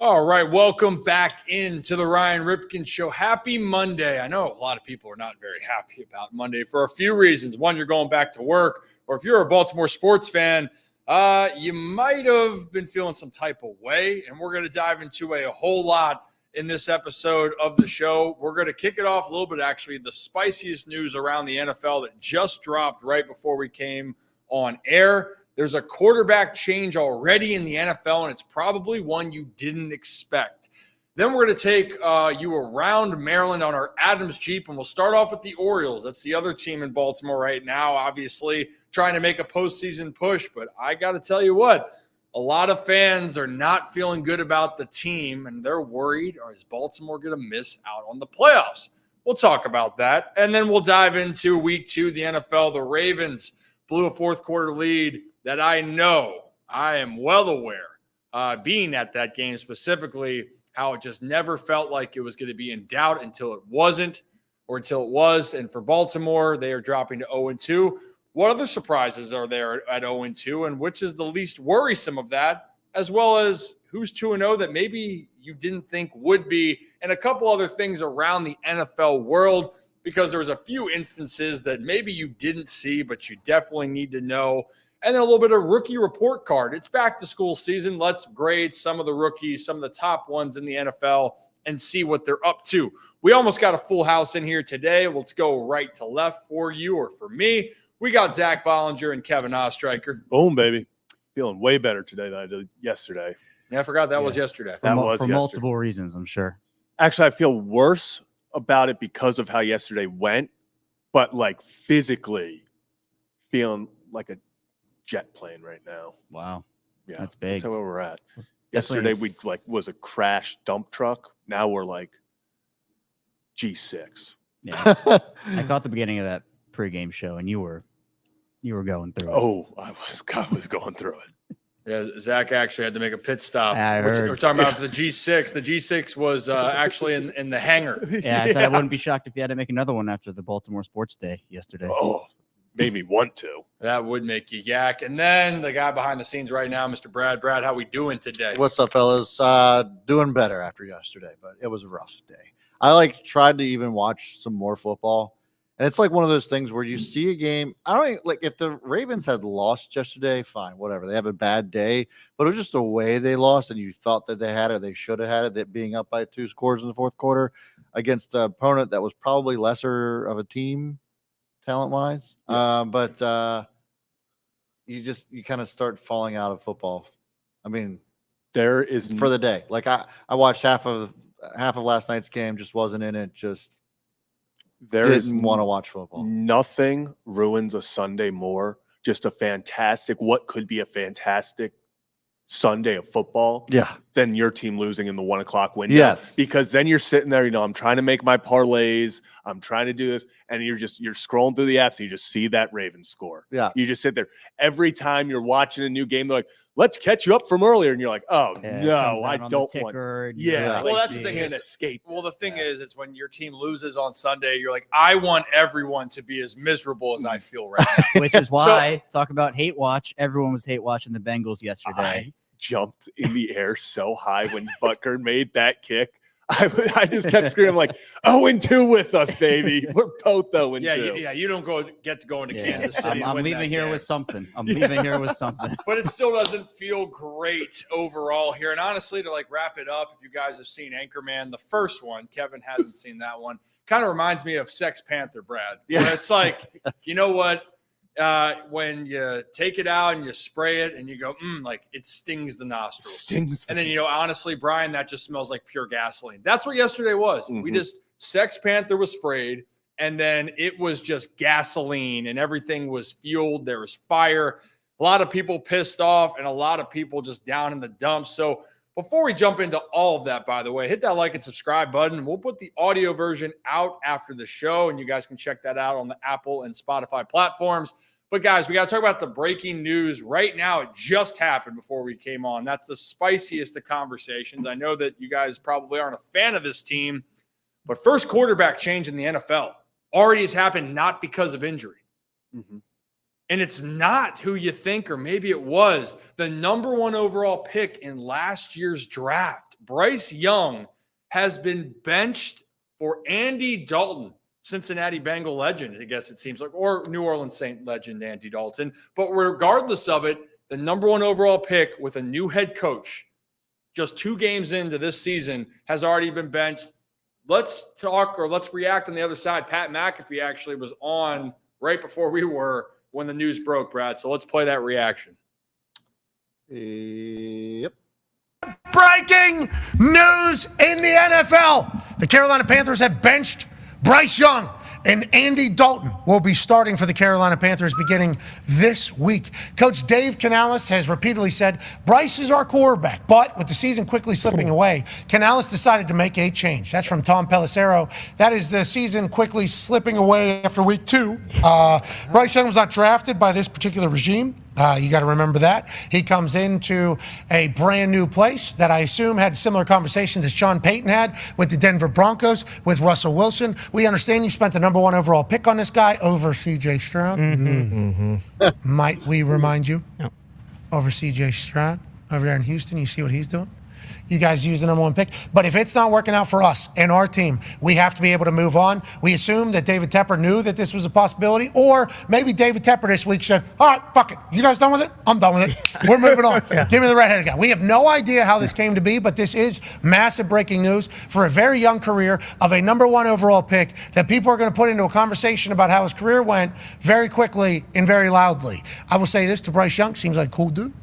All right, welcome back into the Ryan Ripken Show. Happy Monday. I know a lot of people are not very happy about Monday for a few reasons. One, you're going back to work, or if you're a Baltimore sports fan, you might have been feeling some type of way, and we're going to dive into a whole lot in this episode of the show. We're going to kick it off a little bit, actually, the spiciest news around the NFL that just dropped right before we came on air. There's a quarterback change already in the NFL, and it's probably one you didn't expect. Then we're going to take you around Maryland on our Adams Jeep, and we'll start off with the Orioles. That's the other team in Baltimore right now, obviously trying to make a postseason push. But I got to tell you what, a lot of fans are not feeling good about the team, and they're worried, or is Baltimore going to miss out on the playoffs? We'll talk about that. And then we'll dive into week 2, the NFL. The Ravens blew a fourth quarter lead that I know, I am well aware, being at that game specifically, how it just never felt like it was going to be in doubt until it wasn't, or until it was. And for Baltimore, they are dropping to 0-2. What other surprises are there at 0-2, and which is the least worrisome of that, as well as who's 2-0 that maybe you didn't think would be, and a couple other things around the NFL world, because there was a few instances that maybe you didn't see, but you definitely need to know. And then a little bit of rookie report card. It's back to school season. Let's grade some of the rookies, some of the top ones in the NFL, and see what they're up to. We almost got a full house in here today. Let's go right to left for you or for me. We got Zach Bollinger and Kevin Ostreicher. Boom, baby. Feeling way better today than I did yesterday. Yeah, I forgot that was yesterday. For multiple reasons, I'm sure. Actually, I feel worse about it because of how yesterday went, but like physically feeling like a jet plane right now. Wow. Yeah, that's big. That's where we're at. Yesterday we was a crash dump truck. Now we're like G6. Yeah. I caught the beginning of that pregame show, and you were going through it. Oh, I was going through it. Yeah, Zach actually had to make a pit stop. We're talking about the G6. The G6 was actually in the hangar. Yeah, I said I wouldn't be shocked if you had to make another one after the Baltimore Sports Day yesterday. Oh, made me want to. That would make you yak. And then the guy behind the scenes right now, Mr. Brad. Brad, how we doing today? What's up, fellas? Doing better after yesterday, but it was a rough day. I tried to even watch some more football. And it's like one of those things where you see a game. I don't like if the Ravens had lost yesterday, fine, whatever. They have a bad day, but it was just the way they lost, and you thought that they had it, they should have had it, that being up by 2 scores in the fourth quarter against an opponent that was probably lesser of a team talent-wise. Yes. But you kind of start falling out of football. I mean, there is for the day. Like I watched half of last night's game, just wasn't in it, just didn't want to watch football. Nothing ruins a Sunday more. Just what could be a fantastic Sunday of football. Yeah. Than your team losing in the 1 o'clock window. Yes. Because then you're sitting there, I'm trying to make my parlays. I'm trying to do this. And you're scrolling through the apps and you just see that Ravens score. Yeah. You just sit there. Every time you're watching a new game, they're like, let's catch you up from earlier. And you're like, oh, no, I don't want. Yeah. Well, that's the thing is escape. Well, the thing is, it's when your team loses on Sunday, you're like, I want everyone to be as miserable as I feel right now. Which is why, talk about hate watch. Everyone was hate watching the Bengals yesterday. I jumped in the air so high when Butker made that kick. I just kept screaming like 0-2 with us, baby. We're both 0-2. Yeah, you don't get to go into Kansas City. I'm leaving here with something. But it still doesn't feel great overall here. And honestly, to wrap it up, if you guys have seen Anchorman, the first one, Kevin hasn't seen that one, kind of reminds me of Sex Panther, Brad. Yeah. Where it's like, you know what? When you take it out and you spray it and you go, like it stings the nostrils. And then, honestly, Brian, that just smells like pure gasoline. That's what yesterday was. Mm-hmm. We Sex Panther was sprayed, and then it was just gasoline and everything was fueled. There was fire. A lot of people pissed off and a lot of people just down in the dumps. So before we jump into all of that, by the way, hit that like and subscribe button. We'll put the audio version out after the show, and you guys can check that out on the Apple and Spotify platforms. But, guys, we got to talk about the breaking news right now. It just happened before we came on. That's the spiciest of conversations. I know that you guys probably aren't a fan of this team, but first quarterback change in the NFL already has happened not because of injury. Mm-hmm. And it's not who you think, or maybe it was the number 1 overall pick in last year's draft. Bryce Young has been benched for Andy Dalton, Cincinnati Bengal legend, I guess it seems like, or New Orleans Saint legend Andy Dalton. But regardless of it, the number 1 overall pick with a new head coach, just 2 games into this season, has already been benched. Let's react on the other side. Pat McAfee actually was on right before we were when the news broke, Brad. So let's play that reaction. Yep. Breaking news in the NFL. The Carolina Panthers have benched Bryce Young, and Andy Dalton will be starting for the Carolina Panthers beginning this week. Coach Dave Canales has repeatedly said, Bryce is our quarterback, but with the season quickly slipping away, Canales decided to make a change. That's from Tom Pelissero. That is the season quickly slipping away after week 2. Bryce Young was not drafted by this particular regime. You got to remember that. He comes into a brand new place that I assume had similar conversations that Sean Payton had with the Denver Broncos, with Russell Wilson. We understand you spent the number 1 overall pick on this guy over C.J. Stroud. Might we remind you? Yep. Over C.J. Stroud over there in Houston. You see what he's doing? You guys use the number 1 pick. But if it's not working out for us and our team, we have to be able to move on. We assume that David Tepper knew that this was a possibility, or maybe David Tepper this week said, all right, fuck it. You guys done with it? I'm done with it. We're moving on. Yeah. Give me the redheaded guy. We have no idea how this came to be, but this is massive breaking news for a very young career of a number 1 overall pick that people are going to put into a conversation about how his career went very quickly and very loudly. I will say this to Bryce Young. Seems like a cool dude.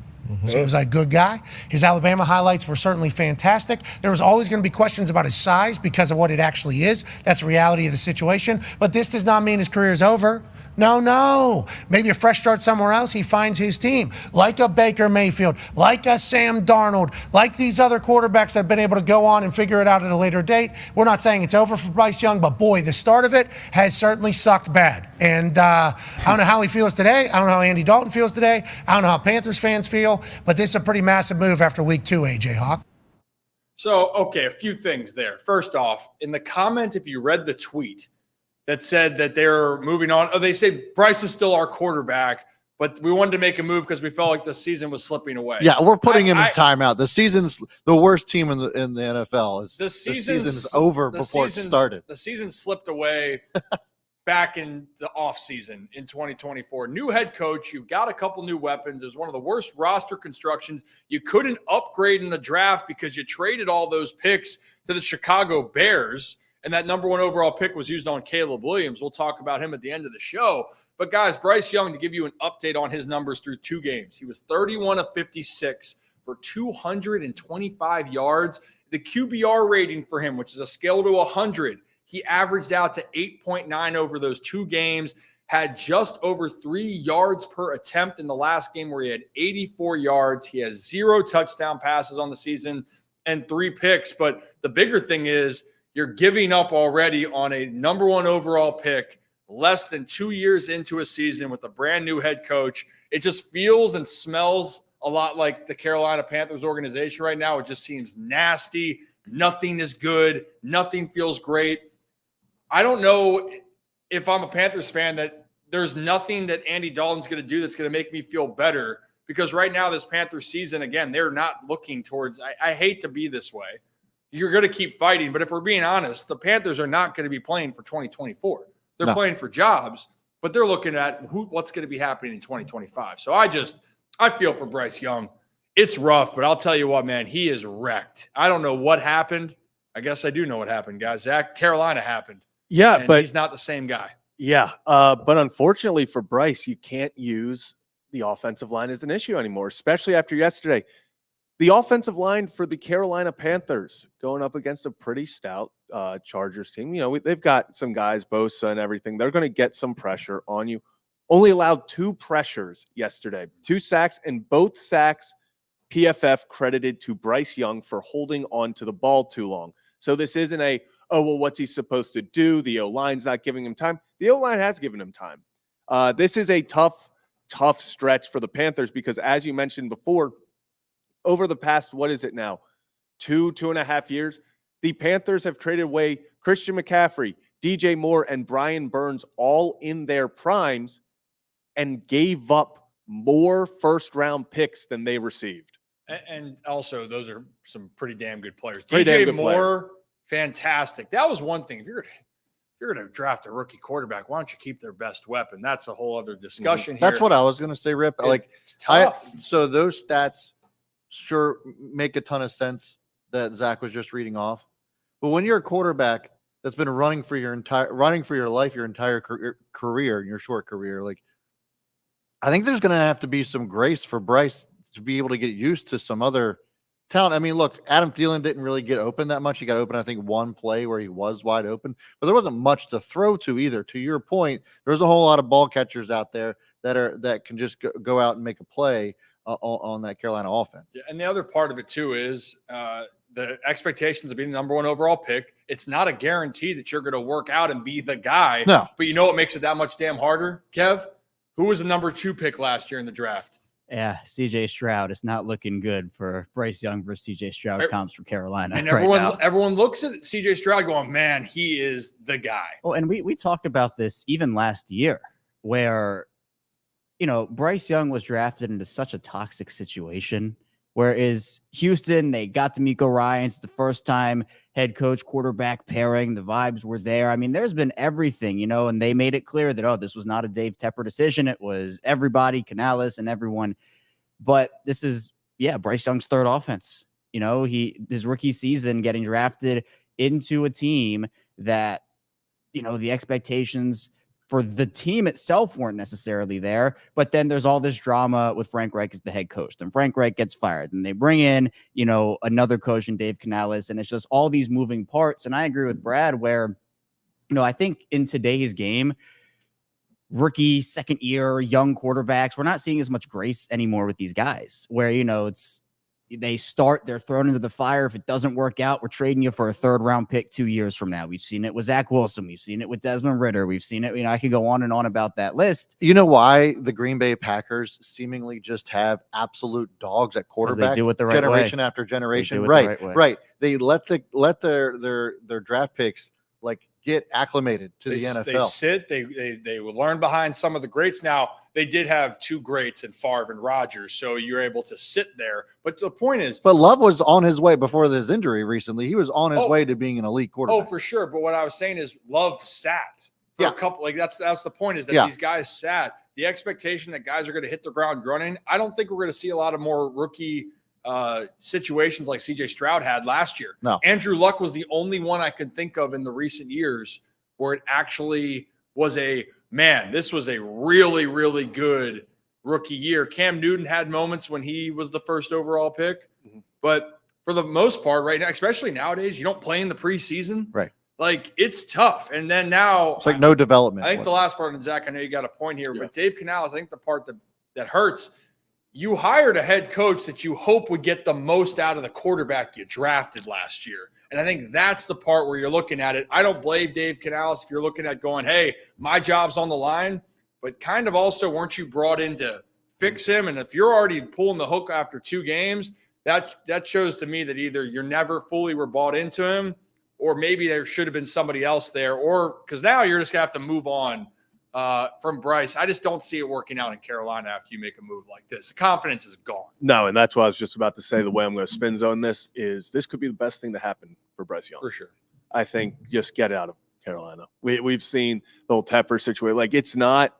Seems like a good guy. His Alabama highlights were certainly fantastic. There was always going to be questions about his size because of what it actually is. That's the reality of the situation. But this does not mean his career is over. No. Maybe a fresh start somewhere else. He finds his team, like a Baker Mayfield, like a Sam Darnold, like these other quarterbacks that have been able to go on and figure it out at a later date. We're not saying it's over for Bryce Young, but boy, the start of it has certainly sucked bad. And I don't know how he feels today. I don't know how Andy Dalton feels today. I don't know how Panthers fans feel, but this is a pretty massive move after week 2, AJ Hawk. So, okay, a few things there. First off, in the comment, if you read the tweet that said that they're moving on, they say Bryce is still our quarterback, but we wanted to make a move because we felt like the season was slipping away. Yeah, we're putting him in timeout. The season's the worst team in the NFL. The season is over before it started. The season slipped away back in the offseason in 2024. New head coach, you got a couple new weapons. It was one of the worst roster constructions. You couldn't upgrade in the draft because you traded all those picks to the Chicago Bears. And that number 1 overall pick was used on Caleb Williams. We'll talk about him at the end of the show. But, guys, Bryce Young, to give you an update on his numbers through 2 games, he was 31 of 56 for 225 yards. The QBR rating for him, which is a scale to 100, he averaged out to 8.9 over those 2 games, had just over 3 yards per attempt in the last game where he had 84 yards. He has 0 touchdown passes on the season and 3 picks. But the bigger thing is, you're giving up already on a number 1 overall pick less than 2 years into a season with a brand new head coach. It just feels and smells a lot like the Carolina Panthers organization right now. It just seems nasty. Nothing is good. Nothing feels great. I don't know if I'm a Panthers fan that there's nothing that Andy Dalton's going to do that's going to make me feel better, because right now this Panthers season, again, they're not looking towards – I hate to be this way. You're going to keep fighting. But if we're being honest, the Panthers are not going to be playing for 2024. They're playing for jobs, but they're looking at what's going to be happening in 2025. So I feel for Bryce Young. It's rough, but I'll tell you what, man, he is wrecked. I don't know what happened. I guess I do know what happened, guys. Carolina happened. Yeah, but he's not the same guy. Yeah, but unfortunately for Bryce, you can't use the offensive line as an issue anymore, especially after yesterday. The offensive line for the Carolina Panthers going up against a pretty stout Chargers team. You know, they've got some guys, Bosa and everything. They're going to get some pressure on you. Only allowed 2 pressures yesterday, 2 sacks, and both sacks PFF credited to Bryce Young for holding on to the ball too long. So this isn't what's he supposed to do? The O-line's not giving him time. The O-line has given him time. This is a tough stretch for the Panthers because, as you mentioned before, over the past, 2.5 years, the Panthers have traded away Christian McCaffrey, DJ Moore, and Brian Burns all in their primes, and gave up more first-round picks than they received. And also, those are some pretty damn good players. Pretty damn DJ good Moore, fantastic. That was one thing. If you're going to draft a rookie quarterback, why don't you keep their best weapon? That's a whole other discussion here. That's what I was going to say, Rip. It's tough. So those stats sure make a ton of sense that Zach was just reading off. But when you're a quarterback that's been running for your life, your entire career, your short career, like, I think there's going to have to be some grace for Bryce to be able to get used to some other talent. I mean, look, Adam Thielen didn't really get open that much. He got open, I think, one play where he was wide open, but there wasn't much to throw to either. To your point, there's a whole lot of ball catchers out there that can just go out and make a play on that Carolina offense. Yeah, and the other part of it too is the expectations of being the number one overall pick. It's not a guarantee that you're going to work out and be the guy. No. But you know what makes it that much damn harder, Kev? Who was the number 2 pick last year in the draft? Yeah, CJ Stroud. It's not looking good for Bryce Young versus CJ Stroud comps from Carolina. And right everyone looks at CJ Stroud going, man, he is the guy. Oh, and we talked about this even last year where, Bryce Young was drafted into such a toxic situation. Whereas Houston, they got D'Amico Ryans the first time head coach quarterback pairing. The vibes were there. I mean, there's been everything, and they made it clear that, this was not a Dave Tepper decision. It was everybody, Canales and everyone. But this is, Bryce Young's third offense. His rookie season getting drafted into a team that, the expectations for the team itself weren't necessarily there, but then there's all this drama with Frank Reich as the head coach. Then Frank Reich gets fired. Then they bring in, another coach in Dave Canales, and it's just all these moving parts. And I agree with Brad where, I think in today's game, rookie, second year, young quarterbacks, we're not seeing as much grace anymore with these guys where, they're thrown into the fire. If it doesn't work out, we're trading you for a 3rd round pick 2 years from now. We've seen it with Zach Wilson. We've seen it with Desmond Ridder. We've seen it. I could go on and on about that list. You know why the Green Bay Packers seemingly just have absolute dogs at quarterback? They do it the right generation way. after generation. They do it Right, the right way. right. They let their draft picks get acclimated to the NFL. They sit. They will learn behind some of the greats. Now they did have 2 greats in Favre and Rodgers, so you're able to sit there. But the point is, but Love was on his way before this injury recently. He was on his way to being an elite quarterback. Oh, for sure. But what I was saying is, Love sat for a couple. That's the point. Is that these guys sat. The expectation that guys are going to hit the ground running. I don't think we're going to see a lot of more rookie situations like CJ Stroud had last year. No. Andrew Luck was the only one I could think of in the recent years where it actually was this was a really, really good rookie year. Cam Newton had moments when he was the first overall pick, but for the most part right now, especially nowadays, you don't play in the preseason. Right. It's tough. And then now it's no development. I think the last part, and Zach, I know you got a point here, but Dave Canales, I think the part that hurts, you hired a head coach that you hope would get the most out of the quarterback you drafted last year. And I think that's the part where you're looking at it. I don't blame Dave Canales if you're looking at going, hey, my job's on the line, but kind of also weren't you brought in to fix him? And if you're already pulling the hook after 2 games, that shows to me that either you're never fully were bought into him, or maybe there should have been somebody else there, or because now you're just going to have to move on from Bryce. I just don't see it working out in Carolina after you make a move like this. The confidence is gone. No, and that's what I was just about to say. The way I'm going to spin zone this could be the best thing to happen for Bryce Young. For sure. I think just get out of Carolina. We've seen the whole Tepper situation. It's not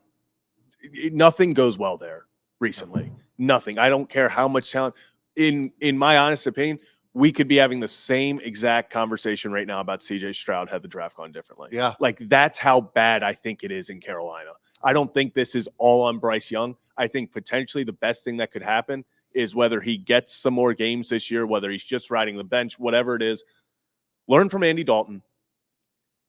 – nothing goes well there recently. Nothing. I don't care how much talent. In my honest opinion, we could be having the same exact conversation right now about CJ Stroud had the draft gone differently. Yeah. That's how bad I think it is in Carolina. I don't think this is all on Bryce Young. I think potentially the best thing that could happen is whether he gets some more games this year, whether he's just riding the bench, whatever it is, learn from Andy Dalton.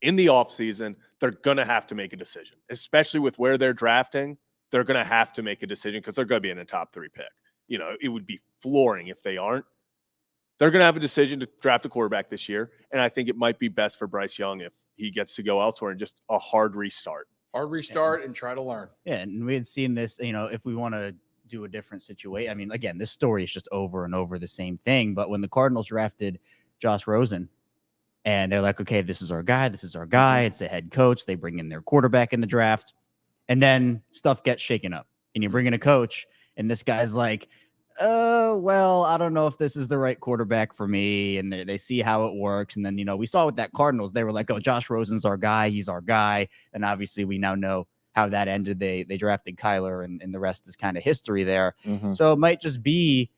In the offseason, they're going to have to make a decision, especially with where they're drafting. They're going to have to make a decision because they're going to be in a top 3 pick. It would be flooring if they aren't. They're going to have a decision to draft a quarterback this year, and I think it might be best for Bryce Young if he gets to go elsewhere and just a hard restart. And try to learn. Yeah, and we had seen this, if we want to do a different situation. I mean, again, this story is just over and over the same thing, but when the Cardinals drafted Josh Rosen, and they're like, okay, this is our guy, it's a head coach, they bring in their quarterback in the draft, and then stuff gets shaken up. and you bring in a coach, and this guy's like, well, I don't know if this is the right quarterback for me. And they see how it works. And then, we saw with that Cardinals, they were like, oh, Josh Rosen's our guy. He's our guy. And obviously we now know how that ended. They drafted Kyler, and the rest is kind of history there. Mhm. So it might just be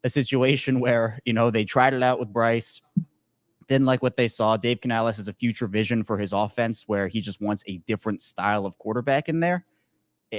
a situation where, they tried it out with Bryce, didn't like what they saw. Dave Canales has a future vision for his offense where he just wants a different style of quarterback in there.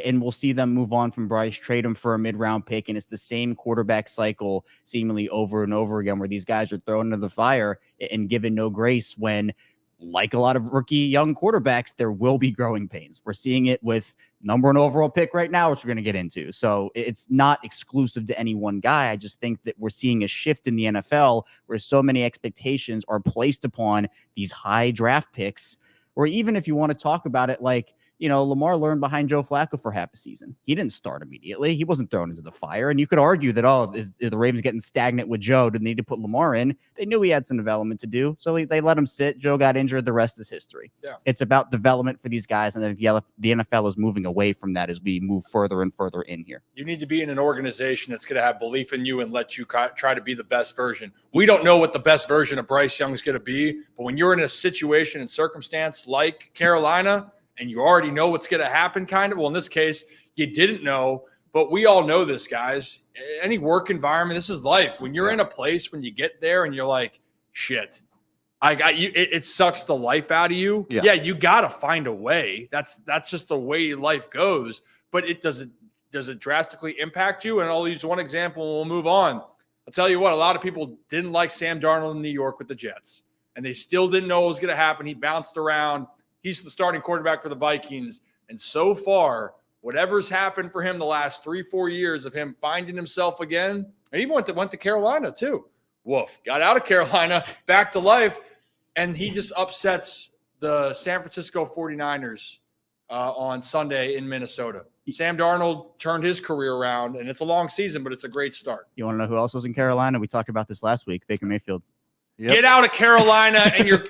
And we'll see them move on from Bryce, trade him for a mid-round pick, and it's the same quarterback cycle seemingly over and over again where these guys are thrown into the fire and given no grace when, like a lot of rookie young quarterbacks, there will be growing pains. We're seeing it with number 1 overall pick right now, which we're going to get into. So it's not exclusive to any one guy. I just think that we're seeing a shift in the NFL where so many expectations are placed upon these high draft picks, or even if you want to talk about it like, Lamar learned behind Joe Flacco for half a season. He didn't start immediately. He wasn't thrown into the fire. And you could argue that, is the Ravens getting stagnant with Joe? Didn't need to put Lamar in. They knew he had some development to do. So they let him sit. Joe got injured. The rest is history. Yeah. It's about development for these guys. And I think the NFL is moving away from that as we move further and further in here. You need to be in an organization that's going to have belief in you and let you try to be the best version. We don't know what the best version of Bryce Young is going to be, but when you're in a situation and circumstance like Carolina, and you already know what's going to happen, kind of. Well, in this case, you didn't know, but we all know this, guys. Any work environment, this is life. When you're in a place, when you get there and you're like, shit, I got you. It sucks the life out of you. Yeah, you got to find a way. That's just the way life goes. But does it drastically impact you? And I'll use one example and we'll move on. I'll tell you what, a lot of people didn't like Sam Darnold in New York with the Jets, and they still didn't know what was going to happen. He bounced around. He's the starting quarterback for the Vikings. And so far, whatever's happened for him the last 3-4 years of him finding himself again, and even went to Carolina too. Woof. Got out of Carolina, back to life, and he just upsets the San Francisco 49ers on Sunday in Minnesota. Sam Darnold turned his career around, and it's a long season, but it's a great start. You want to know who else was in Carolina? We talked about this last week, Baker Mayfield. Yep. Get out of Carolina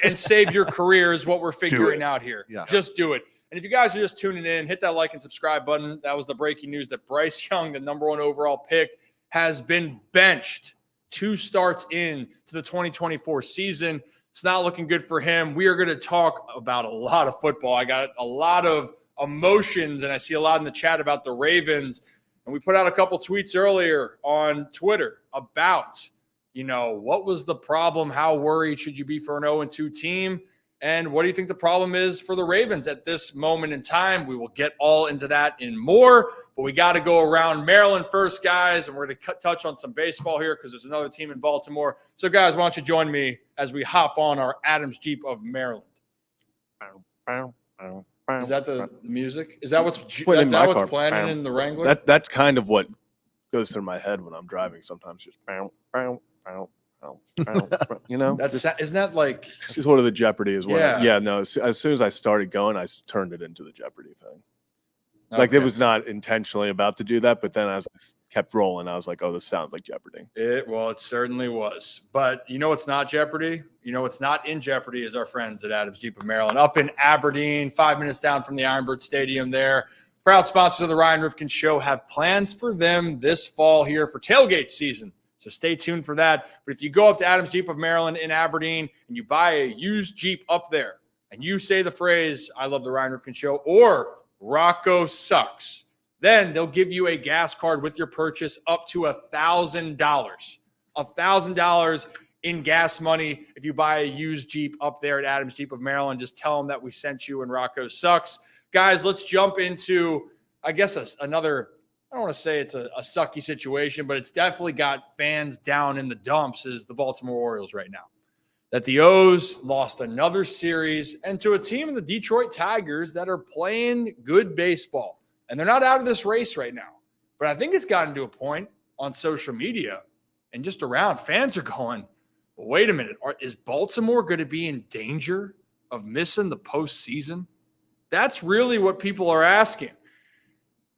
and save your career is what we're figuring out here. Yeah. Just do it. And if you guys are just tuning in, hit that like and subscribe button. That was the breaking news that Bryce Young, the number 1 overall pick, has been benched 2 starts in to the 2024 season. It's not looking good for him. We are going to talk about a lot of football. I got a lot of emotions, and I see a lot in the chat about the Ravens. And we put out a couple tweets earlier on Twitter about what was the problem? How worried should you be for an 0-2 team? And what do you think the problem is for the Ravens at this moment in time? We will get all into that and more, but we got to go around Maryland first, guys, and we're going to touch on some baseball here because there's another team in Baltimore. So, guys, why don't you join me as we hop on our Adams Jeep of Maryland? Is that the music? Is that what's playing in the Wrangler? That's kind of what goes through my head when I'm driving sometimes. Just Isn't that like sort of the Jeopardy as well? Yeah. No. As soon as I started going, I turned it into the Jeopardy thing. Like it was not intentionally about to do that, but then as I kept rolling, I was like, "Oh, this sounds like Jeopardy." It certainly was. But it's not Jeopardy. It's not in Jeopardy is our friends at Adams Jeep of Maryland up in Aberdeen, 5 minutes down from the Ironbird Stadium there. Proud sponsors of the Ryan Ripken Show, have plans for them this fall here for tailgate season. So stay tuned for that. But if you go up to Adams Jeep of Maryland in Aberdeen and you buy a used Jeep up there and you say the phrase, "I love the Ryan Ripken Show," or "Rocco sucks," then they'll give you a gas card with your purchase up to $1,000. $1,000 in gas money if you buy a used Jeep up there at Adams Jeep of Maryland. Just tell them that we sent you and Rocco sucks. Guys, let's jump into, I guess, another, I don't want to say it's a sucky situation, but it's definitely got fans down in the dumps is the Baltimore Orioles right now. That the O's lost another series and to a team of the Detroit Tigers that are playing good baseball. And they're not out of this race right now. But I think it's gotten to a point on social media and just around, fans are going, well, wait a minute, is Baltimore going to be in danger of missing the postseason? That's really what people are asking.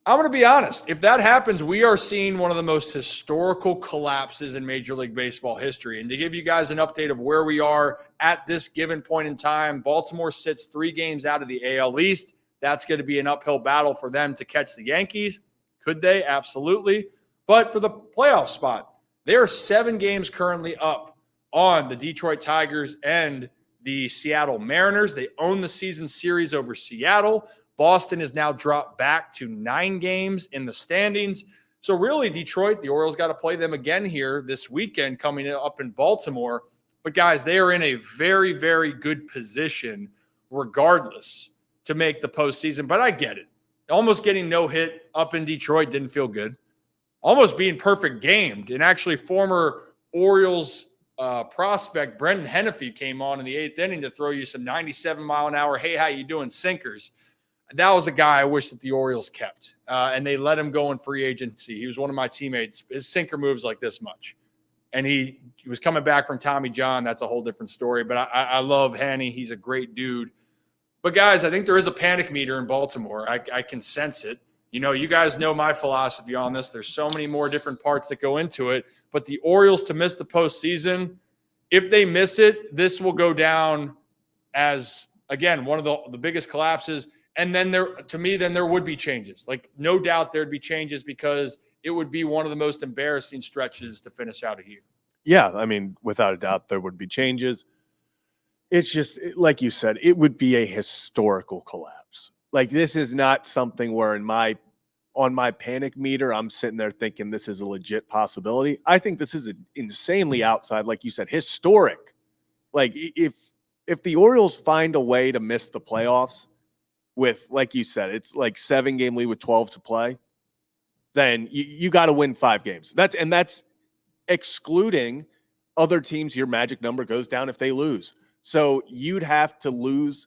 I'm going to be honest. If that happens, we are seeing one of the most historical collapses in Major League Baseball history. And to give you guys an update of where we are at this given point in time, Baltimore sits 3 games out of the AL East. That's going to be an uphill battle for them to catch the Yankees. Could they? Absolutely. But for the playoff spot, they are 7 games currently up on the Detroit Tigers and the Seattle Mariners. They own the season series over Seattle. Boston is now dropped back to 9 games in the standings. So really, Detroit, the Orioles got to play them again here this weekend coming up in Baltimore. But guys, they are in a very, very good position regardless to make the postseason. But I get it. Almost getting no hit up in Detroit didn't feel good. Almost being perfect gamed. And actually, former Orioles prospect Brendan Hennefy came on in the 8th inning to throw you some 97-mile-an-hour, hey, how you doing, sinkers. That was a guy I wish that the Orioles kept. And they let him go in free agency. He was one of my teammates. His sinker moves like this much. And he was coming back from Tommy John. That's a whole different story. But I love Hanny. He's a great dude. But, guys, I think there is a panic meter in Baltimore. I can sense it. You know, you guys know my philosophy on this. There's so many more different parts that go into it. But the Orioles to miss the postseason, if they miss it, this will go down as, again, one of the biggest collapses. And then there would be changes. Like, no doubt there'd be changes because it would be one of the most embarrassing stretches to finish out a year. Yeah, I mean, without a doubt, there would be changes. It's just, like you said, it would be a historical collapse. Like, this is not something where on my panic meter, I'm sitting there thinking this is a legit possibility. I think this is insanely outside, like you said, historic. Like, if the Orioles find a way to miss the playoffs with, like you said, it's like 7-game lead with 12 to play, then you got to win 5 games. That's excluding other teams. Your magic number goes down if they lose. So you'd have to lose.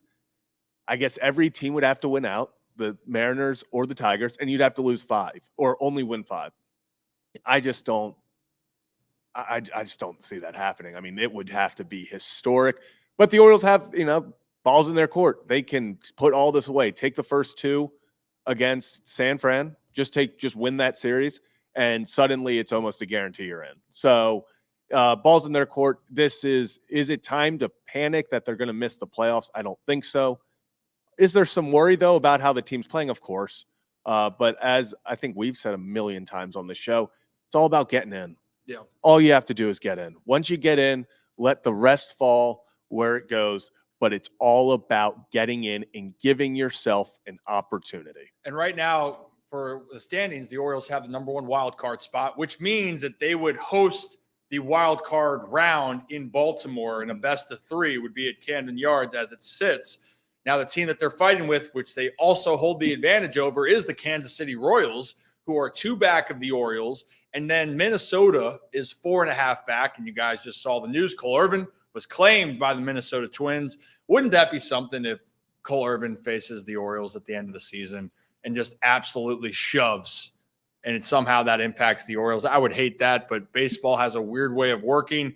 I guess every team would have to win out, the Mariners or the Tigers, and you'd have to lose 5 or only win 5. I just don't see that happening. I mean, it would have to be historic. But the Orioles have, balls in their court. They can put all this away. Take the first 2 against San Fran. Just win that series, and suddenly it's almost a guarantee you're in. So balls in their court. Is it time to panic that they're going to miss the playoffs? I don't think so. Is there some worry, though, about how the team's playing? Of course. But as I think we've said a million times on the show, it's all about getting in. Yeah. All you have to do is get in. Once you get in, let the rest fall where it goes. But it's all about getting in and giving yourself an opportunity. And right now, for the standings, the Orioles have the number 1 wild card spot, which means that they would host the wild card round in Baltimore, and a best of 3 would be at Camden Yards as it sits. Now, the team that they're fighting with, which they also hold the advantage over, is the Kansas City Royals, who are 2 back of the Orioles. And then Minnesota is 4.5 back. And you guys just saw the news. Cole Irvin was claimed by the Minnesota Twins. Wouldn't that be something if Cole Irvin faces the Orioles at the end of the season and just absolutely shoves, and somehow that impacts the Orioles? I would hate that, but baseball has a weird way of working.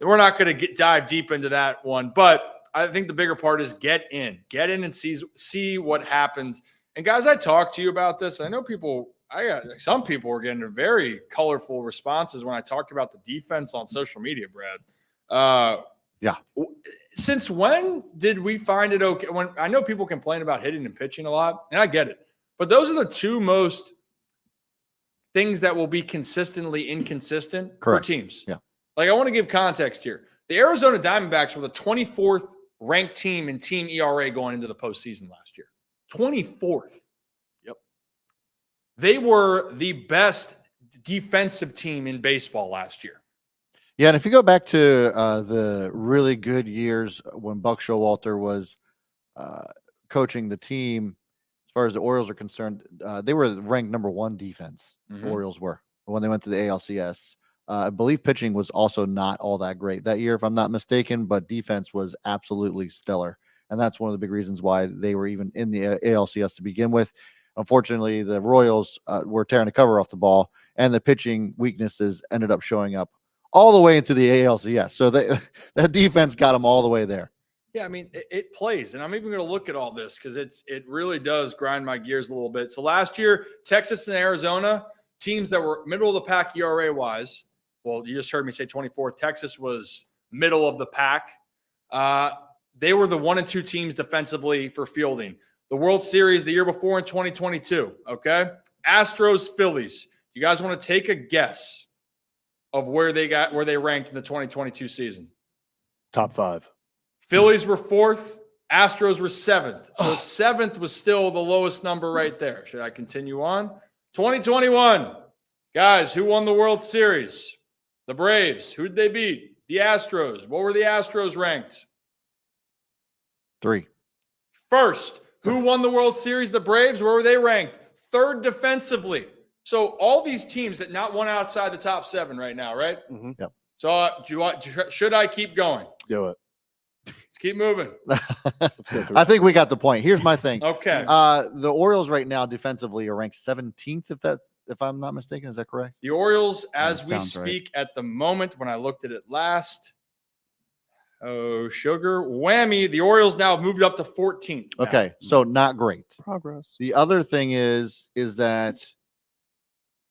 We're not going to dive deep into that one, but I think the bigger part is get in and see what happens. And guys, I talked to you about this. I know some people were getting very colorful responses when I talked about the defense on social media, Brad. Yeah. Since when did we find it okay? When I know people complain about hitting and pitching a lot, and I get it, but those are the 2 most things that will be consistently inconsistent for teams. Yeah. Like, I want to give context here. The Arizona Diamondbacks were the 24th ranked team in team ERA going into the postseason last year. 24th. Yep. They were the best defensive team in baseball last year. Yeah, and if you go back to the really good years when Buck Showalter was coaching the team, as far as the Orioles are concerned, they were ranked number 1 defense. The Orioles were when they went to the ALCS. I believe pitching was also not all that great that year, if I'm not mistaken, but defense was absolutely stellar. And that's one of the big reasons why they were even in the ALCS to begin with. Unfortunately, the Royals were tearing the cover off the ball, and the pitching weaknesses ended up showing up all the way into the ALCS. So that defense got them all the way there. Yeah, I mean, it plays. And I'm even going to look at all this because it really does grind my gears a little bit. So last year, Texas and Arizona, teams that were middle of the pack ERA-wise. Well, you just heard me say 24th. Texas was middle of the pack. They were the 1 and 2 teams defensively for fielding. the World Series the year before in 2022, okay? Astros, Phillies. You guys want to take a guess of where they ranked in the 2022 season? Top 5. Phillies were 4th. Astros were 7th. So 7th was still the lowest number right there. Should I continue on? 2021. Guys, who won the World Series? The Braves. Who did they beat? The Astros. What were the Astros ranked? 3. First. Who won the World Series? The Braves. Where were they ranked? 3rd defensively. So all these teams that not one outside the top 7 right now, right? Mm-hmm. Yep. So should I keep going? Do it. Let's keep moving. Let's go through. I think we got the point. Here's my thing. Okay. The Orioles right now defensively are ranked 17th, if I'm not mistaken. Is that correct? The Orioles, as we sounds right. speak at the moment, when I looked at it last, oh, sugar whammy. The Orioles now have moved up to 14th. now. Okay, so not great. Progress. The other thing is that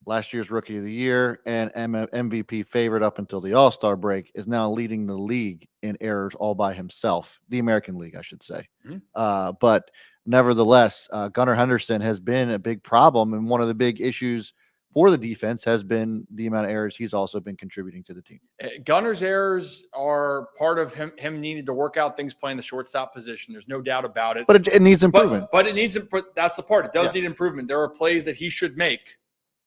last year's Rookie of the Year and MVP favorite up until the All-Star break is now leading the league in errors all by himself. The American League, I should say. But nevertheless, Gunnar Henderson has been a big problem, and one of the big issues for the defense has been the amount of errors he's also been contributing to the team. Gunner's errors are part of him needing to work out things playing the shortstop position. There's no doubt about it. But it needs improvement. But it needs that's the part. It does need improvement. There are plays that he should make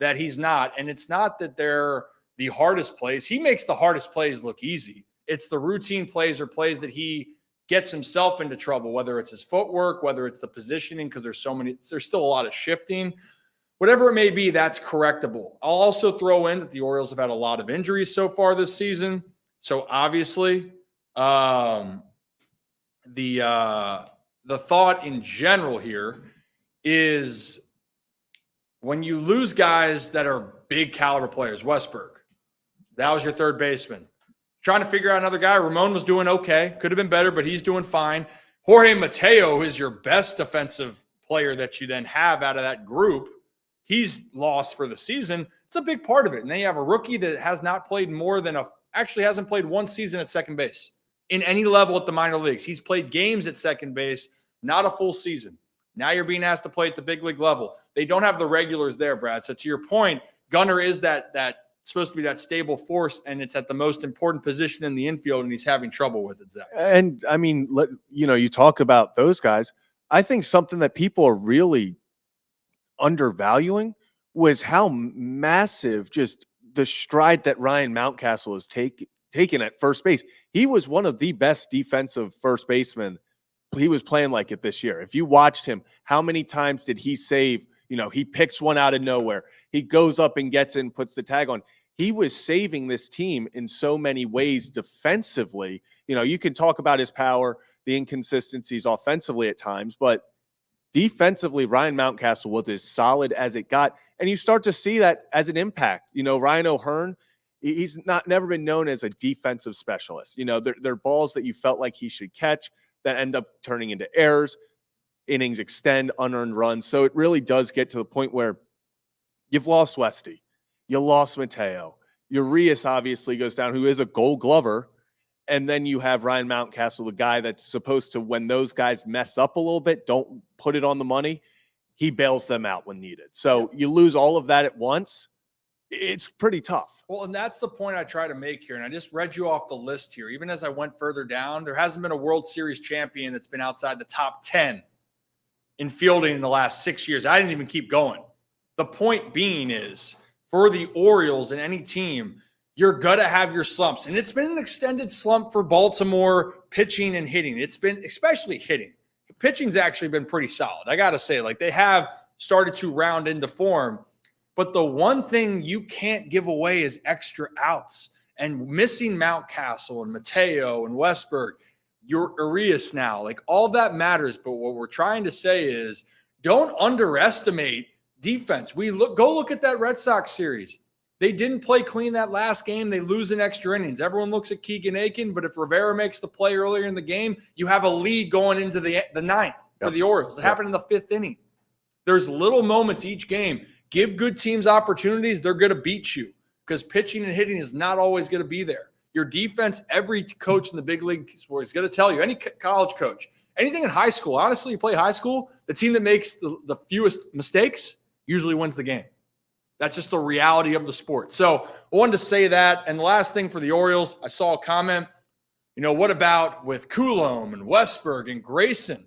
that he's not. And it's not that they're the hardest plays. He makes the hardest plays look easy. It's the routine plays or plays that he gets himself into trouble, whether it's his footwork, whether it's the positioning, because there's still a lot of shifting. Whatever it may be, that's correctable. I'll also throw in that the Orioles have had a lot of injuries so far this season. So obviously, the thought in general here is when you lose guys that are big caliber players, Westberg, that was your third baseman. Trying to figure out another guy. Ramon was doing okay. Could have been better, but he's doing fine. Jorge Mateo is your best defensive player that you then have out of that group. He's lost for the season. It's a big part of it. And then you have a rookie that has not played actually hasn't played one season at second base in any level at the minor leagues. He's played games at second base, not a full season. Now you're being asked to play at the big league level. They don't have the regulars there, Brad. So to your point, Gunnar is that supposed to be that stable force, and it's at the most important position in the infield, and he's having trouble with it, Zach. And I mean, you talk about those guys. I think something that people are really undervaluing was how massive just the stride that Ryan Mountcastle has taken at first base. He was one of the best defensive first basemen. He was playing like it this year. If you watched him, how many times did he save? He picks one out of nowhere. He goes up and gets it and puts the tag on. He was saving this team in so many ways defensively. You can talk about his power, the inconsistencies offensively at times, but defensively, Ryan Mountcastle was as solid as it got. And you start to see that as an impact. Ryan O'Hearn, he's never been known as a defensive specialist. They're balls that you felt like he should catch that end up turning into errors. Innings extend, unearned runs. So it really does get to the point where you've lost Westy. You lost Mateo. Urias obviously goes down, who is a Gold Glover. And then you have Ryan Mountcastle, the guy that's supposed to, when those guys mess up a little bit, don't put it on the money. He bails them out when needed. So you lose all of that at once. It's pretty tough. Well, and that's the point I try to make here. And I just read you off the list here. Even as I went further down, there hasn't been a World Series champion that's been outside the top 10 in fielding in the last 6 years. I didn't even keep going. The point being is, for the Orioles and any team, you're going to have your slumps. And it's been an extended slump for Baltimore pitching and hitting. It's been especially hitting. Pitching's actually been pretty solid. I got to say, they have started to round into form. But the one thing you can't give away is extra outs. And missing Mountcastle and Mateo and Westberg, your Urias now, all that matters. But what we're trying to say is don't underestimate defense. Go look at that Red Sox series. They didn't play clean that last game. They lose in extra innings. Everyone looks at Keegan Aiken, but if Rivera makes the play earlier in the game, you have a lead going into the ninth for the Orioles. It happened in the fifth inning. There's little moments each game. Give good teams opportunities. They're going to beat you because pitching and hitting is not always going to be there. Your defense, every coach in the big league is going to tell you, any college coach, anything in high school, honestly, you play high school, the team that makes the fewest mistakes usually wins the game. That's just the reality of the sport. So I wanted to say that. And the last thing for the Orioles, I saw a comment, what about with Coulomb and Westberg and Grayson?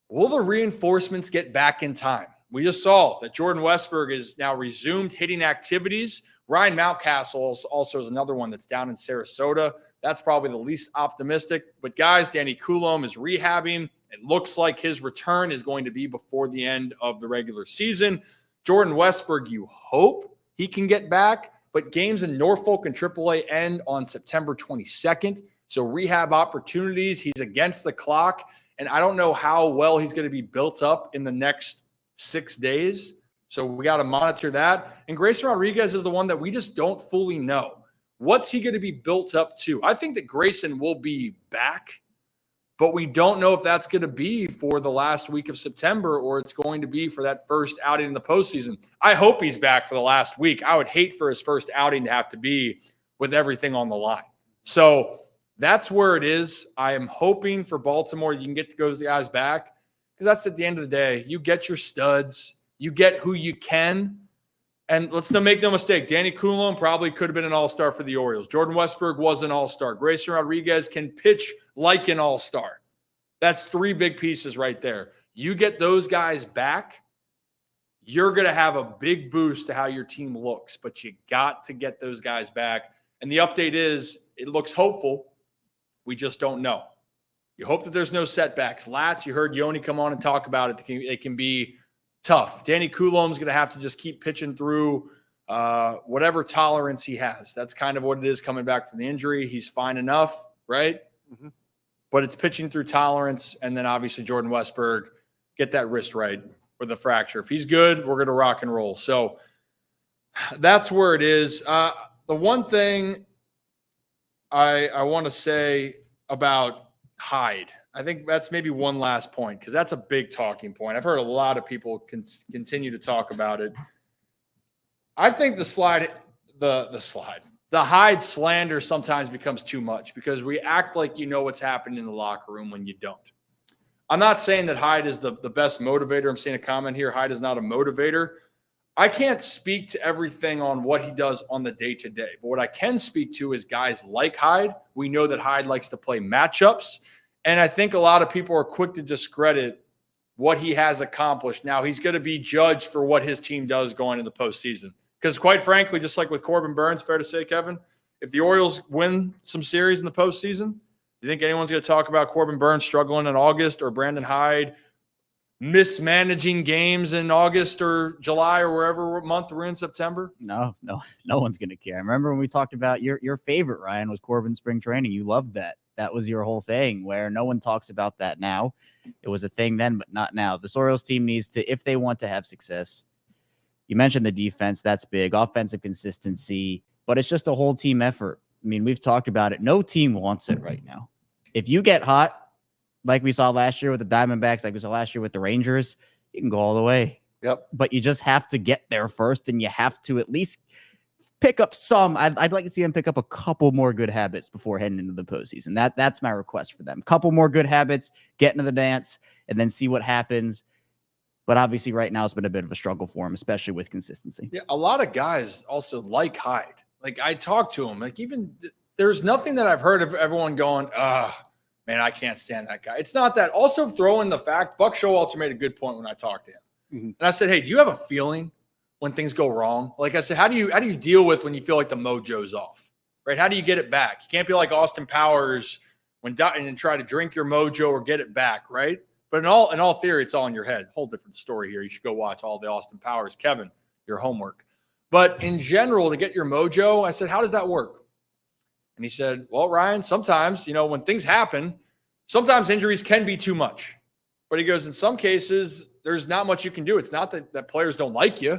Will the reinforcements get back in time? We just saw that Jordan Westberg is now resumed hitting activities. Ryan Mountcastle also is another one that's down in Sarasota. That's probably the least optimistic. But guys, Danny Coulomb is rehabbing. It looks like his return is going to be before the end of the regular season. Jordan Westberg, you hope he can get back, but games in Norfolk and AAA end on September 22nd. So rehab opportunities, he's against the clock, and I don't know how well he's going to be built up in the next 6 days. So we got to monitor that. And Grayson Rodriguez is the one that we just don't fully know. What's he going to be built up to? I think that Grayson will be back, but we don't know if that's going to be for the last week of September or it's going to be for that first outing in the postseason. I hope he's back for the last week. I would hate for his first outing to have to be with everything on the line. So that's where it is. I am hoping for Baltimore you can get those guys back because that's at the end of the day. You get your studs. You get who you can. And let's make no mistake, Danny Coulomb probably could have been an all-star for the Orioles. Jordan Westberg was an all-star. Grayson Rodriguez can pitch like an all-star. That's 3 big pieces right there. You get those guys back, you're going to have a big boost to how your team looks, but you got to get those guys back. And the update is it looks hopeful. We just don't know. You hope that there's no setbacks. Lats, you heard Yoni come on and talk about it. It can be tough. Danny Coulomb's going to have to just keep pitching through whatever tolerance he has. That's kind of what it is coming back from the injury. He's fine enough, right? Mm-hmm. But it's pitching through tolerance. And then obviously Jordan Westberg, get that wrist right for the fracture. If he's good, we're going to rock and roll. So that's where it is. The one thing I want to say about Hyde, I think that's maybe one last point because that's a big talking point. I've heard a lot of people continue to talk about it. I think the Hyde slander sometimes becomes too much because we act like you know what's happening in the locker room when you don't. I'm not saying that Hyde is the best motivator. I'm seeing a comment here. Hyde is not a motivator. I can't speak to everything on what he does on the day-to-day. But what I can speak to is guys like Hyde. We know that Hyde likes to play matchups. And I think a lot of people are quick to discredit what he has accomplished. Now, he's going to be judged for what his team does going into the postseason. Because quite frankly, just like with Corbin Burns, fair to say, Kevin, if the Orioles win some series in the postseason, you think anyone's going to talk about Corbin Burns struggling in August or Brandon Hyde mismanaging games in August or July or wherever month we're in September? No one's going to care. I remember when we talked about your favorite, Ryan, was Corbin spring training. You loved that. That was your whole thing where no one talks about that now. It was a thing then, but not now. This Orioles team needs to, if they want to have success, you mentioned the defense. That's big. Offensive consistency, but it's just a whole team effort. I mean, we've talked about it. No team wants it right now. If you get hot, like we saw last year with the Diamondbacks, like we saw last year with the Rangers, you can go all the way. Yep. But you just have to get there first, and you have to at least pick up some. I'd like to see them pick up a couple more good habits before heading into the postseason. That's my request for them. Couple more good habits, get into the dance, and then see what happens. But obviously right now it's been a bit of a struggle for him, especially with consistency. Yeah, a lot of guys also like Hyde. Like I talked to him, like even there's nothing that I've heard of everyone going, man, I can't stand that guy. It's not that. Also throw in the fact, Buck Showalter made a good point when I talked to him. Mm-hmm. And I said, hey, do you have a feeling when things go wrong? Like I said, how do you deal with when you feel like the mojo's off, right? How do you get it back? You can't be like Austin Powers and try to drink your mojo or get it back, right? But in all theory, it's all in your head. Whole different story here. You should go watch all the Austin Powers. Kevin, your homework. But in general, to get your mojo, I said, how does that work? And he said, well, Ryan, sometimes, when things happen, sometimes injuries can be too much. But he goes, in some cases, there's not much you can do. It's not that players don't like you.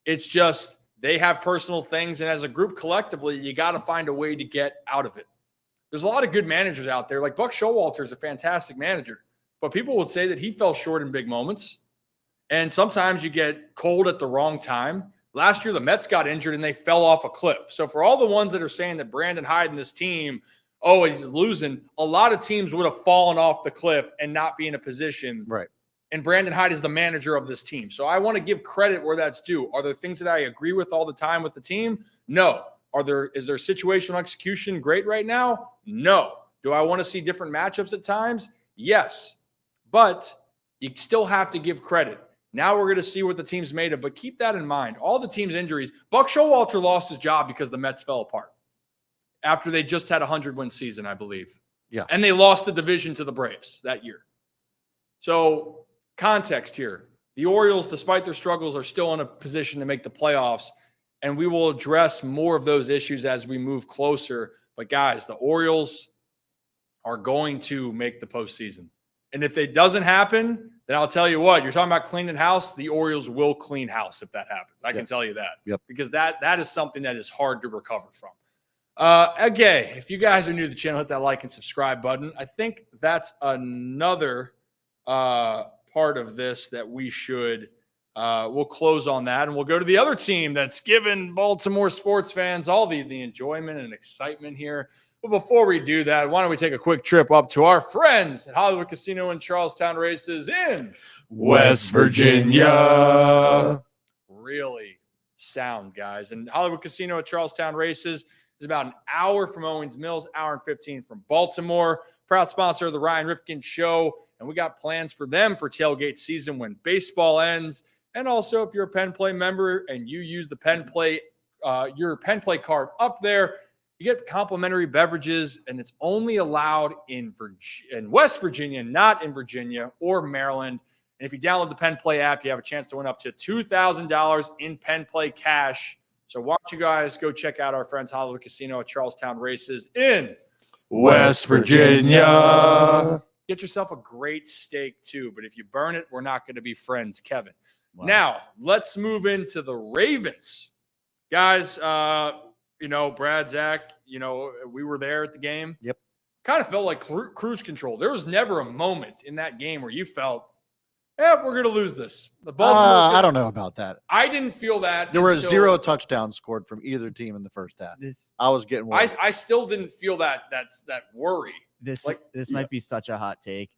It's just they have personal things. And as a group collectively, you got to find a way to get out of it. There's a lot of good managers out there. Like Buck Showalter is a fantastic manager. But people would say that he fell short in big moments. And sometimes you get cold at the wrong time. Last year, the Mets got injured and they fell off a cliff. So for all the ones that are saying that Brandon Hyde and this team, oh, he's losing, a lot of teams would have fallen off the cliff and not be in a position. Right. And Brandon Hyde is the manager of this team. So I want to give credit where that's due. Are there things that I agree with all the time with the team? No. Is there situational execution great right now? No. Do I want to see different matchups at times? Yes. But you still have to give credit. Now we're going to see what the team's made of, but keep that in mind. All the team's injuries. Buck Showalter lost his job because the Mets fell apart after they just had a 100-win season, I believe. Yeah. And they lost the division to the Braves that year. So context here. The Orioles, despite their struggles, are still in a position to make the playoffs, and we will address more of those issues as we move closer. But, guys, the Orioles are going to make the postseason. And if it doesn't happen, then I'll tell you what, you're talking about cleaning house, the Orioles will clean house if that happens. I can tell you that. Yep. Because that is something that is hard to recover from. Again, if you guys are new to the channel, hit that like and subscribe button. I think that's another part of this that we should we'll close on that, and we'll go to the other team that's given Baltimore sports fans all the enjoyment and excitement here. But before we do that, why don't we take a quick trip up to our friends at Hollywood Casino and Charlestown Races in West Virginia. Really sound, guys. And Hollywood Casino at Charlestown Races is about an hour from Owings Mills, hour and 15 from Baltimore. Proud sponsor of the Ryan Ripken Show. And we got plans for them for tailgate season when baseball ends. And also, if you're a Penn Play member and you use the Penn Play, your Penn Play card up there, you get complimentary beverages, and it's only allowed in West Virginia, not in Virginia or Maryland. And if you download the Penn Play app, you have a chance to win up to $2,000 in Penn Play cash. So why don't you guys go check out our friends Hollywood Casino at Charlestown Races in West Virginia. Get yourself a great steak too, but if you burn it, we're not going to be friends, Kevin. Wow. Now, let's move into the Ravens. Guys, Brad, Zach, we were there at the game. Yep. Kind of felt like cruise control. There was never a moment in that game where you felt, we're going to lose this. The Baltimore. I don't know about that. I didn't feel that. There were 0 touchdowns scored from either team in the first half. I was getting worried. I still didn't feel that worry. This might be such a hot take.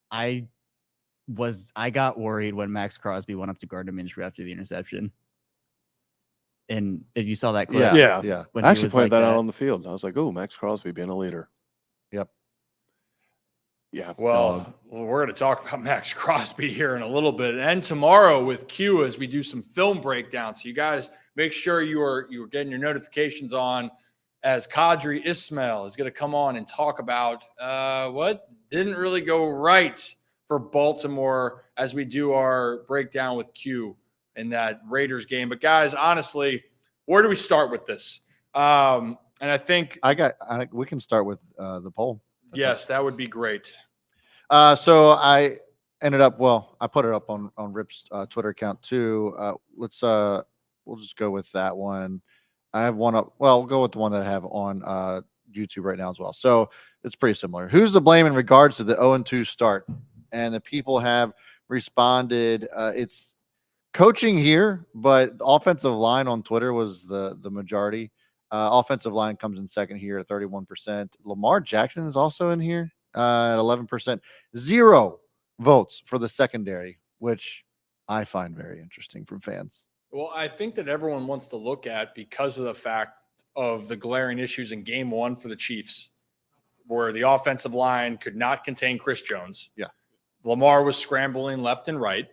I got worried when Max Crosby went up to Gardner Minshew after the interception. And if you saw that clip, yeah. When I actually pointed like that out on the field. I was like, "Oh, Max Crosby being a leader." Yep. Yeah. Well, we're going to talk about Max Crosby here in a little bit, and tomorrow with Q as we do some film breakdowns. So you guys make sure you are getting your notifications on, as Kadri Ismail is going to come on and talk about what didn't really go right for Baltimore as we do our breakdown with Q in that Raiders game. But guys, honestly, where do we start with this? And I think we can start with the poll. Yes, that would be great. So I ended up, I put it up on Rip's Twitter account too. We'll just go with that one. I have one up. Well, we'll go with the one that I have on YouTube right now as well. So it's pretty similar. Who's to blame in regards to the 0-2 start? And the people have responded. It's coaching here, but offensive line on Twitter was the majority. Offensive line comes in second here at 31%. Lamar Jackson is also in here at 11%. 0 votes for the secondary, which I find very interesting from fans. Well, I think that everyone wants to look at because of the fact of the glaring issues in game one for the Chiefs, where the offensive line could not contain Chris Jones. Yeah. Lamar was scrambling left and right.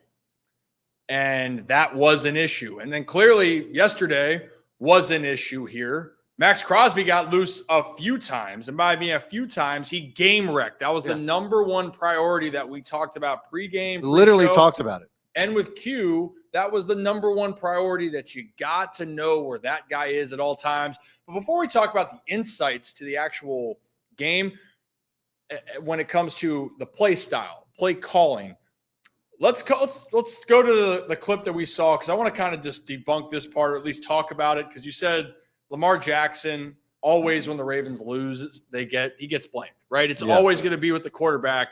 And that was an issue. And then clearly yesterday was an issue here. Max Crosby got loose a few times. And by being a few times, he game wrecked. That was the number one priority that we talked about pregame. Literally talked about it. And with Q, that was the number one priority, that you got to know where that guy is at all times. But before we talk about the insights to the actual game, when it comes to the play style, play calling, let's go to the clip that we saw, because I want to kind of just debunk this part, or at least talk about it, because you said Lamar Jackson, always when the Ravens lose, he gets blamed, right? It's always going to be with the quarterback.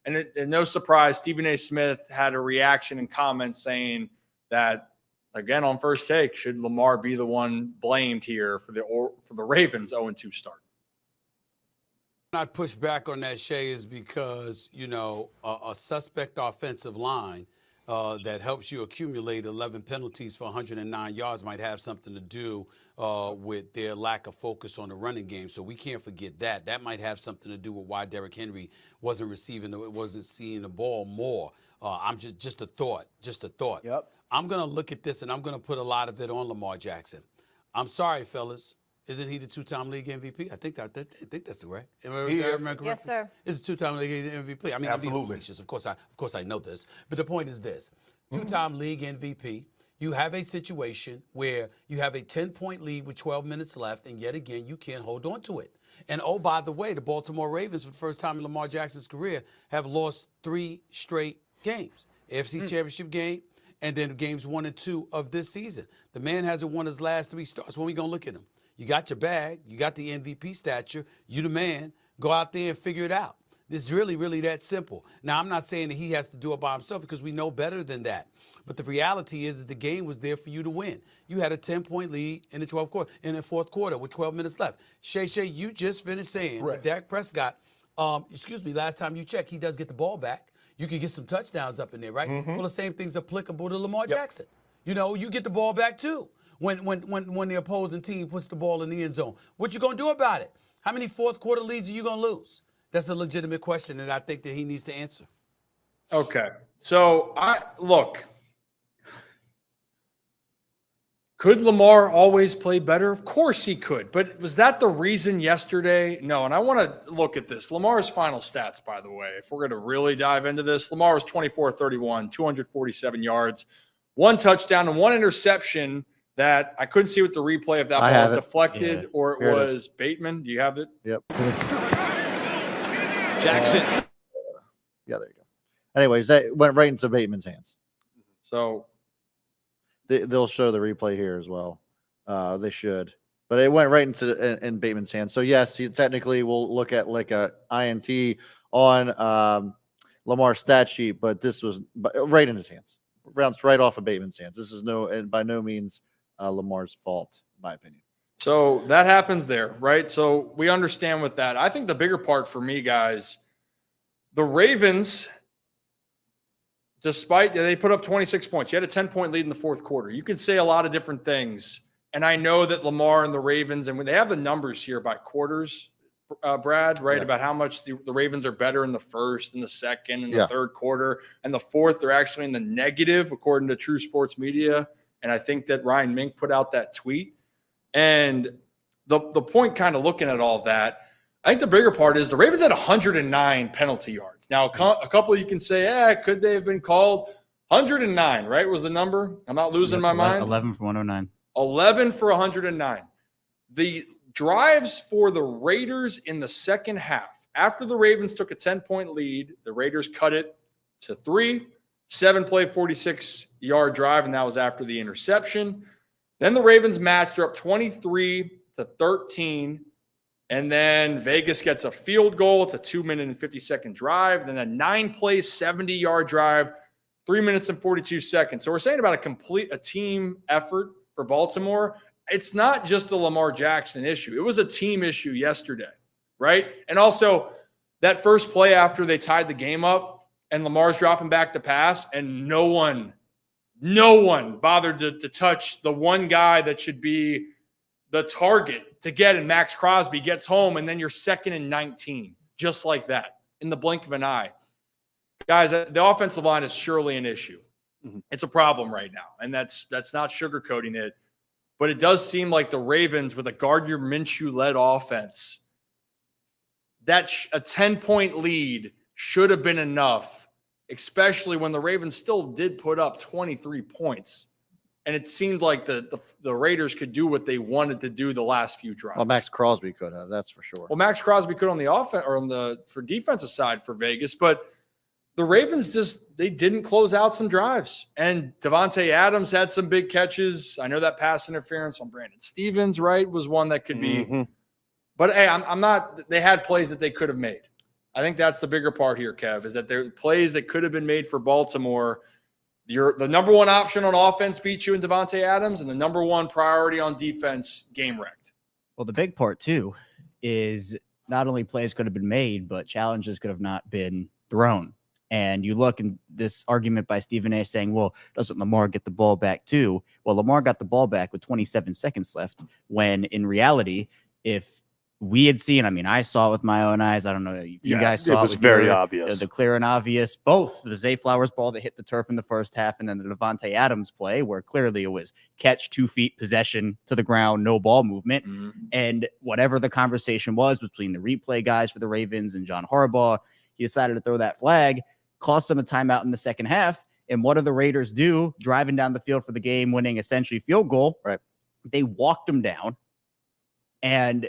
And no surprise, Stephen A. Smith had a reaction and comments saying that again, on First Take, should Lamar be the one blamed here for the Ravens 0-2 start? I push back on that, Shay, is because, a suspect offensive line that helps you accumulate 11 penalties for 109 yards might have something to do with their lack of focus on the running game. So we can't forget that. That might have something to do with why Derrick Henry wasn't seeing the ball more. I'm just a thought. Yep. I'm going to look at this, and I'm going to put a lot of it on Lamar Jackson. I'm sorry, fellas. Isn't he the two-time league MVP? I think that's the right. Yes, sir. He's a two-time league MVP. I mean, I'm being facetious. Of course, I know this. But the point is this: two-time league MVP. You have a situation where you have a 10-point lead with 12 minutes left, and yet again, you can't hold on to it. And oh, by the way, the Baltimore Ravens, for the first time in Lamar Jackson's career, have lost 3 straight games: AFC Championship game, and then games 1 and 2 of this season. The man hasn't won his last 3 starts. When we gonna look at him? You got your bag. You got the MVP stature. You the man. Go out there and figure it out. This is really, really that simple. Now, I'm not saying that he has to do it by himself because we know better than that. But the reality is that the game was there for you to win. You had a 10-point lead in the fourth quarter with 12 minutes left. Shay, you just finished saying that Dak Prescott, last time you checked, he does get the ball back. You can get some touchdowns up in there, right? Well, the same thing's applicable to Lamar Jackson. You get the ball back too. When the opposing team puts the ball in the end zone. What you going to do about it? How many fourth quarter leads are you going to lose? That's a legitimate question that I think that he needs to answer. Okay. So, could Lamar always play better? Of course he could. But was that the reason yesterday? No. And I want to look at this. Lamar's final stats, by the way, if we're going to really dive into this. Lamar was 24-31, 247 yards, 1 touchdown and 1 interception. That I couldn't see with the replay if that ball was deflected or it was Bateman. Do you have it? Yep. Jackson. Yeah, there you go. Anyways, that went right into Bateman's hands. So they'll show the replay here as well. They should. But it went right into in Bateman's hands. So, yes, he technically will look at like a INT on Lamar's stat sheet, but this was right in his hands. Rounds right off of Bateman's hands. This is by no means Lamar's fault, in my opinion. So that happens there, right? So we understand with that. I think the bigger part for me, guys, the Ravens, despite they put up 26 points, you had a 10-point lead in the fourth quarter. You could say a lot of different things. And I know that Lamar and the Ravens, and when they have the numbers here by quarters, Brad, right, about how much the Ravens are better in the first and the second and the third quarter. And the fourth, they're actually in the negative, according to True Sports Media. And I think that Ryan Mink put out that tweet. And the point kind of looking at all of that, I think the bigger part is the Ravens had 109 penalty yards. Now, a couple you can say, could they have been called? 109, right, was the number? I'm not losing my mind. 11 for 109. 11 for 109. The drives for the Raiders in the second half, after the Ravens took a 10-point lead, the Raiders cut it to 3. 7-play, 46-yard drive, and that was after the interception. Then the Ravens matched. They're up 23-13, and then Vegas gets a field goal. It's a 2-minute and 50-second drive. Then a 9-play, 70-yard drive, 3 minutes and 42 seconds. So we're saying about a team effort for Baltimore. It's not just the Lamar Jackson issue. It was a team issue yesterday, right? And also that first play after they tied the game up, and Lamar's dropping back to pass, and no one bothered to touch the one guy that should be the target to get, and Max Crosby gets home, and then you're 2nd and 19, just like that, in the blink of an eye. Guys, the offensive line is surely an issue. It's a problem right now, and that's not sugarcoating it, but it does seem like the Ravens, with a Gardner Minshew-led offense, that a 10-point lead should have been enough, especially when the Ravens still did put up 23 points. And it seemed like the Raiders could do what they wanted to do the last few drives. Well, Max Crosby could have, that's for sure. Well, Max Crosby could on the offense or for defensive side for Vegas, but the Ravens they didn't close out some drives. And Devontae Adams had some big catches. I know that pass interference on Brandon Stevens, right, was one that could be. But hey, I'm not. They had plays that they could have made. I think that's the bigger part here, Kev, is that there are plays that could have been made for Baltimore The number one option on offense beats you in Devontae Adams, and the number one priority on defense game wrecked. Well, the big part too is not only plays could have been made, but challenges could have not been thrown. And you look in this argument by Stephen A saying, well, doesn't Lamar get the ball back too? Well, Lamar got the ball back with 27 seconds left, when in reality, if we had seen, I mean, I saw it with my own eyes. I don't know if you guys saw it. It was very obvious. The clear and obvious, both the Zay Flowers ball that hit the turf in the first half and then the Devontae Adams play, where clearly it was catch 2 feet, possession to the ground, no ball movement. And whatever the conversation was between the replay guys for the Ravens and John Harbaugh, he decided to throw that flag, cost them a timeout in the second half. And what do the Raiders do driving down the field for the game winning essentially field goal? Right. They walked them down, and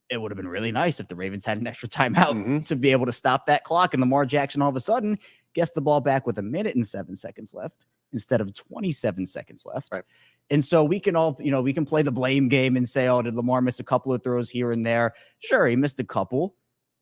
it would have been really nice if the Ravens had an extra timeout to be able to stop that clock. And Lamar Jackson all of a sudden gets the ball back with 1 minute and 7 seconds left instead of 27 seconds left. Right. And so we can all, we can play the blame game and say, oh, did Lamar miss a couple of throws here and there? Sure, he missed a couple,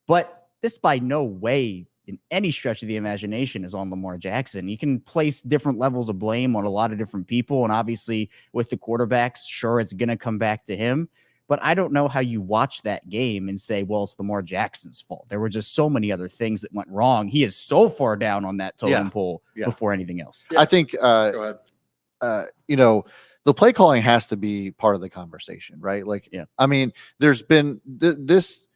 but this by no way in any stretch of the imagination is on Lamar Jackson. You can place different levels of blame on a lot of different people. And obviously with the quarterbacks, sure, it's going to come back to him. But I don't know how you watch that game and say, well, it's Lamar Jackson's fault. There were just so many other things that went wrong. He is so far down on that totem pole before anything else. I think, Go ahead. the play calling has to be part of the conversation, right? Like, I mean, there's been this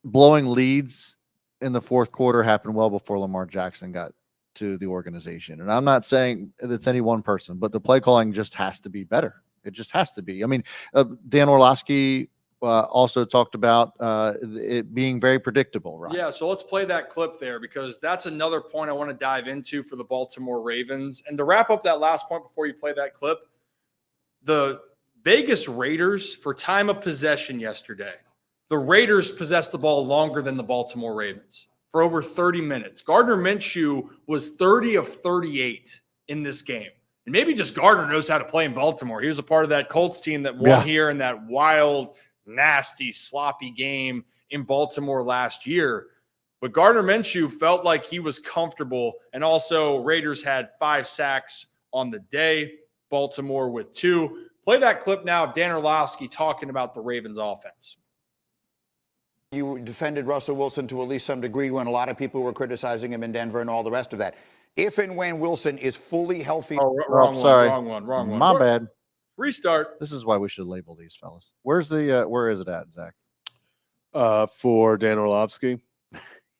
blowing leads in the fourth quarter happened well before Lamar Jackson got to the organization. And I'm not saying it's any one person, but the play calling just has to be better. It just has to be. I mean, Dan Orlovsky also talked about it being very predictable, right? Yeah, so let's play that clip there, because that's another point I want to dive into for the Baltimore Ravens. And to wrap up that last point before you play that clip, the Vegas Raiders, for time of possession yesterday, the Raiders possessed the ball longer than the Baltimore Ravens for over 30 minutes. Gardner Minshew was 30 of 38 in this game. And maybe just Gardner knows how to play in Baltimore. He was a part of that Colts team that won here in that wild, nasty, sloppy game in Baltimore last year. But Gardner Minshew felt like he was comfortable. And also Raiders had 5 sacks on the day, Baltimore with 2. Play that clip now of Dan Orlovsky talking about the Ravens offense. You defended Russell Wilson to at least some degree when a lot of people were criticizing him in Denver and all the rest of that. If and when Wilson is fully healthy. Wrong one. My bad. Restart. This is why we should label these fellas. Where is it at, Zach? For Dan Orlovsky.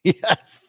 Yes.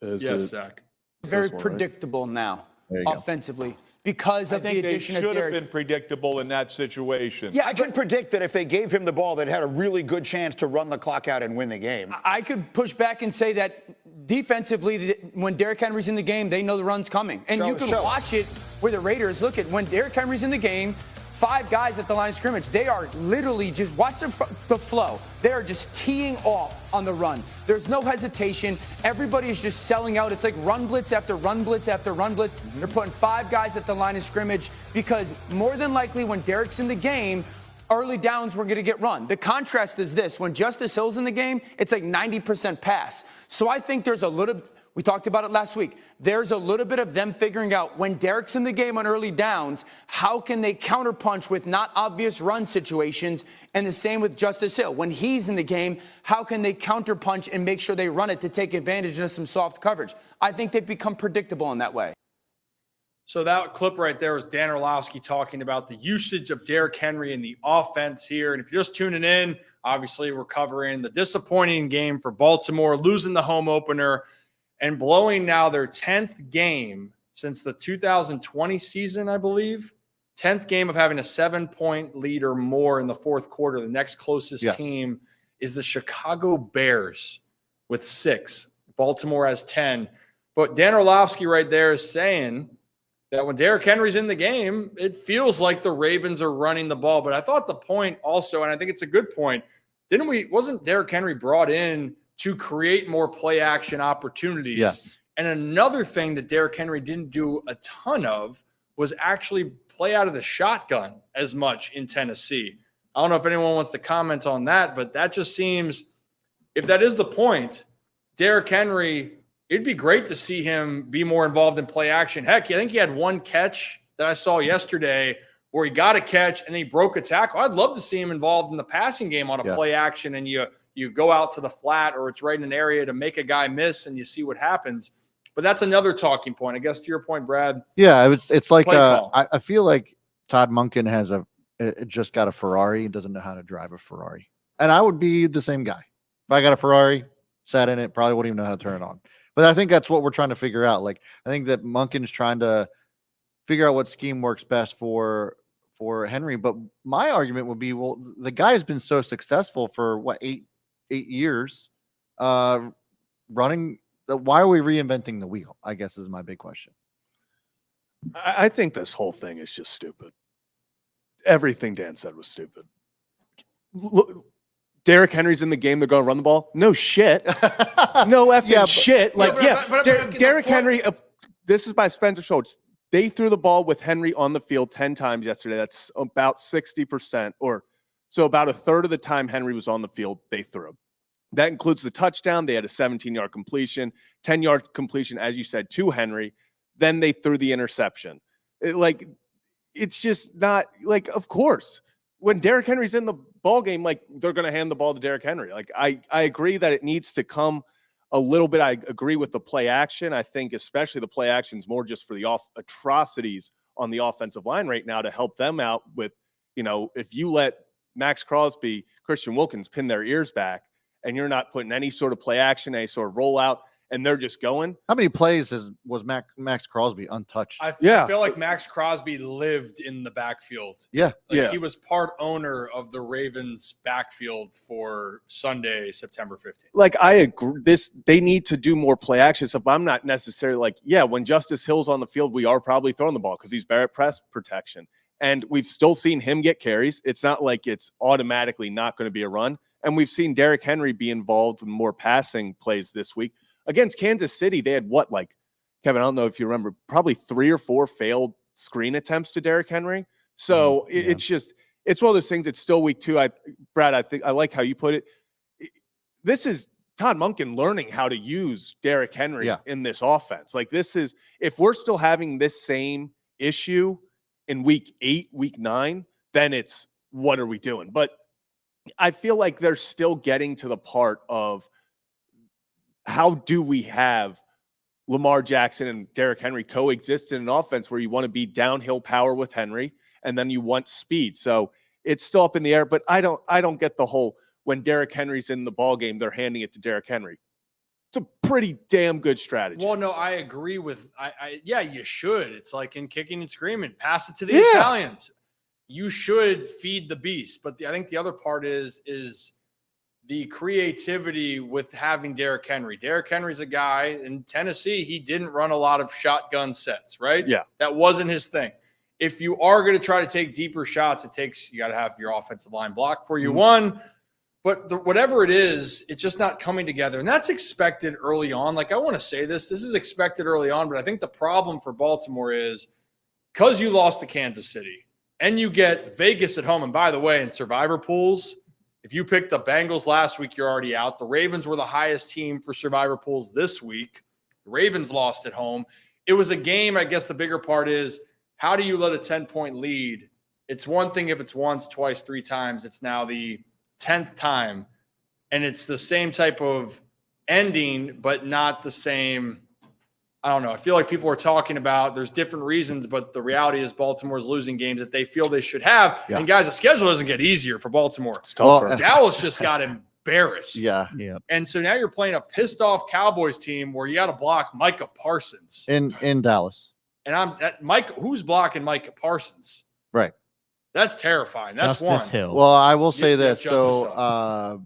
Yes, Zach. Very predictable now, offensively. Because of the addition of Derek. Should have Derek. been predictable in that situation. Yeah, I can predict that if they gave him the ball, they'd had a really good chance to run the clock out and win the game. I could push back and say that defensively, when Derrick Henry's in the game, they know the run's coming. And you can watch it where the Raiders, look at when Derrick Henry's in the game, 5 guys at the line of scrimmage. They are literally just, watch the flow. They are just teeing off on the run. There's no hesitation. Everybody is just selling out. It's like run blitz after run blitz after run blitz. They're putting 5 guys at the line of scrimmage because more than likely when Derrick's in the game, early downs were going to get run. The contrast is this. When Justice Hill's in the game, it's like 90% pass. So I think there's a little, we talked about it last week. There's a little bit of them figuring out when Derrick's in the game on early downs, how can they counterpunch with not obvious run situations? And the same with Justice Hill. When he's in the game, how can they counterpunch and make sure they run it to take advantage of some soft coverage? I think they've become predictable in that way. So that clip right there was Dan Orlovsky talking about the usage of Derrick Henry in the offense here. And if you're just tuning in, obviously we're covering the disappointing game for Baltimore, losing the home opener and blowing now their 10th game since the 2020 season, I believe. 10th game of having a 7-point lead or more in the fourth quarter. The next closest team is the Chicago Bears with 6. Baltimore has 10. But Dan Orlovsky right there is saying that when Derrick Henry's in the game, it feels like the Ravens are running the ball. But I thought the point also, and I think it's a good point, wasn't Derrick Henry brought in to create more play action opportunities? Yes. And another thing that Derrick Henry didn't do a ton of was actually play out of the shotgun as much in Tennessee. I don't know if anyone wants to comment on that, but that just seems, if that is the point, Derrick Henry it'd be great to see him be more involved in play action. Heck, I think he had one catch that I saw yesterday where he got a catch and then he broke a tackle. I'd love to see him involved in the passing game on a play action, and you go out to the flat or it's right in an area to make a guy miss and you see what happens. But that's another talking point. I guess to your point, Brad. Yeah, it's like I feel like Todd Monken has just got a Ferrari and doesn't know how to drive a Ferrari. And I would be the same guy. If I got a Ferrari, sat in it, probably wouldn't even know how to turn it on. But I think that's what we're trying to figure out. Like, I think that Monken's trying to figure out what scheme works best for Henry. But my argument would be, well, the guy has been so successful for what, eight years running. Why are we reinventing the wheel? I guess is my big question. I think this whole thing is just stupid. Everything Dan said was stupid. Look, Derrick Henry's in the game. They're going to run the ball. No shit. No effing shit. Derrick Henry, this is by Spencer Schultz. They threw the ball with Henry on the field 10 times yesterday. That's about 60%, or so about a third of the time Henry was on the field, they threw. That includes the touchdown. They had a 17-yard completion, 10-yard completion, as you said, to Henry. Then they threw the interception. It's just not like, of course, when Derrick Henry's in the ball game, like, they're going to hand the ball to Derrick Henry. Like, I agree that it needs to come a little bit. I agree with the play action. I think especially the play action is more just for the atrocities on the offensive line right now to help them out with, if you let Max Crosby, Christian Wilkins pin their ears back and you're not putting any sort of play action, any sort of rollout, and they're just going. How many plays was Max Crosby untouched? I feel like Max Crosby lived in the backfield. Yeah. He was part owner of the Ravens backfield for Sunday, September 15th. Like, I agree. They need to do more play action stuff. I'm not necessarily when Justice Hill's on the field, we are probably throwing the ball because he's better at press protection. And we've still seen him get carries. It's not like it's automatically not going to be a run. And we've seen Derrick Henry be involved in more passing plays this week. Against Kansas City, they had Kevin, I don't know if you remember, probably 3 or 4 failed screen attempts to Derrick Henry. So it's one of those things. It's still week 2. Brad, I think I like how you put it. This is Todd Monken learning how to use Derrick Henry in this offense. Like, this is, if we're still having this same issue in week 8, week 9, then it's, what are we doing? But I feel like they're still getting to the part of, how do we have Lamar Jackson and Derrick Henry coexist in an offense where you want to be downhill power with Henry and then you want speed? So it's still up in the air, but I don't get the whole, when Derrick Henry's in the ball game, they're handing it to Derrick Henry. It's a pretty damn good strategy. Well, no, I agree with, you should. It's like in Kicking and Screaming, pass it to the Italians. You should feed the beast. But I think the other part is the creativity with having Derrick Henry. Derrick Henry's a guy in Tennessee. He didn't run a lot of shotgun sets, right? Yeah. That wasn't his thing. If you are going to try to take deeper shots, you got to have your offensive line block for you. One, but whatever it is, it's just not coming together. And that's expected early on. Like, I want to say this is expected early on, but I think the problem for Baltimore is because you lost to Kansas City and you get Vegas at home. And by the way, in survivor pools, if you picked the Bengals last week, you're already out. The Ravens were the highest team for survivor pools this week. The Ravens lost at home. It was a game. I guess the bigger part is, how do you let a 10-point lead? It's one thing if it's once, twice, 3 times. It's now the 10th time. And it's the same type of ending, but not the same. I don't know. I feel like people are talking about there's different reasons, but the reality is Baltimore's losing games that they feel they should have. Yeah. And guys, the schedule doesn't get easier for Baltimore. It's tougher. Dallas just got embarrassed. Yeah. And so now you're playing a pissed off Cowboys team where you got to block Micah Parsons in Dallas. And who's blocking Micah Parsons? Right. That's terrifying. That's Justice one. Hill. Well, I will say this. So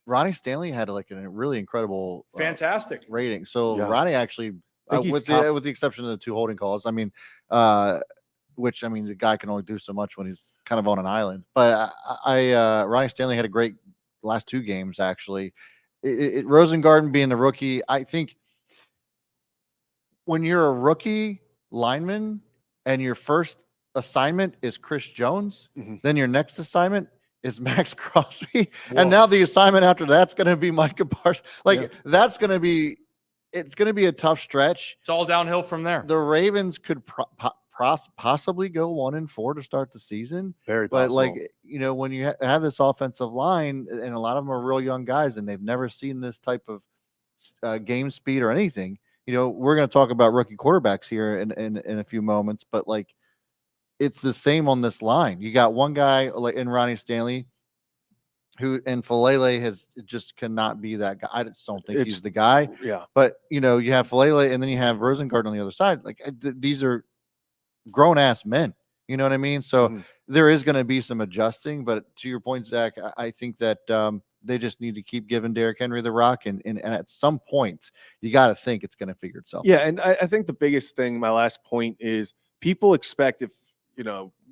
Ronnie Stanley had like a really incredible, fantastic rating. So Ronnie actually, with the exception of the 2 holding calls, I mean, the guy can only do so much when he's kind of on an island. But Ronnie Stanley had a great last 2 games actually. Rosengarten being the rookie, I think when you're a rookie lineman and your first assignment is Chris Jones, then your next assignment is Max Crosby. Whoa. And now the assignment after that's going to be Micah Parsons. That's going to be it's going to be a tough stretch. It's all downhill from there. The Ravens could possibly go 1-4 to start the season. Very but possible. when you have this offensive line, and a lot of them are real young guys, and they've never seen this type of game speed or anything. We're going to talk about rookie quarterbacks here in a few moments, but it's the same on this line. You got one guy like in Ronnie Stanley, who and Falele just cannot be that guy. I just don't think he's the guy. Yeah. But you have Falele, and then you have Rosengarten on the other side. These are grown ass men. You know what I mean? So there is going to be some adjusting. But to your point, Zach, I think that they just need to keep giving Derrick Henry the rock, and at some point you got to think it's going to figure itself out. Yeah, and I think the biggest thing, my last point, is people expect if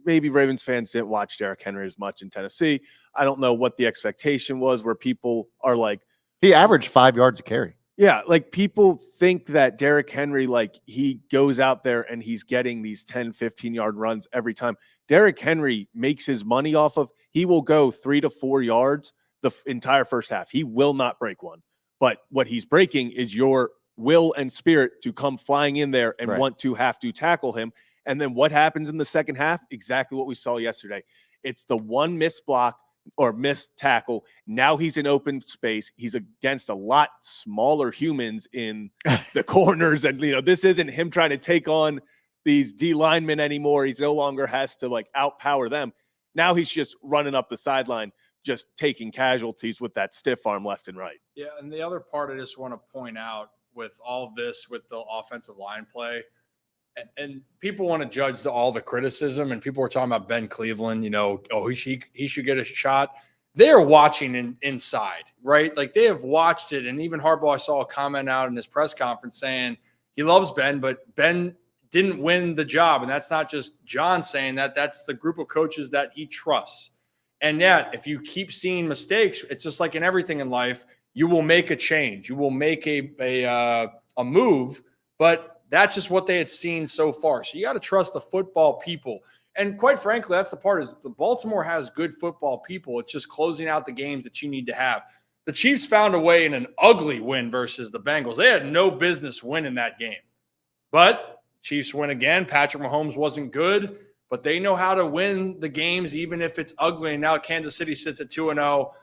maybe Ravens fans didn't watch Derrick Henry as much in Tennessee. I don't know what the expectation was, where people are like, he averaged 5 yards a carry. Yeah, people think that Derrick Henry, he goes out there and he's getting these 10, 15-yard runs every time. Derrick Henry makes his money off of, he will go 3 to 4 yards the entire first half. He will not break one. But what he's breaking is your will and spirit to come flying in there and want to have to tackle him. And then what happens in the second half? Exactly what we saw yesterday. It's the one missed block or missed tackle. Now he's in open space. He's against a lot smaller humans in the corners. And, this isn't him trying to take on these D linemen anymore. He's no longer has to outpower them. Now he's just running up the sideline, just taking casualties with that stiff arm left and right. Yeah. And the other part I just want to point out with all of this, with the offensive line play, and people want to judge all the criticism, and people were talking about Ben Cleveland, he should get a shot. They're watching inside, right? They have watched it. And even Harbaugh, I saw a comment out in this press conference saying he loves Ben, but Ben didn't win the job. And that's not just John saying that. That's the group of coaches that he trusts. And yet, if you keep seeing mistakes, it's just like in everything in life, you will make a change. You will make a move, but that's just what they had seen so far. So you got to trust the football people. And quite frankly, that's the part is the Baltimore has good football people. It's just closing out the games that you need to have. The Chiefs found a way in an ugly win versus the Bengals. They had no business winning that game. But Chiefs win again. Patrick Mahomes wasn't good, but they know how to win the games even if it's ugly. And now Kansas City sits at 2-0.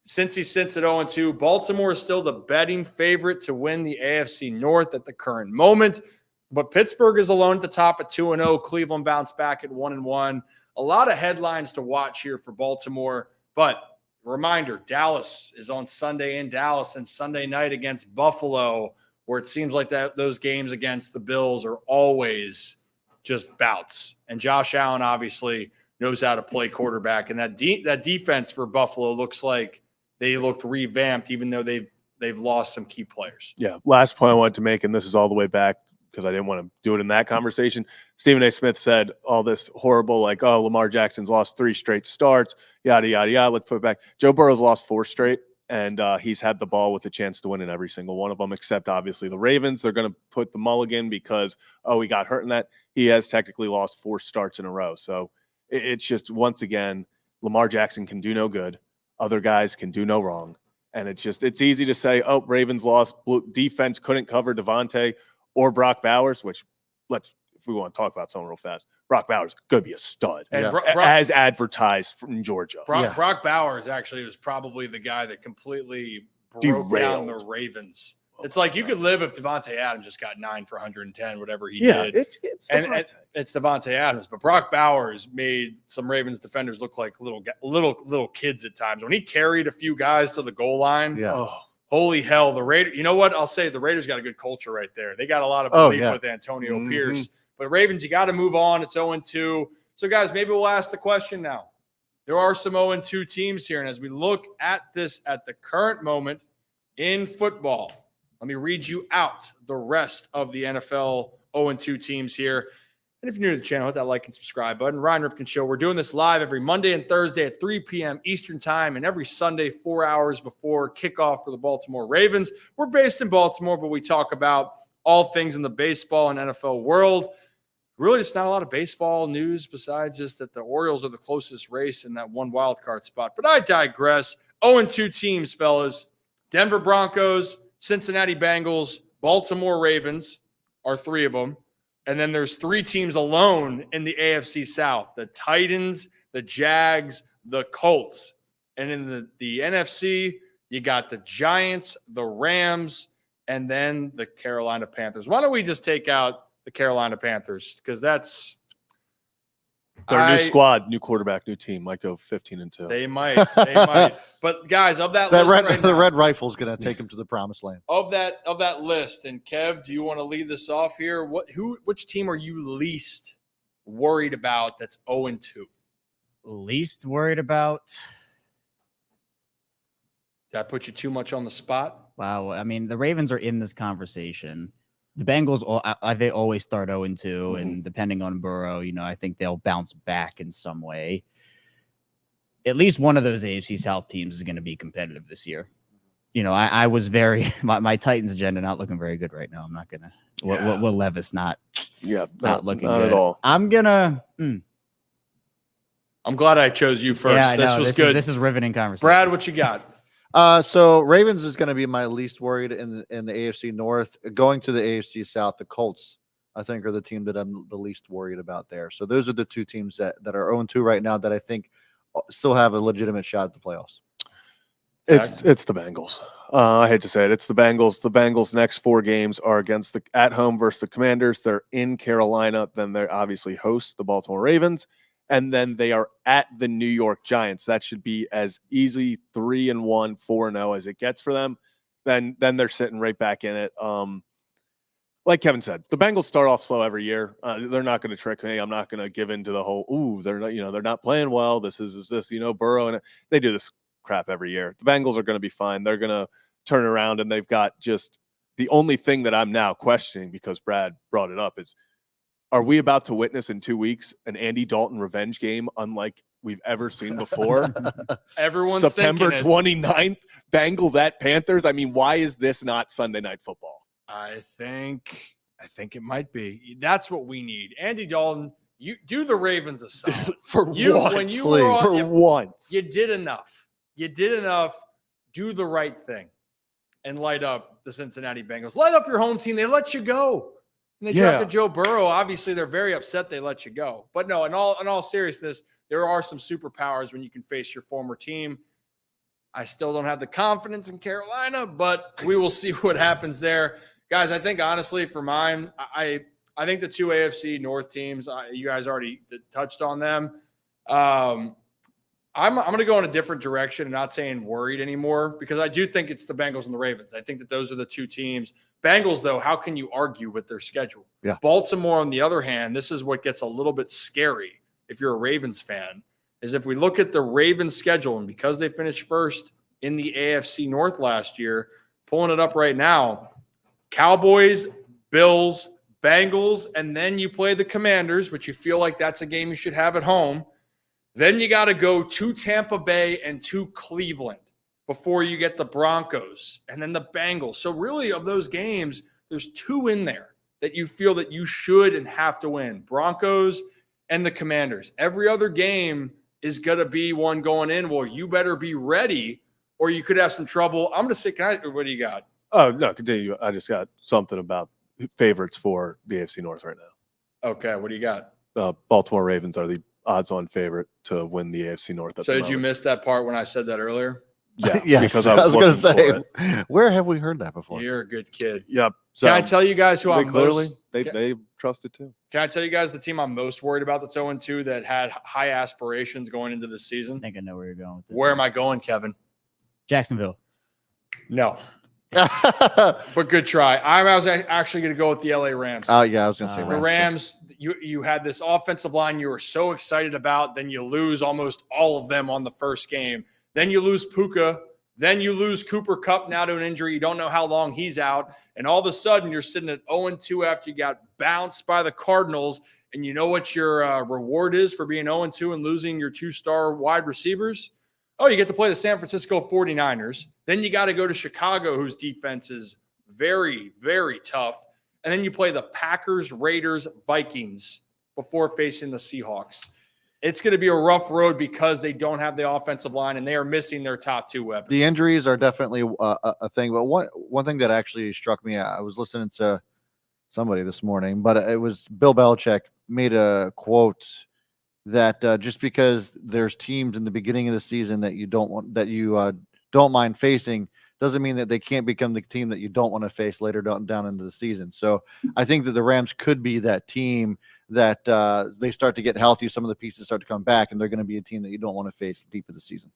Since he sits at 0-2, Baltimore is still the betting favorite to win the AFC North at the current moment. But Pittsburgh is alone at the top at 2-0. Cleveland bounced back at 1-1. A lot of headlines to watch here for Baltimore. But reminder, Dallas is on Sunday in Dallas, and Sunday night against Buffalo, where it seems like those games against the Bills are always just bouts. And Josh Allen obviously knows how to play quarterback. And that defense for Buffalo looks like they looked revamped, even though they've lost some key players. Yeah. Last point I wanted to make, and this is all the way back because I didn't want to do it in that conversation. Stephen A. Smith said all this horrible, Lamar Jackson's lost 3 straight starts, yada, yada, yada. Let's put it back. Joe Burrow's lost 4 straight, and he's had the ball with a chance to win in every single one of them, except obviously the Ravens. They're going to put the mulligan because, he got hurt in that. He has technically lost 4 starts in a row. So it's just, once again, Lamar Jackson can do no good. Other guys can do no wrong. And it's easy to say, Ravens lost. Defense couldn't cover Devontae or Brock Bowers, which if we want to talk about someone real fast, Brock Bowers could be a stud, as advertised from Georgia. Brock Bowers actually was probably the guy that completely broke down the Ravens. It's like you could live if Devontae Adams just got 9 for 110, whatever he did. It's Devontae Adams, but Brock Bowers made some Ravens defenders look like little kids at times. When he carried a few guys to the goal line, holy hell, the Raiders. You know what? I'll say the Raiders got a good culture right there. They got a lot of belief with Antonio Pierce. But Ravens, you got to move on. It's 0-2. So, guys, maybe we'll ask the question now. There are some 0-2 teams here, and as we look at this at the current moment in football, let me read you out the rest of the NFL 0-2 teams here. And if you're new to the channel, hit that like and subscribe button. Ryan Ripken Show. We're doing this live every Monday and Thursday at 3 p.m. Eastern Time, and every Sunday 4 hours before kickoff for the Baltimore Ravens. We're based in Baltimore, but we talk about all things in the baseball and NFL world. Really, just not a lot of baseball news besides just that the Orioles are the closest race in that one wild card spot. But I digress. 0-2 teams, fellas. Denver Broncos, Cincinnati Bengals, Baltimore Ravens are 3 of them. And then there's 3 teams alone in the AFC South, the Titans, the Jags, the Colts. And in the NFC, you got the Giants, the Rams, and then the Carolina Panthers. Why don't we just take out the Carolina Panthers? Because that's their new squad, new quarterback, new team. Might go 15-2. They might. They might. But guys, of that list the Red Rifle's going to take them to the promised land. Of that list, and Kev, do you want to lead this off here? Which team are you least worried about that's 0-2? Least worried about? Did I put you too much on the spot? Wow. I mean, the Ravens are in this conversation. The Bengals, they always start 0-2, and depending on Burrow, I think they'll bounce back in some way. At least one of those AFC South teams is going to be competitive this year. I was my Titans agenda not looking very good right now. I'm not gonna. Will Levis not looking not good at all. I'm gonna. I'm glad I chose you first. Yeah, this was good. This is riveting conversation. Brad, what you got? So Ravens is going to be my least worried in the AFC North. Going to the AFC South, the Colts, I think, are the team that I'm the least worried about there. So those are the 2 teams that are 0-2 right now that I think still have a legitimate shot at the playoffs. It's the Bengals. I hate to say it. It's the Bengals. The Bengals' next 4 games are against at home versus the Commanders. They're in Carolina. Then they obviously host the Baltimore Ravens. And then they are at the New York Giants. That should be as easy 3-1, 4-0 as it gets for them. Then they're sitting right back in it. Like Kevin said, the Bengals start off slow every year. They're not going to trick me. I'm not going to give in to the whole, they're not, they're not playing well. This is Burrow, and they do this crap every year. The Bengals are going to be fine. They're going to turn around, and they've got just the only thing that I'm now questioning, because Brad brought it up, is, are we about to witness in 2 weeks an Andy Dalton revenge game unlike we've ever seen before? Everyone's September thinking 29th, Bengals at Panthers. I mean, why is this not Sunday Night Football? I think it might be. That's what we need. Andy Dalton, you do the Ravens a solid. Once. You did enough. You did enough. Do the right thing and light up the Cincinnati Bengals. Light up your home team. They let you go. And they drafted Joe Burrow. Obviously, they're very upset they let you go. But no, in all seriousness, there are some superpowers when you can face your former team. I still don't have the confidence in Carolina, but we will see what happens there. Guys, I think honestly for mine, I think the 2 AFC North teams, you guys already touched on them. I'm going to go in a different direction and not saying worried anymore, because I do think it's the Bengals and the Ravens. I think that those are the 2 teams. Bengals, though, how can you argue with their schedule? Yeah. Baltimore, on the other hand, this is what gets a little bit scary if you're a Ravens fan, is if we look at the Ravens schedule, and because they finished first in the AFC North last year, pulling it up right now, Cowboys, Bills, Bengals, and then you play the Commanders, which you feel like that's a game you should have at home. Then you got to go to Tampa Bay and to Cleveland before you get the Broncos and then the Bengals. So really, of those games, there's 2 in there that you feel that you should and have to win. Broncos and the Commanders. Every other game is going to be one going in. Well, you better be ready or you could have some trouble. I'm going to say, what do you got? Oh, no, continue. I just got something about favorites for the AFC North right now. Okay, what do you got? Baltimore Ravens are the odds-on favorite to win the AFC North. So did you miss that part when I said that earlier? Yeah, yes, because I was going to say, where have we heard that before? You're a good kid. Yep. So can I tell you guys who I'm clearly most, they trusted too. Can I tell you guys the team I'm most worried about that's 0-2 that had high aspirations going into the season? I think I know where you're going with this. Where am I going, Kevin? Jacksonville. No. But good try. I was actually going to go with the LA Rams. Oh, yeah, I was going to say the Rams. You had this offensive line you were so excited about. Then you lose almost all of them on the first game. Then you lose Puka. Then you lose Cooper Kupp now to an injury. You don't know how long he's out. And all of a sudden, you're sitting at 0-2 after you got bounced by the Cardinals. And you know what your reward is for being 0-2 and losing your 2-star wide receivers? Oh, you get to play the San Francisco 49ers. Then you got to go to Chicago, whose defense is very, very tough. And then you play the Packers, Raiders, Vikings before facing the Seahawks. it's going to be a rough road because they don't have the offensive line and they are missing their top two weapons. The injuries are definitely a thing. But one thing that actually struck me, I was listening to somebody this morning, but it was Bill Belichick made a quote that just because there's teams in the beginning of the season that you don't mind facing doesn't mean that they can't become the team that you don't want to face later down into the season. So I think that the Rams could be that team that they start to get healthy. Some of the pieces start to come back, and they're going to be a team that you don't want to face deep in the season.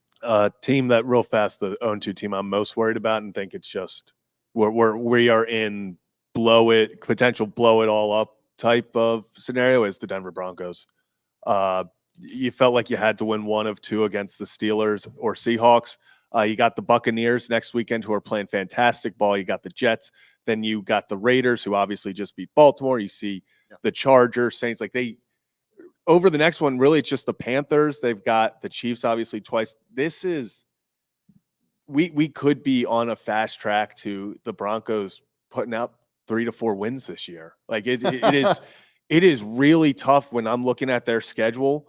Team that real fast, the 0-2 team I'm most worried about, and think it's just we are in potential blow it all up type of scenario is the Denver Broncos. You felt like you had to win one of two against the Steelers or Seahawks. You got the Buccaneers next weekend, who are playing fantastic ball. You got the Jets. Then you got the Raiders, who obviously just beat Baltimore. You see the Chargers, Saints. Over the next one, really, it's just the Panthers. They've got the Chiefs, obviously, twice. This is we could be on a fast track to the Broncos putting up 3 to 4 wins this year. It is really tough when I'm looking at their schedule.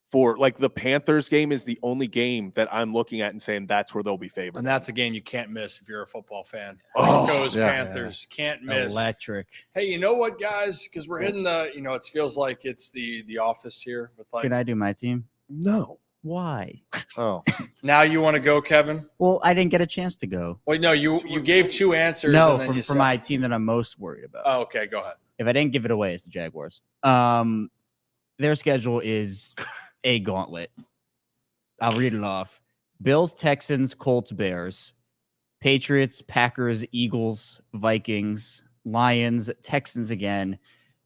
For the Panthers game is the only game that I'm looking at and saying that's where they'll be favored. And that's a game you can't miss if you're a football fan. Broncos, Panthers, can't miss. Electric. Hey, you know what, guys? Because we're hitting it feels like it's the office here. Can I do my team? No. Why? Oh. Now you want to go, Kevin? Well, I didn't get a chance to go. Well, no, you gave 2 answers. No, for my team that I'm most worried about. Oh, okay, go ahead. If I didn't give it away, it's the Jaguars. Their schedule is a gauntlet. I'll read it off. Bills, Texans, Colts, Bears, Patriots, Packers, Eagles, Vikings, Lions, Texans again,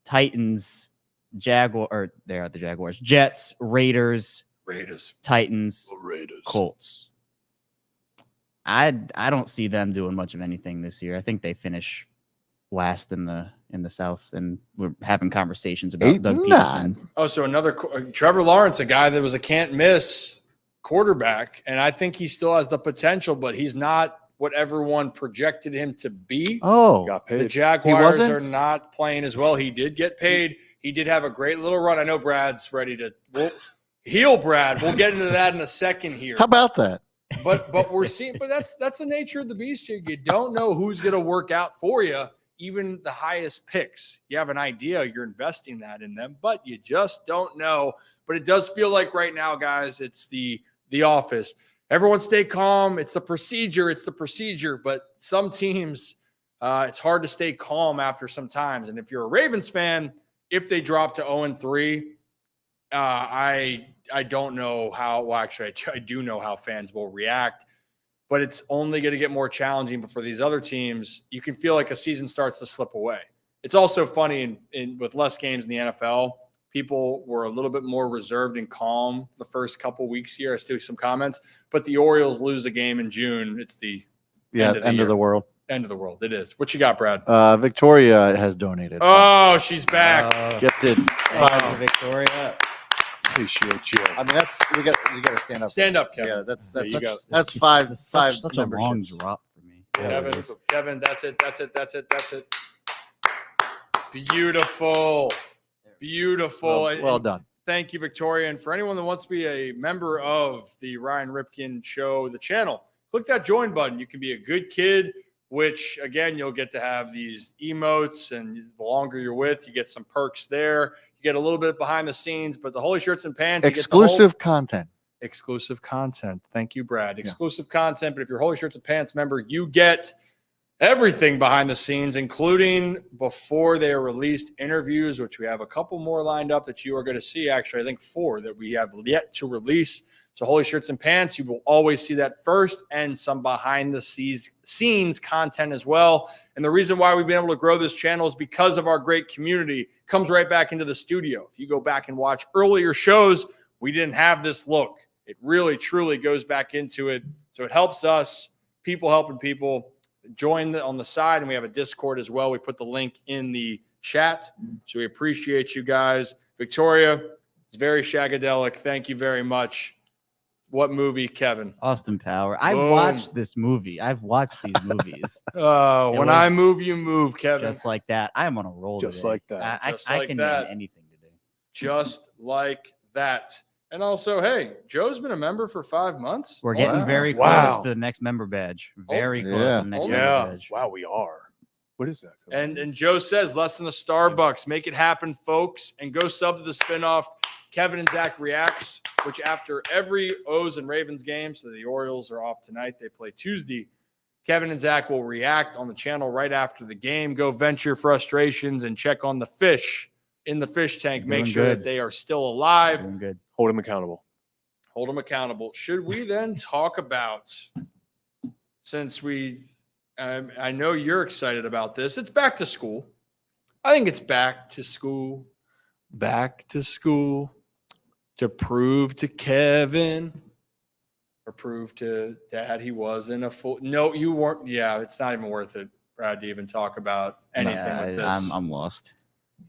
Titans, they are the Jaguars, Jets, Raiders, Titans, Colts. I don't see them doing much of anything this year. I think they finish last in the South, and we're having conversations about Doug Peterson. Oh, so another Trevor Lawrence, a guy that was a can't miss quarterback, and I think he still has the potential, but he's not what everyone projected him to be. Oh, got paid. The Jaguars are not playing as well. He did get paid. He did have a great little run. I know Brad's ready to heel Brad. We'll get into that in a second here. How about that? But we're seeing. But that's the nature of the beast here. You don't know who's going to work out for you. Even the highest picks, you have an idea, you're investing that in them, but you just don't know. But it does feel like right now, guys, it's the office. Everyone stay calm. It's the procedure. But some teams, it's hard to stay calm after some times. And if you're a Ravens fan, if they drop to 0-3, I don't know how. Well, actually, I do know how fans will react. But it's only going to get more challenging. But for these other teams, you can feel like a season starts to slip away. It's also funny with less games in the NFL, people were a little bit more reserved and calm the first couple weeks here. I still see some comments, but the Orioles lose a game in June. It's the end of the world. End of the world. It is. What you got, Brad? Victoria has donated. Oh, she's back. Gifted. Victoria. Appreciate you. I mean, you got to stand up. Stand up, Kevin. Yeah, that's Such five a long memberships. drop for me. Kevin, that's it. Beautiful. Well done. Thank you, Victoria. And for anyone that wants to be a member of the Ryan Ripken Show, the channel, click that join button. You can be a good kid, which, again, you'll get to have these emotes, and the longer you're with, you get some perks there. You get a little bit behind the scenes, but the Holy Shirts and Pants. Exclusive content. Exclusive content. Thank you, Brad. Exclusive content. But if you're a Holy Shirts and Pants member, you get everything behind the scenes, including before they are released interviews, which we have a couple more lined up that you are going to see. Actually, I think 4 that we have yet to release. So Holy Shirts and Pants, you will always see that first, and some behind the scenes content as well. And the reason why we've been able to grow this channel is because of our great community. It comes right back into the studio. If you go back and watch earlier shows, we didn't have this look. It really, truly goes back into it. So it helps us, people helping people. Join on the side, and we have a Discord as well. We put the link in the chat. So we appreciate you guys. Victoria, it's very shagadelic. Thank you very much. What movie, Kevin? Austin Power. I watched this movie. I've watched these movies. When I move, you move, Kevin. Just like that. I am on a roll Just today. like that. I can name anything today. Just like that. And also, hey, Joe's been a member for 5 months. We're getting very close to the next member badge. Very close to the next member badge. Wow, we are. What is that? And Joe says less than a Starbucks. Make it happen, folks. And go sub to the spinoff. Kevin and Zach Reacts, which after every O's and Ravens game, so the Orioles are off tonight, they play Tuesday. Kevin and Zach will react on the channel right after the game. Go vent your frustrations and check on the fish in the fish tank. Make sure that they are still alive. Doing good. Hold them accountable. Hold them accountable. Should we then talk about, since I know you're excited about this, it's back to school. I think it's back to school to prove to Kevin or prove to Dad he wasn't a full. No, you weren't. Yeah, it's not even worth it, Brad, to even talk about anything with this. I'm lost.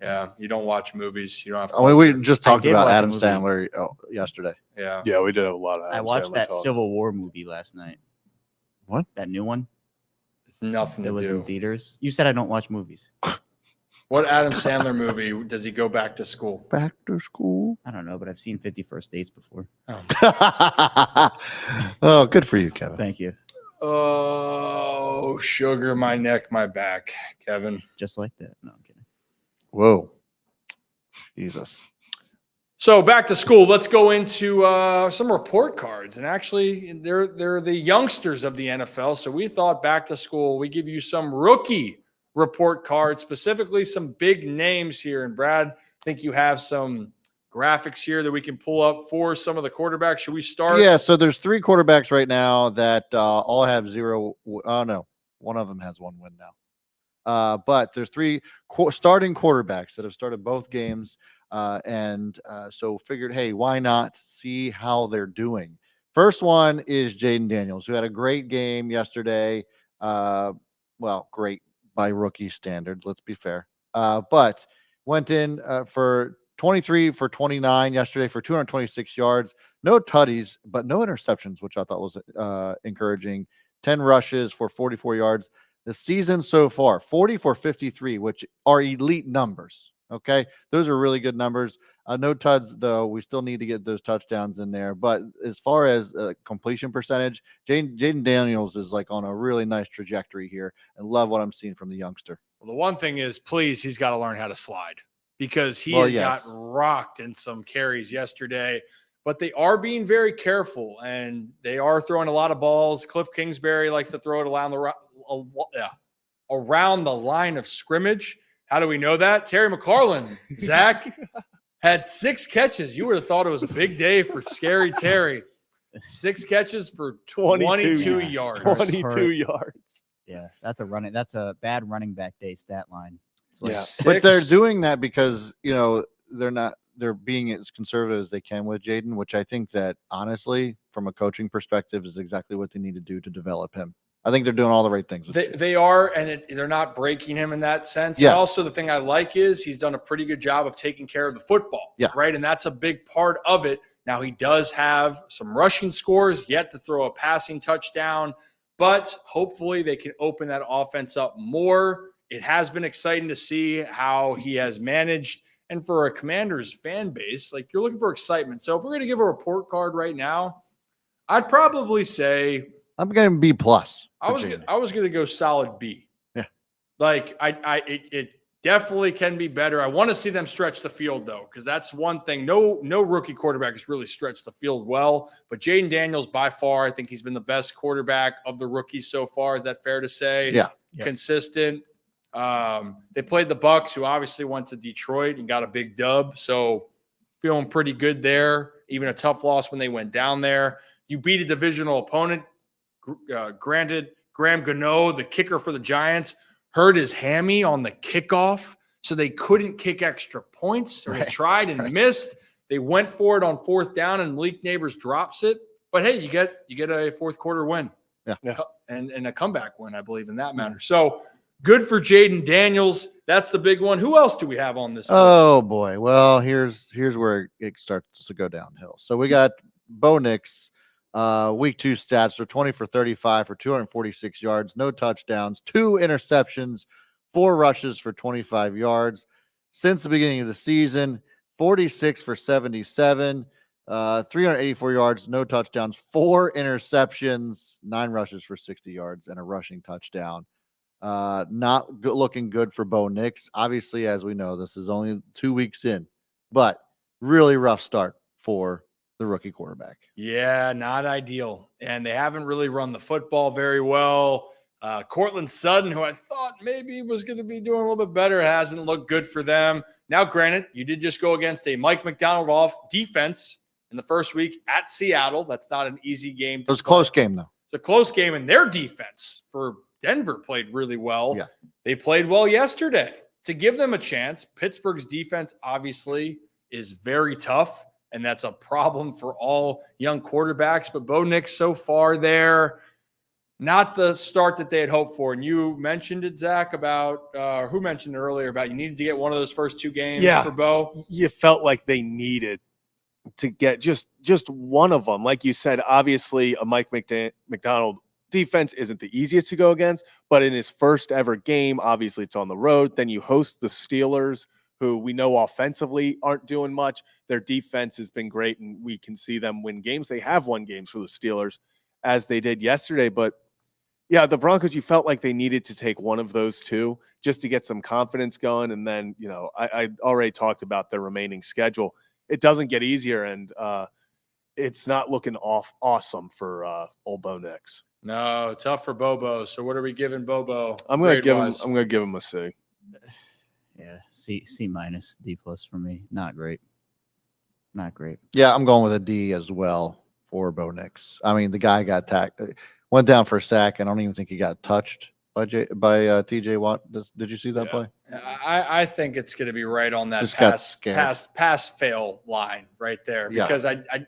Yeah, you don't watch movies. You don't have to. I mean, we just talked about watch a Adam movie. Sandler yesterday. Yeah. Yeah, we did have a lot of I watched that Civil War movie last night. What? That new one It's nothing that to was do. in theaters. You said I don't watch movies. What Adam Sandler movie does he go back to school? Back to school. I don't know, but I've seen 50 First Dates before. Oh, good for you, Kevin. Thank you. Oh, sugar, my neck, my back, Kevin. Just like that. No, I'm kidding. Whoa. Jesus. So back to school. Let's go into some report cards, and actually, they're the youngsters of the NFL. So we thought back to school, we give you some rookie report cards, specifically some big names here. And Brad, I think you have some graphics here that we can pull up for some of the quarterbacks. Should we start? Yeah, so there's 3 quarterbacks right now that all have 0. Oh, no. One of them has 1 win now. But there's 3 starting quarterbacks that have started both games. So figured, hey, why not see how they're doing? First one is Jaden Daniels, who had a great game yesterday. Well, great by rookie standards, let's be fair. But went in for 23 for 29 yesterday for 226 yards, no tutties, but no interceptions, which I thought was encouraging. 10 rushes for 44 yards. The season so far, 40 for 53, which are elite numbers. Okay, those are really good numbers. No tuds, though. We still need to get those touchdowns in there. But as far as completion percentage, Jaden Daniels is like on a really nice trajectory here, and love what I'm seeing from the youngster. Well, the one thing is, please, he's got to learn how to slide because he got rocked in some carries yesterday. But they are being very careful, and they are throwing a lot of balls. Cliff Kingsbury likes to throw it around the line of scrimmage. How do we know that? Terry McLaurin, Zach, had 6 catches. You would have thought it was a big day for Scary Terry. 6 catches for 22 yards. 22 yards. Yeah, that's a bad running back day stat line. Yeah, but they're doing that because they're being as conservative as they can with Jaden, which I think that honestly, from a coaching perspective, is exactly what they need to do to develop him. I think they're doing all the right things. They are, and they're not breaking him in that sense. Yes. And also, the thing I like is he's done a pretty good job of taking care of the football. Yeah. Right. And that's a big part of it. Now, he does have some rushing scores, yet to throw a passing touchdown, but hopefully they can open that offense up more. It has been exciting to see how he has managed. And for a Commanders fan base, like, you're looking for excitement. So if we're going to give a report card right now, I'd probably say I'm going to B+. I was going to go solid B. Yeah. Like it definitely can be better. I want to see them stretch the field though, because that's one thing. No rookie quarterback has really stretched the field well, but Jaden Daniels by far, I think he's been the best quarterback of the rookies so far. Is that fair to say? Yeah. Consistent. They played the Bucs, who obviously went to Detroit and got a big dub. So feeling pretty good there. Even a tough loss when they went down there. You beat a divisional opponent. Granted, Graham Gano, the kicker for the Giants, hurt his hammy on the kickoff, so they couldn't kick extra points. Or They tried and missed. They went for it on 4th down, and Malik Neighbors drops it. But hey, you get a 4th quarter win, and a comeback win, I believe, in that matter. So good for Jaden Daniels. That's the big one. Who else do we have on this list? Oh boy. Well, here's where it starts to go downhill. So we got Bo Nix. Week 2 stats are 20 for 35 for 246 yards, no touchdowns, 2 interceptions, 4 rushes for 25 yards. Since the beginning of the season, 46 for 77, 384 yards, no touchdowns, 4 interceptions, 9 rushes for 60 yards, and a rushing touchdown. Not good, looking good for Bo Nix. Obviously, as we know, this is only 2 weeks in, but really rough start for the rookie quarterback. Yeah, not ideal. And they haven't really run the football very well. Cortland Sutton, who I thought maybe was going to be doing a little bit better, hasn't looked good for them. Now, granted, you did just go against a Mike McDonald off defense in the first week at Seattle. That's not an easy game. It was a close game, though. It's a close game, and their defense for Denver played really well. Yeah. They played well yesterday. To give them a chance, Pittsburgh's defense obviously is very tough, and that's a problem for all young quarterbacks. But Bo Nix so far there, not the start that they had hoped for. And you mentioned it, Zach, about who mentioned it earlier about you needed to get one of those first 2 games for Bo. You felt like they needed to get just one of them. Like you said, obviously a Mike McDonald defense isn't the easiest to go against, but in his first ever game, obviously it's on the road. Then you host the Steelers, who we know offensively aren't doing much. Their defense has been great, and we can see them win games. They have won games for the Steelers, as they did yesterday. But yeah, the Broncos, you felt like they needed to take one of those 2 just to get some confidence going. And then, I already talked about their remaining schedule. It doesn't get easier, and it's not looking awesome for old Bo Nix. No, tough for Bobo. So what are we giving Bobo? I'm gonna give him a C. Yeah, C minus, D plus for me. Not great. Not great. Yeah, I'm going with a D as well for Bo Nix. I mean, the guy got went down for a sack, and I don't even think he got touched by TJ Watt. Did you see that play? I think it's going to be right on that Just pass fail line right there, because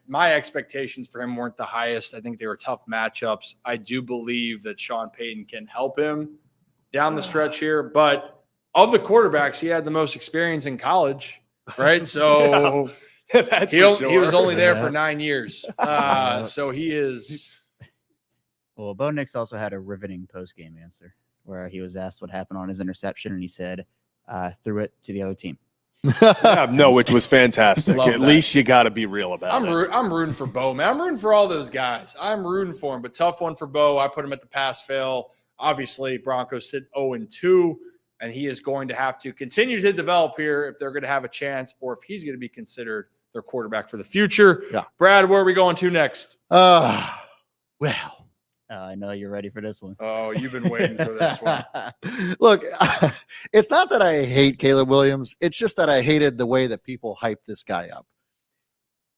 my expectations for him weren't the highest. I think they were tough matchups. I do believe that Sean Payton can help him down the stretch here, but of the quarterbacks, he had the most experience in college, right? So he was only there for 9 years. So he is. Well, Bo Nix also had a riveting post-game answer where he was asked what happened on his interception, and he said, threw it to the other team. Which was fantastic. At least you got to be real about it. I'm rooting for Bo, man. I'm rooting for all those guys. I'm rooting for him, but tough one for Bo. I put him at the pass-fail. Obviously, Broncos sit 0-2, and he is going to have to continue to develop here if they're going to have a chance, or if he's going to be considered their quarterback for the future. Yeah. Brad, where are we going to next? Well. I know you're ready for this one. Oh, you've been waiting for this one. Look, it's not that I hate Caleb Williams. It's just that I hated the way that people hyped this guy up.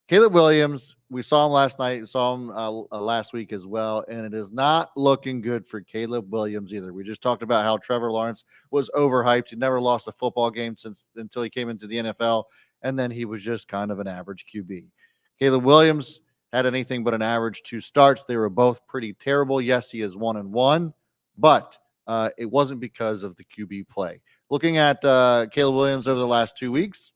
Caleb Williams, we saw him last night, saw him last week as well, and it is not looking good for Caleb Williams either. We just talked about how Trevor Lawrence was overhyped. He never lost a football game until he came into the NFL, and then he was just kind of an average QB. Caleb Williams had anything but an average 2 starts. They were both pretty terrible. Yes, he is 1-1, but it wasn't because of the QB play. Looking at Caleb Williams over the last 2 weeks,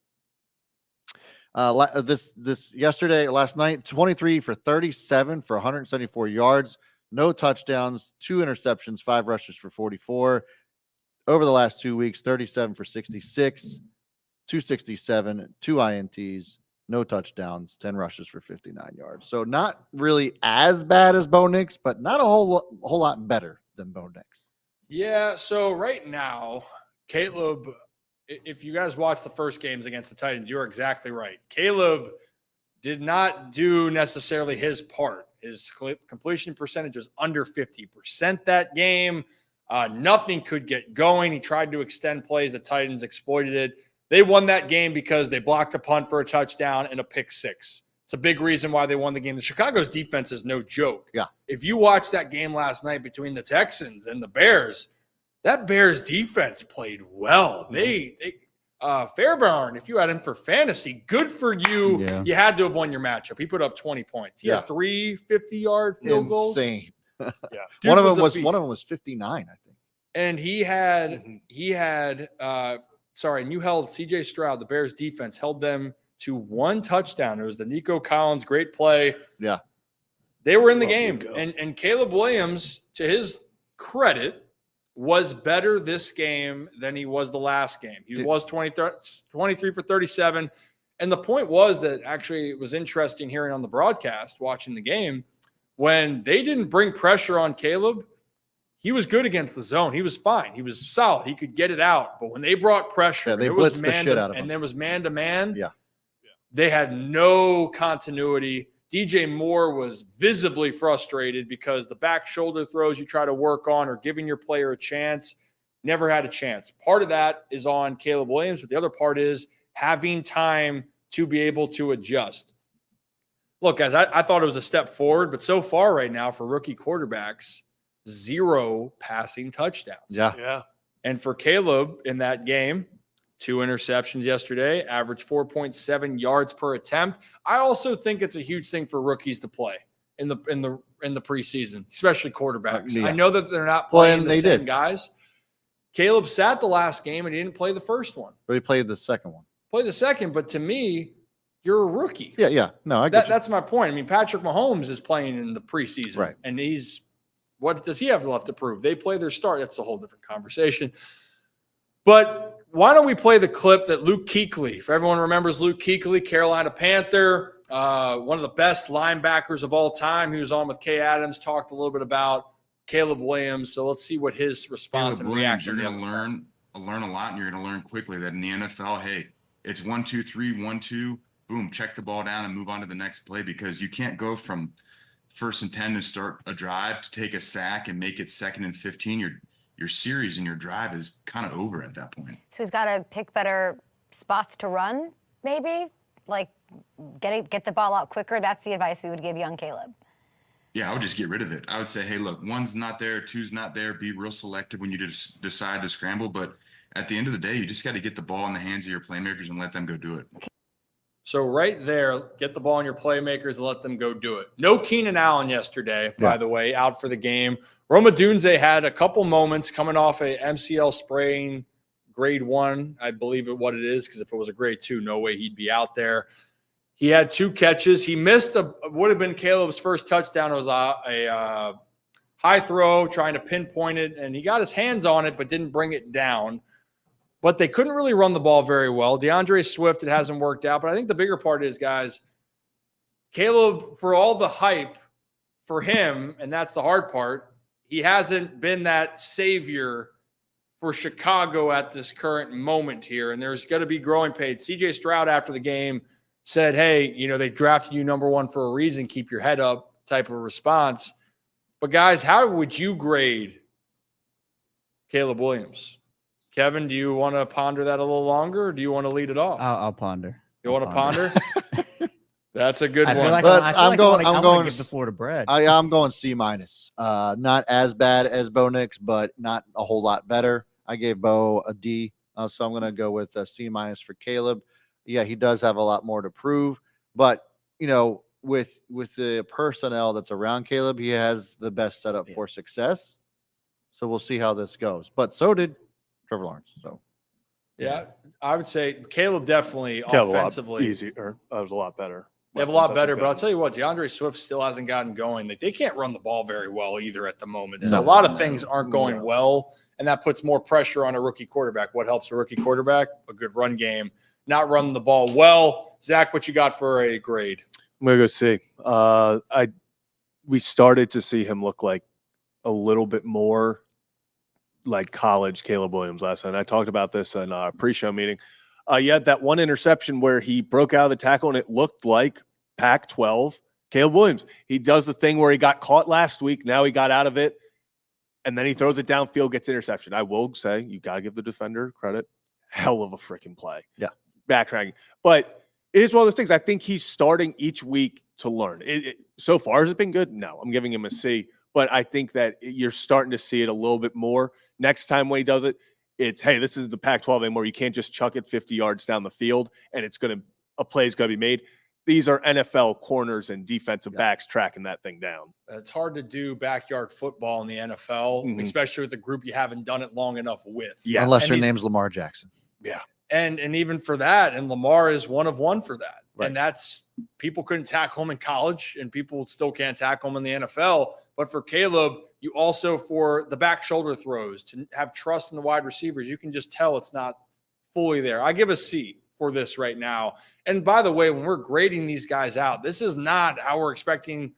last night, 23 for 37 for 174 yards, no touchdowns, 2 interceptions, 5 rushes for 44. Over the last 2 weeks, 37 for 66, 267, 2 INTs, no touchdowns, 10 rushes for 59 yards. So not really as bad as Bo Nix, but not a whole lot better than Bo Nix. Yeah, so right now, Caleb, if you guys watch the first games against the Titans, you're exactly right. Caleb did not do necessarily his part. His completion percentage was under 50% that game. Nothing could get going. He tried to extend plays. The Titans exploited it. They won that game because they blocked a punt for a touchdown and a pick 6. It's a big reason why they won the game. The Chicago's defense is no joke. Yeah. If you watch that game last night between the Texans and the Bears, that Bears defense played well. They Fairbairn, if you had him for fantasy, good for you. Yeah. You had to have won your matchup. He put up 20 points. He had 3 50-yard field goals. Insane. Yeah. One of them was 59, I think. And he had and you held CJ Stroud, the Bears defense, held them to 1 touchdown. It was the Nico Collins great play. Yeah. They were in the game. And Caleb Williams, to his credit, was better this game than he was the last game. He was 23 for 37. And the point was that actually it was interesting hearing on the broadcast, watching the game, when they didn't bring pressure on Caleb, he was good against the zone. He was fine. He was solid. He could get it out. But when they brought pressure, they it was blitzed the shit out of him. And there was man-to-man. Yeah. They had no continuity. DJ Moore was visibly frustrated because the back shoulder throws you try to work on or giving your player a chance, never had a chance. Part of that is on Caleb Williams, but the other part is having time to be able to adjust. Look, guys, I thought it was a step forward, but so far right now for rookie quarterbacks, 0 passing touchdowns. Yeah. And for Caleb in that game, 2 interceptions yesterday, average 4.7 yards per attempt. I also think it's a huge thing for rookies to play in the preseason, especially quarterbacks. Yeah. I know that they're not playing the same did. guys. Caleb sat the last game and he didn't play the first one. But he played the second one. Play the second, but to me, you're a rookie. Yeah. No, I get you. That's my point. I mean, Patrick Mahomes is playing in the preseason, Right. And what does he have left to prove? They play their start. That's a whole different conversation. But why don't we play the clip that Luke Kuechly, if everyone remembers Luke Kuechly, Carolina Panther, one of the best linebackers of all time. He was on with Kay Adams, talked a little bit about Caleb Williams. So let's see what his response Caleb and Williams, reaction. you're going to learn a lot, and you're going to learn quickly that in the NFL, hey, it's 1, 2, 3, 1, 2, boom, check the ball down and move on to the next play, because you can't go from 1st and 10 to start a drive to take a sack and make it 2nd and 15. Your series and your drive is kind of over at that point. So he's got to pick better spots to run, maybe? Like get the ball out quicker? That's the advice we would give young Caleb. Yeah, I would just get rid of it. I would say, hey, look, 1's not there, 2's not there. Be real selective when you decide to scramble. But at the end of the day, you just got to get the ball in the hands of your playmakers and let them go do it. So right there, get the ball in your playmakers and let them go do it. No Keenan Allen yesterday, by the way, out for the game. Rome Odunze had a couple moments coming off a MCL sprain, grade 1, I believe what it is, because if it was a grade 2, no way he'd be out there. He had 2 catches. He missed would have been Caleb's first touchdown. It was a high throw, trying to pinpoint it, and he got his hands on it but didn't bring it down. But they couldn't really run the ball very well. DeAndre Swift, it hasn't worked out. But I think the bigger part is, guys, Caleb, for all the hype for him, and that's the hard part, he hasn't been that savior for Chicago at this current moment here. And there's going to be growing pains. CJ Stroud, after the game, said, hey, they drafted you number 1 for a reason. Keep your head up type of response. But, guys, how would you grade Caleb Williams? Kevin, do you want to ponder that a little longer, or do you want to lead it off? I'll ponder. You want to ponder? That's a good I one. feel like But I'm going to give the floor to Brad. I'm going C-. Not as bad as Bo Nix, but not a whole lot better. I gave Bo a D, so I'm going to go with a C- for Caleb. Yeah, he does have a lot more to prove, but with the personnel that's around Caleb, he has the best setup for success. So we'll see how this goes. But so did Trevor Lawrence. So yeah, I would say Caleb definitely offensively easier. That was a lot better. They have a lot better, but I'll tell you what, DeAndre Swift still hasn't gotten going. They can't run the ball very well either at the moment. So a lot of things aren't going well, and that puts more pressure on a rookie quarterback. What helps a rookie quarterback? A good run game, not running the ball well. Zach, what you got for a grade? I'm going to go C. We started to see him look like a little bit more like college Caleb Williams last night. I talked about this in our pre-show meeting. He had that one interception where he broke out of the tackle and it looked like Pac-12 Caleb Williams. He does the thing where he got caught last week. Now he got out of it, and then he throws it downfield, gets interception. I will say you got to give the defender credit. Hell of a freaking play. Yeah. Backtracking. But it is one of those things. I think he's starting each week to learn. So far, has it been good? No, I'm giving him a C. But I think that you're starting to see it a little bit more. Next time when he does it, it's, hey, this is the Pac-12 anymore. You can't just chuck it 50 yards down the field, and a play is going to be made. These are NFL corners and defensive backs tracking that thing down. It's hard to do backyard football in the NFL, especially with a group you haven't done it long enough with. Yeah, unless your name's Lamar Jackson. Yeah. And even for that, and Lamar is one of one for that. Right. And that's, people couldn't tackle him in college, and people still can't tackle him in the NFL. But for Caleb, you also, for the back shoulder throws, to have trust in the wide receivers, you can just tell it's not fully there. I give a C for this right now. And by the way, when we're grading these guys out, this is not how we're expecting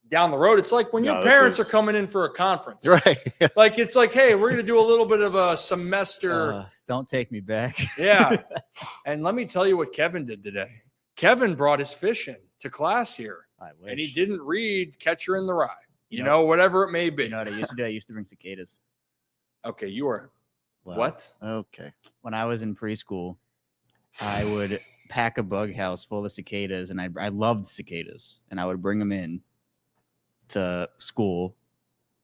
down the road. It's like when your parents are coming in for a conference. Right. Like, it's like, hey, we're going to do a little bit of a semester. Don't take me back. Yeah. And let me tell you what Kevin did today. Kevin brought his fish in to class here. I wish. And he didn't read Catcher in the Rye. You know, whatever it may be. You know what I used to do? I used to bring cicadas. Okay, you are what? Okay. When I was in preschool, I would pack a bug house full of cicadas, and I loved cicadas, and I would bring them in to school,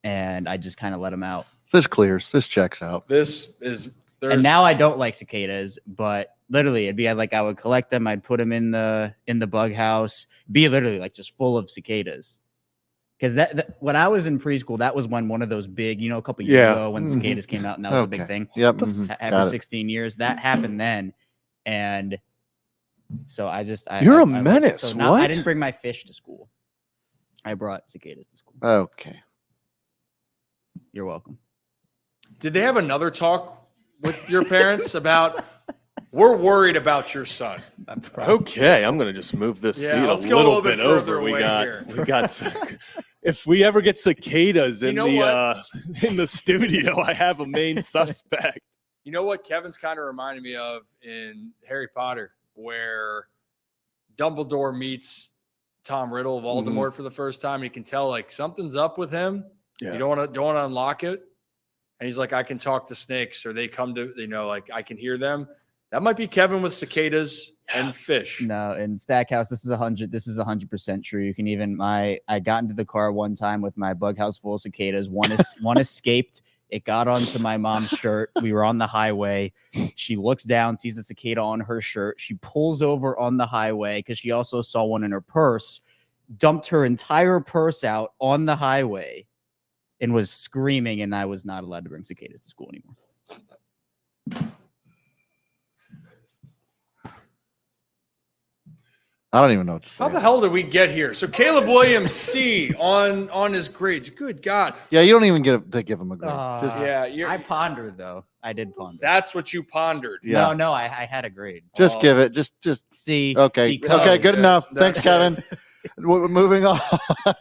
and I just kind of let them out. This clears. This checks out. And now I don't like cicadas, but literally it'd be like I would collect them, I'd put them in the bug house, be literally like just full of cicadas. Because that when I was in preschool, that was when one of those big, a couple years ago when cicadas came out, and that was a big thing. Yep. After 16 years, that happened then, and so You're a menace. So what? I didn't bring my fish to school. I brought cicadas to school. Okay. You're welcome. Did they have another talk with your parents about, we're worried about your son? Okay, I'm gonna just move this seat let's a go little bit bit further over. We away got here. if we ever get cicadas in You know in the studio, I have a main suspect. You know what Kevin's kind of reminded me of in Harry Potter, where Dumbledore meets Tom Riddle of Voldemort for the first time. And you can tell like something's up with him. Yeah. You don't want to unlock it. And he's like, I can talk to snakes, or they come to, like I can hear them. That might be Kevin with cicadas and fish. No, in Stackhouse, this is 100% true. You can even I got into the car one time with my bug house full of cicadas. One escaped. It got onto my mom's shirt. We were on the highway. She looks down, sees a cicada on her shirt. She pulls over on the highway because she also saw one in her purse, dumped her entire purse out on the highway, and was screaming, and I was not allowed to bring cicadas to school anymore. I don't even know what to say. How the hell did we get here? So Caleb Williams C on his grades. Good God. Yeah, you don't even get to give him a grade. I pondered though. I did ponder. That's what you pondered. Yeah. No, I had a grade. Just give it. Just C. Okay. Okay. Good enough. Thanks, Kevin. Moving on.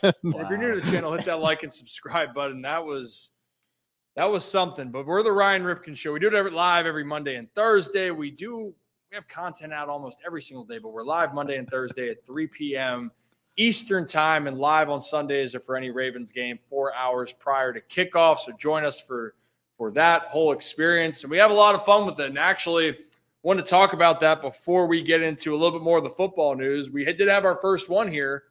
If you're new to the channel, hit that like and subscribe button. That was something. But we're the Ryan Ripken Show. We do it live every Monday and Thursday. We have content out almost every single day, but we're live Monday and Thursday at 3 p.m. Eastern time, and live on Sundays or for any Ravens game 4 hours prior to kickoff. So join us for that whole experience. And we have a lot of fun with it. And actually, want to talk about that before we get into a little bit more of the football news. We did have our first one here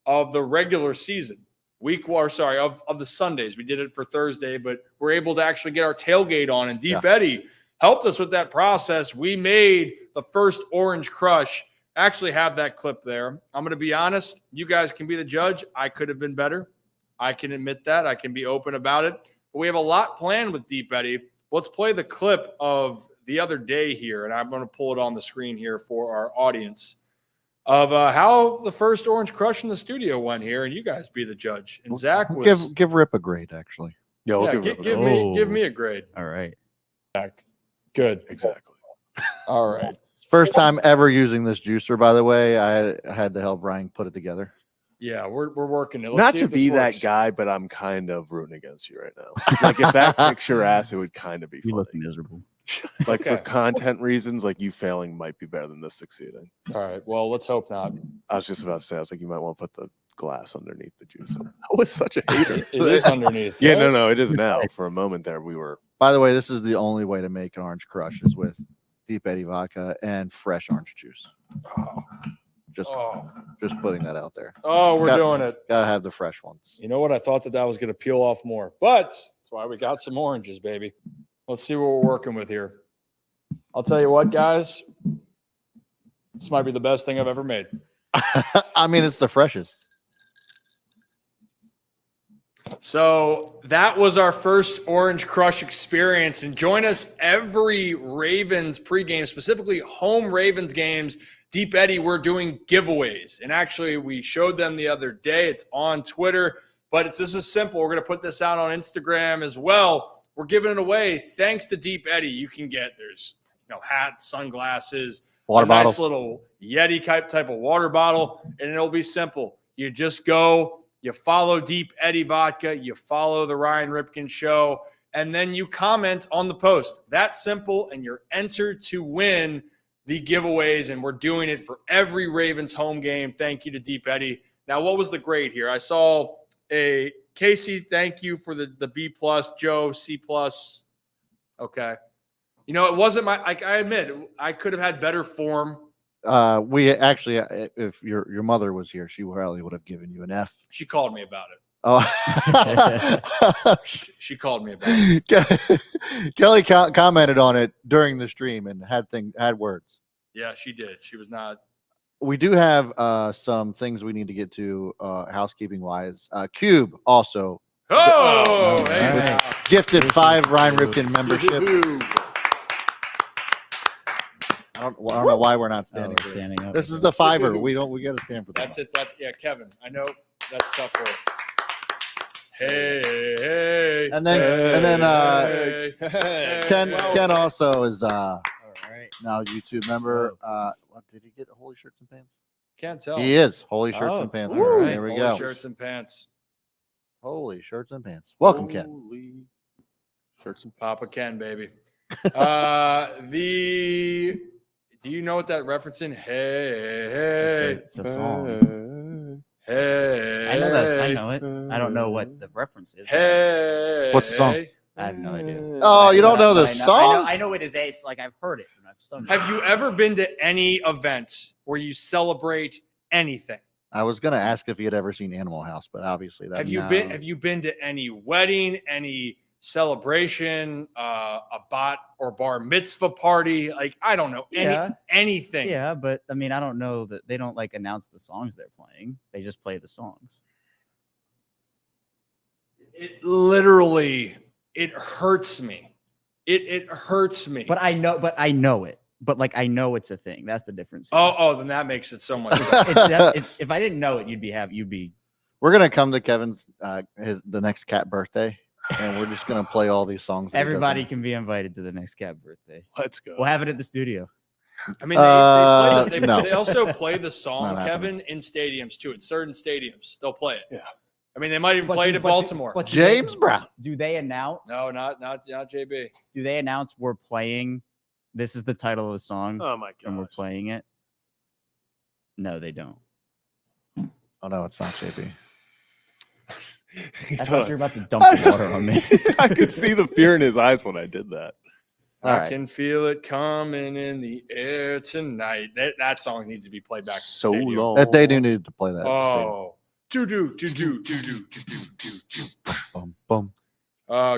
of the regular season of the Sundays. We did it for Thursday, but we're able to actually get our tailgate on, and Deep Eddie helped us with that process. We made the first Orange Crush. Actually have that clip there. I'm going to be honest. You guys can be the judge. I could have been better. I can admit that. I can be open about it. But we have a lot planned with Deep Eddie. Let's play the clip of the other day here, and I'm going to pull it on the screen here for our audience of how the first Orange Crush in the studio went here, and you guys be the judge. And Zach was give Rip a grade, actually. give me a grade. All right. Good. Exactly. All right. First time ever using this juicer, by the way. I had to help Ryan put it together. Yeah, we're working it. Let's Not see to if this be that works. guy, but I'm kind of rooting against you right now. Like if that kicks your ass, it would kind of be You funny. look miserable. Like for Okay. content reasons, like you failing might be better than this succeeding. All right. Well, let's hope not. I was just about to say, I was like, you might want to put the glass underneath the juicer. I was such a hater. It is underneath. Yeah, right? no, it is now. For a moment there, we were. By the way, this is the only way to make an Orange Crush is with Deep Eddie vodka and fresh orange juice. Just putting that out there. Oh, we're doing it. Gotta have the fresh ones. You know what? I thought that was going to peel off more, but that's why we got some oranges, baby. Let's see what we're working with here. I'll tell you what, guys. This might be the best thing I've ever made. I mean, it's the freshest. So that was our first Orange Crush experience. And join us every Ravens pregame, specifically home Ravens games. Deep Eddie, we're doing giveaways. And actually, we showed them the other day. It's on Twitter. But this is simple. We're going to put this out on Instagram as well. We're giving it away. Thanks to Deep Eddie, you can get, there's hats, sunglasses, Water a nice bottles. little Yeti type of water bottle, and it'll be simple. You just go, you follow Deep Eddy Vodka, you follow the Ryan Ripken Show, and then you comment on the post. That's simple, and you're entered to win the giveaways, and we're doing it for every Ravens home game. Thank you to Deep Eddy. Now, what was the grade here? I saw a Casey, thank you for the B+, Joe, C+. Okay. It wasn't I admit, I could have had better form. We actually, if your mother was here, she probably would have given you an F. She called me about it. Oh, She called me about it. Kelly commented on it during the stream and had words. Yeah, she did. She was not. We do have some things we need to get to housekeeping wise. Cube also hey, gifted 5 Ryan Ripken memberships. I don't know why we're not standing. We're standing up. This is the fiver. We got to stand for that. That's it. Kevin. I know that's tough for you. Hey. And then Ken also is now a YouTube member. What did he get? Holy Shirts and Pants? Can't tell. He is Holy Shirts and Pants. Right. There we Holy go. Shirts and Pants. Holy Shirts and Pants. Welcome, Ken. Holy Shirts and Papa Ken, baby. Do you know what that reference in? Hey. It's a song. Hey. I know that. I know it. I don't know what the reference is. Hey. What's the song? I have no idea. Oh, you don't know the I song? I know it is. It's like I've heard it. And I've sung it. Have you ever been to any event where you celebrate anything? I was gonna ask if he had ever seen Animal House, but obviously that's Have you been to any wedding, any celebration, a bat or bar mitzvah party? Like, I don't know, anything. Yeah, but I mean, I don't know that they don't like announce the songs they're playing. They just play the songs. It literally, it hurts me. It hurts me. But I know it. But like, I know it's a thing. That's the difference. Oh, then that makes it so much better. If I didn't know it, you'd be. We're gonna come to Kevin's the next cat birthday, and we're just gonna play all these songs. Everybody can be invited to the next cat birthday. Let's go. We'll have it at the studio. I mean, they also play the song, Kevin, in stadiums too. At certain stadiums, they'll play it. Yeah. I mean, they might even play it at Baltimore. But James Brown. Do they announce? No, not JB. Do they announce we're playing? This is the title of the song. Oh my god! And we're playing it. No, they don't. Oh no, it's not JB. I thought you were about to dump water on me. I could see the fear in his eyes when I did that. I can feel it coming in the air tonight. That song needs to be played back. So long. That they do need to play that. Oh, do. Bum, bum.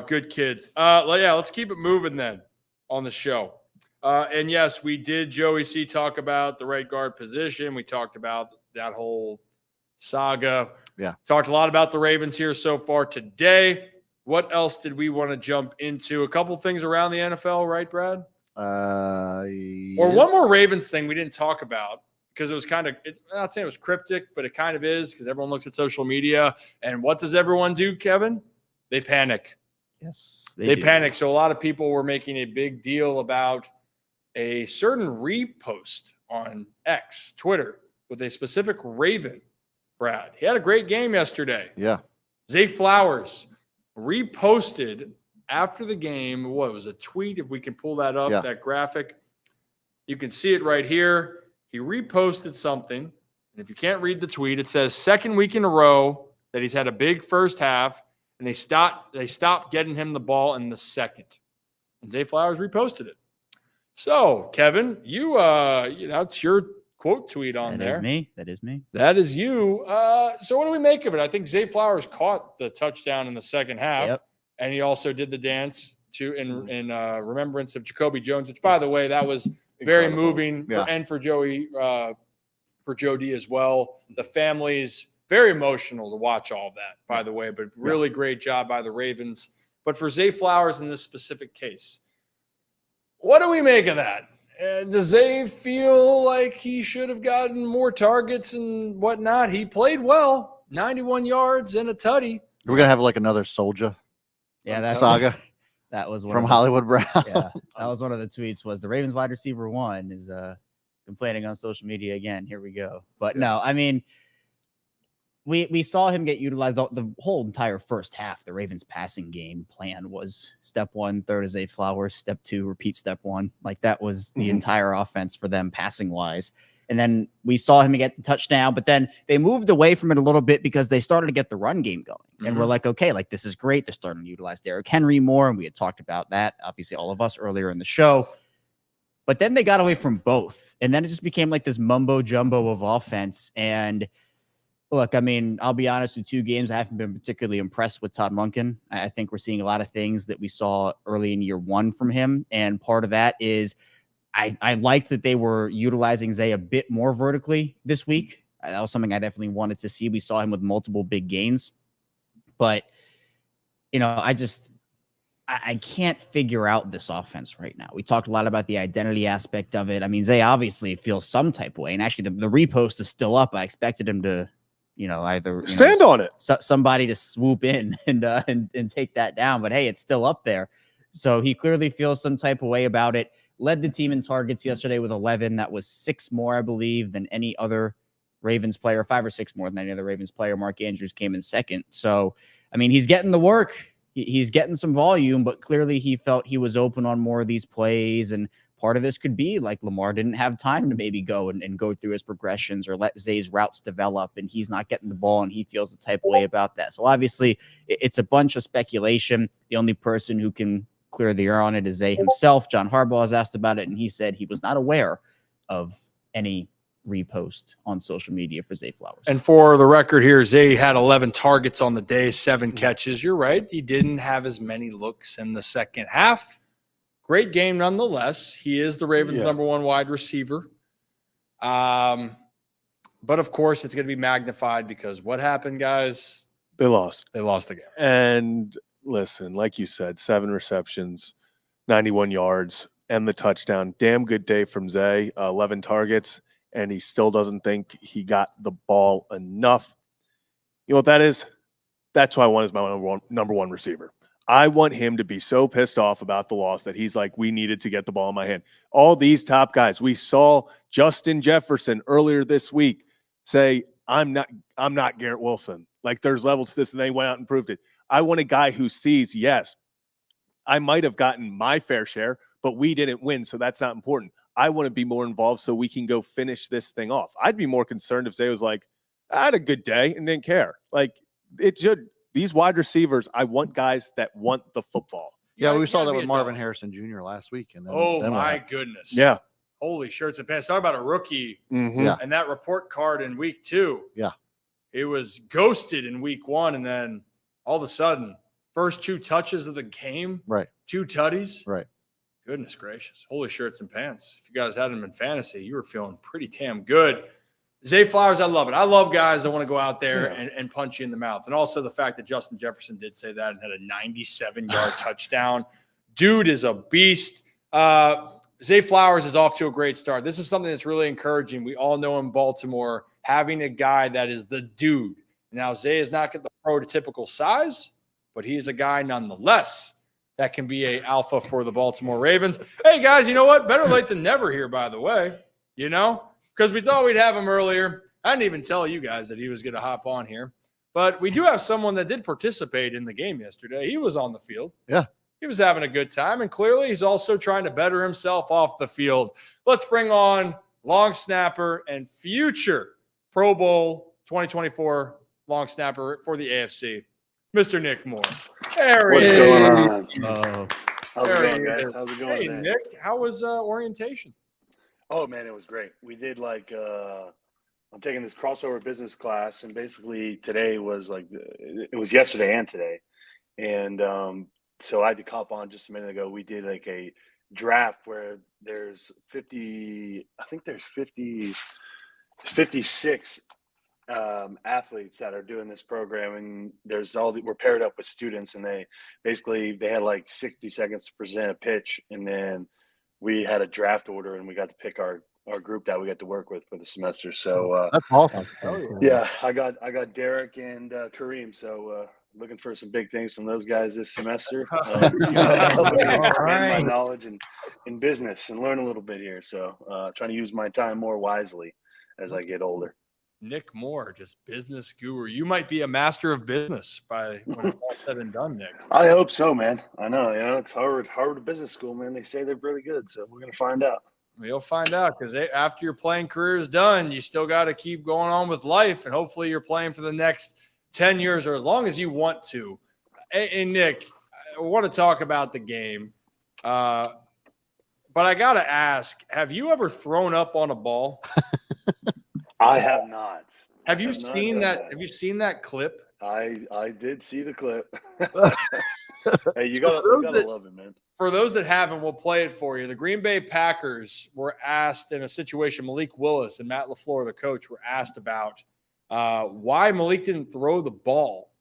Good kids. Let's keep it moving then on the show. And yes, we did, Joey C, talk about the right guard position. We talked about that whole saga. Yeah. Talked a lot about the Ravens here so far today. What else did we want to jump into? A couple things around the NFL, right, Brad? Or one more Ravens thing we didn't talk about because it was kind of, I'm not saying it was cryptic, but it kind of is because everyone looks at social media. And what does everyone do, Kevin? They panic. Yes. They panic. So a lot of people were making a big deal about a certain repost on X, Twitter, with a specific Raven, Brad. He had a great game yesterday. Yeah. Zay Flowers reposted after the game. What was a tweet? If we can pull that up, that graphic, you can see it right here. He reposted something. And if you can't read the tweet, it says second week in a row that he's had a big first half and they stopped getting him the ball in the second. And Zay Flowers reposted it. So, Kevin, that's your quote tweet on there. That is me. That is you. So what do we make of it? I think Zay Flowers caught the touchdown in the second half, and he also did the dance in remembrance of Jacoby Jones, which, by the way, that was very moving for Joey, for Joe D as well. The family's very emotional to watch all of that, by the way, but really great job by the Ravens. But for Zay Flowers in this specific case, what do we make of that? Does Zay feel like he should have gotten more targets and whatnot? He played well, 91 yards and a tutty. We're gonna have like another soldier saga. That was one from of the, Hollywood Brown. Yeah, that was one of the tweets. Was the Ravens wide receiver one is complaining on social media again? Here we go. But no, I mean, we saw him get utilized the whole entire first half. The Ravens passing game plan was step one, throw to Zay Flowers, step two, repeat step one. Like that was the entire offense for them passing wise. And then we saw him get the touchdown, but then they moved away from it a little bit because they started to get the run game going. And we're like, okay, like this is great. They're starting to utilize Derrick Henry more. And we had talked about that, obviously, all of us earlier in the show. But then they got away from both. And then it just became like this mumbo jumbo of offense. And look, I mean, I'll be honest, with 2 games, I haven't been particularly impressed with Todd Monken. I think we're seeing a lot of things that we saw early in year 1 from him. And part of that is I like that they were utilizing Zay a bit more vertically this week. That was something I definitely wanted to see. We saw him with multiple big gains. But, you know, I can't figure out this offense right now. We talked a lot about the identity aspect of it. I mean, Zay obviously feels some type of way. And actually, the repost is still up. I expected him to, you know, either stand on it, somebody to swoop in and take that down. But hey, it's still up there. So he clearly feels some type of way about it. Led the team in targets yesterday with 11. That was 6 more, I believe, than any other Ravens player, 5 or 6 more than any other Ravens player. Mark Andrews came in second. So, I mean, he's getting the work. He's getting some volume, but clearly he felt he was open on more of these plays. And part of this could be like Lamar didn't have time to maybe go and go through his progressions or let Zay's routes develop, and he's not getting the ball and he feels the type of way about that. So obviously it's a bunch of speculation. The only person who can clear the air on it is Zay himself. John Harbaugh has asked about it, and he said he was not aware of any repost on social media for Zay Flowers. And for the record here, Zay had 11 targets on the day, 7 catches. You're right. He didn't have as many looks in the second half. Great game nonetheless. He is the Ravens' number 1 wide receiver. But, of course, it's going to be magnified because what happened, guys? They lost. They lost the game. And listen, like you said, 7 receptions, 91 yards, and the touchdown. Damn good day from Zay, 11 targets, and he still doesn't think he got the ball enough. You know what that is? That's who I want as my number one receiver. I want him to be so pissed off about the loss that he's like, we needed to get the ball in my hand. All these top guys, we saw Justin Jefferson earlier this week say, I'm not Garrett Wilson. Like there's levels to this, and they went out and proved it. I want a guy who sees, yes, I might have gotten my fair share, but we didn't win, so that's not important. I want to be more involved so we can go finish this thing off. I'd be more concerned if Zay was like, I had a good day and didn't care. Like it should. These wide receivers, I want guys that want the football. Yeah, we saw that with Marvin Harrison Jr. last week. And then my goodness. Yeah. Holy shirts and pants. Talk about a rookie. Yeah. And that report card in week 2. Yeah. It was ghosted in week 1. And then all of a sudden, first 2 touches of the game. Right. 2 tutties. Right. Goodness gracious. Holy shirts and pants. If you guys had him in fantasy, you were feeling pretty damn good. Zay Flowers, I love it. I love guys that want to go out there and punch you in the mouth. And also the fact that Justin Jefferson did say that and had a 97-yard touchdown. Dude is a beast. Zay Flowers is off to a great start. This is something that's really encouraging. We all know in Baltimore, having a guy that is the dude. Now, Zay is not the prototypical size, but he is a guy nonetheless that can be a alpha for the Baltimore Ravens. Hey, guys, you know what? Better late than never here, by the way. You know? Because we thought we'd have him earlier. I didn't even tell you guys that he was going to hop on here. But we do have someone that did participate in the game yesterday. He was on the field. Yeah. He was having a good time. And clearly he's also trying to better himself off the field. Let's bring on long snapper and future Pro Bowl 2024 long snapper for the AFC, Mr. Nick Moore. There he is. What's going on? How's it going, guys? How's it going? Hey, man? Nick, how was orientation? Oh, man, it was great. We did I'm taking this crossover business class, and basically today was it was yesterday and today. And so I had to cop on just a minute ago. We did like a draft where there's 56 athletes that are doing this program, and we're paired up with students, and they had like 60 seconds to present a pitch, and then we had a draft order, and we got to pick our group that we got to work with for the semester. So that's awesome. yeah, I got Derek and Kareem. So looking for some big things from those guys this semester. Helping me expand my knowledge in business and learn a little bit here. So trying to use my time more wisely as I get older. Nick Moore, just business guru. You might be a master of business by when it's all said and done, Nick. I hope so, man. I know, it's Harvard Business School, man. They say they're really good, so we're gonna find out. You'll find out because after your playing career is done, you still got to keep going on with life, and hopefully you're playing for the next 10 years or as long as you want to. Hey, Nick, I want to talk about the game, but I got to ask, have you ever thrown up on a ball? I have not. Have you seen that? Have you seen that clip? I did see the clip. Hey, you gotta love it, man. For those that haven't, we'll play it for you. The Green Bay Packers were asked in a situation, Malik Willis and Matt LaFleur, the coach, were asked about why Malik didn't throw the ball.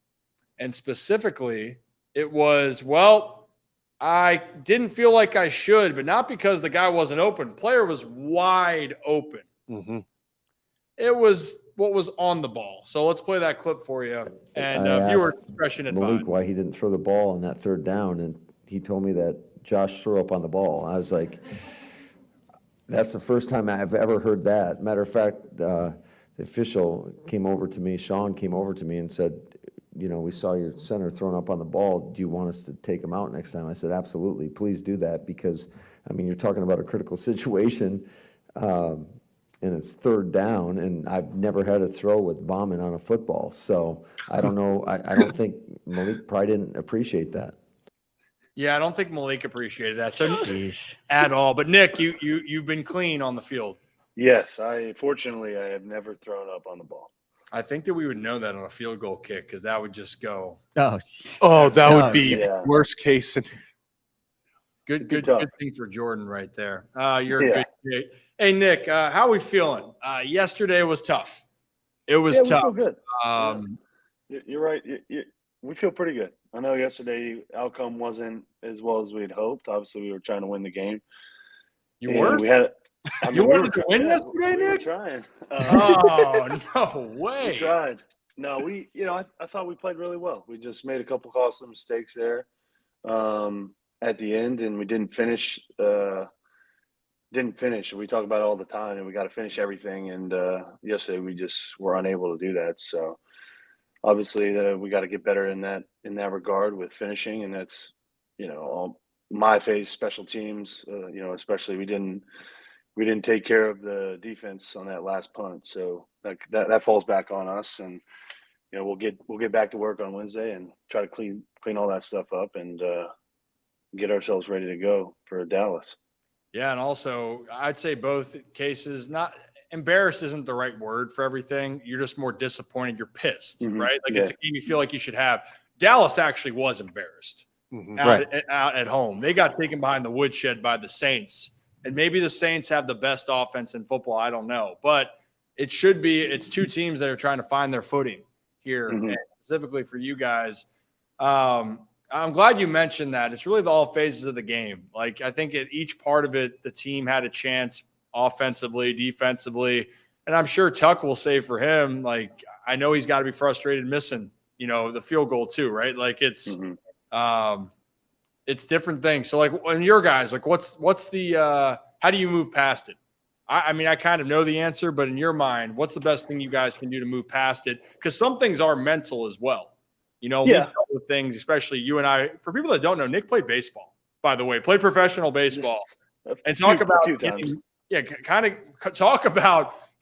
And specifically, it was, well, I didn't feel like I should, but not because the guy wasn't open. Player was wide open. Mm-hmm. It was what was on the ball. So let's play that clip for you. And viewer discretion advised. Malik why he didn't throw the ball on that third down, and he told me that Josh threw up on the ball. I was like, that's the first time I've ever heard that. Matter of fact, the official came over to me, Sean came over to me and said, we saw your center thrown up on the ball. Do you want us to take him out next time? I said, absolutely, please do that, because, you're talking about a critical situation, and it's third down, and I've never had a throw with vomit on a football. So I don't know. I don't think Malik probably didn't appreciate that. Yeah, I don't think Malik appreciated that at all. But Nick, you've been clean on the field. Yes, fortunately I have never thrown up on the ball. I think that we would know that on a field goal kick because that would just go. Oh, that would be worst case. Good thing for Jordan right there. You're a good kid. Hey, Nick, how are we feeling? Yesterday was tough. It was tough. We feel good. You're right. We feel pretty good. I know yesterday outcome wasn't as well as we had hoped. Obviously, we were trying to win the game. You were? You wanted to win yesterday, Nick? We were trying. Oh, no way. We tried. No, I thought we played really well. We just made a couple costly mistakes there at the end, and we didn't finish. We talk about it all the time, and we got to finish everything. And yesterday we just were unable to do that. So obviously we got to get better in that regard with finishing, and that's all my phase, special teams. Especially we didn't take care of the defense on that last punt, so that falls back on us. And we'll get back to work on Wednesday and try to clean all that stuff up and get ourselves ready to go for Dallas. Yeah, and also I'd say both cases, not embarrassed isn't the right word for everything. You're just more disappointed. You're pissed, right? Like it's a game you feel like you should have. Dallas actually was embarrassed out at home. They got taken behind the woodshed by the Saints, and maybe the Saints have the best offense in football. I don't know, but it's two teams that are trying to find their footing here, and specifically for you guys. I'm glad you mentioned that. It's really all phases of the game. Like, I think at each part of it, the team had a chance offensively, defensively. And I'm sure Tuck will say for him, like, I know he's got to be frustrated missing, the field goal too, right? Like it's different things. So like in your guys, like what's the how do you move past it? I kind of know the answer, but in your mind, what's the best thing you guys can do to move past it? Because some things are mental as well. We dealt with things, especially you and I. For people that don't know, Nick played baseball, by the way, played professional baseball. And talk about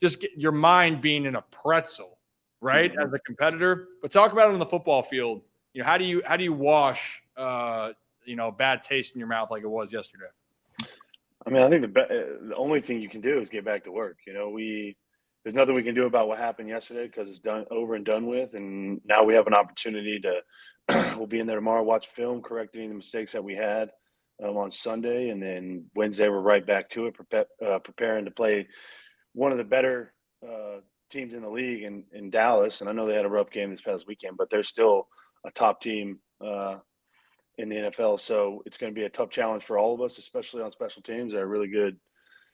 just your mind being in a pretzel, right? As a competitor. But talk about it on the football field. How do you wash bad taste in your mouth like it was yesterday? I think the only thing you can do is get back to work. There's nothing we can do about what happened yesterday because it's done over and done with. And now we have an opportunity we'll be in there tomorrow, watch film, correcting the mistakes that we had on Sunday. And then Wednesday, we're right back to it, preparing to play one of the better teams in the league in Dallas. And I know they had a rough game this past weekend, but they're still a top team in the NFL. So it's going to be a tough challenge for all of us, especially on special teams. They're really good.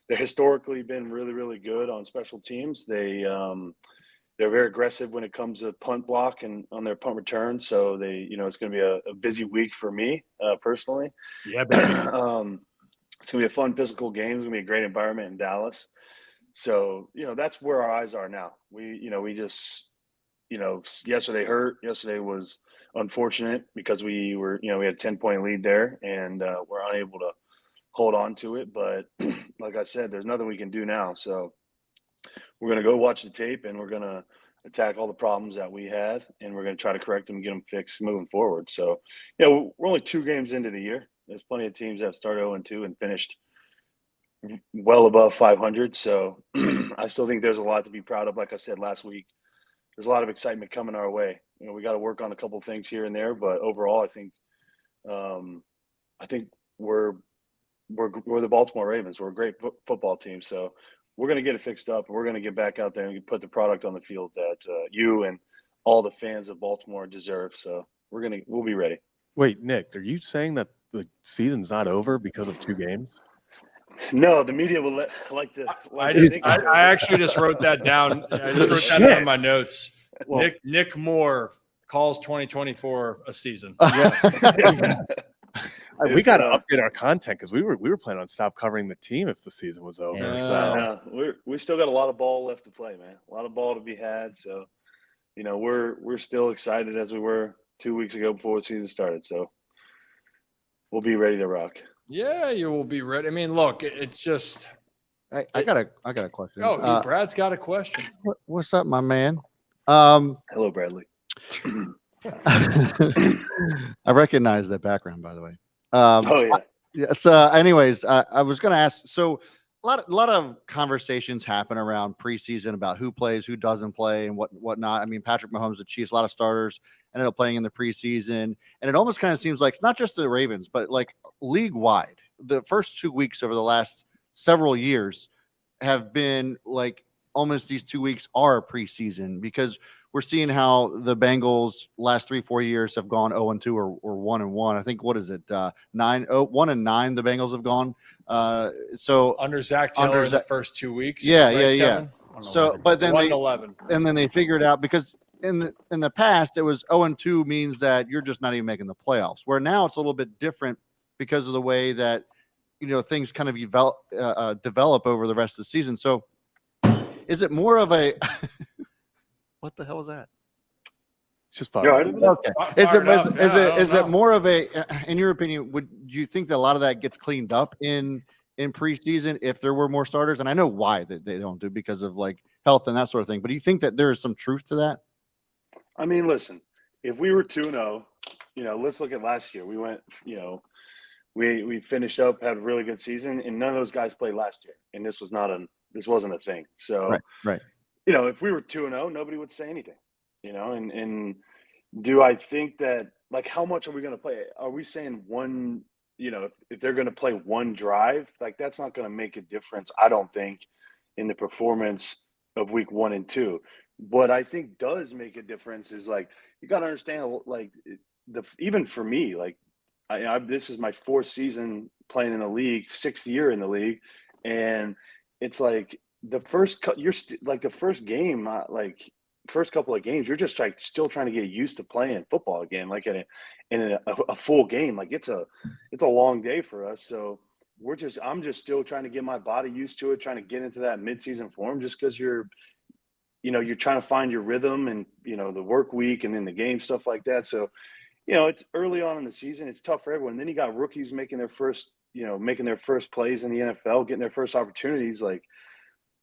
They've historically been really, really good on special teams. They they're very aggressive when it comes to punt block and on their punt return. So they, it's going to be a busy week for me personally. Yeah, baby. It's going to be a fun physical game. It's going to be a great environment in Dallas. So, that's where our eyes are now. We just, yesterday hurt. Yesterday was unfortunate because we had a 10-point lead there and we're unable to hold on to it. But like I said, there's nothing we can do now. So we're going to go watch the tape and we're going to attack all the problems that we had and we're going to try to correct them and get them fixed moving forward. So, we're only 2 games into the year. There's plenty of teams that have started 0-2 and finished well above 500. So I still think there's a lot to be proud of. Like I said last week, there's a lot of excitement coming our way. We got to work on a couple of things here and there, but overall, I think we're the Baltimore Ravens. We're a great football team. So we're going to get it fixed up. And we're going to get back out there and put the product on the field that you and all the fans of Baltimore deserve. So we'll be ready. Wait, Nick, are you saying that the season's not over because of 2 games? No, the media will like to. I actually just wrote that down. I just wrote that down in my notes. Well, Nick Moore calls 2024 a season. We got to update our content because we were planning on stop covering the team if the season was over. We still got a lot of ball left to play, man. A lot of ball to be had. So, we're still excited as we were 2 weeks ago before the season started. So we'll be ready to rock. Yeah, you will be ready. I mean, look, it's just. I got a question. Oh, Brad's got a question. What's up, my man? Hello, Bradley. I recognize that background, by the way. Yes. Anyways, I was going to ask. So, a lot of conversations happen around preseason about who plays, who doesn't play, and whatnot. I mean, Patrick Mahomes, the Chiefs, a lot of starters ended up playing in the preseason, and it almost kind of seems like it's not just the Ravens, but like league wide. The first 2 weeks over the last several years have been like almost these 2 weeks are preseason because we're seeing how the Bengals last 3-4 years have gone 0-2 or 1-1. I think, what is it? 1-9. The Bengals have gone. So under Zach Taylor in the first 2 weeks. Yeah. Kevin? So, but then 1-11. And then they figured out because in the past it was 0-2 means that you're just not even making the playoffs. Where now it's a little bit different because of the way that things kind of develop over the rest of the season. So, is it more of a what the hell was that? It's just fun. Okay. Is it more of a, in your opinion, would you think that a lot of that gets cleaned up in preseason if there were more starters? And I know why they don't do because of like health and that sort of thing. But do you think that there is some truth to that? I mean, listen, if we were 2-0, let's look at last year. We went, we finished up, had a really good season, and none of those guys played last year. And this wasn't a thing. So, right. If we were 2-0, nobody would say anything, and do I think that, like, how much are we going to play? Are we saying one, if they're going to play one drive, like that's not going to make a difference, I don't think, in the performance of week 1 and 2. What I think does make a difference is, like, you got to understand, like, even for me, like, this is my 4th season playing in the league, 6th year in the league, and it's like, the first game, first couple of games, you're just still trying to get used to playing football again, like in a full game. Like it's a long day for us. So I'm just still trying to get my body used to it, trying to get into that midseason form, just because you're trying to find your rhythm and, the work week and then the game, stuff like that. So, it's early on in the season. It's tough for everyone. And then you got rookies making their first plays in the NFL, getting their first opportunities. Like,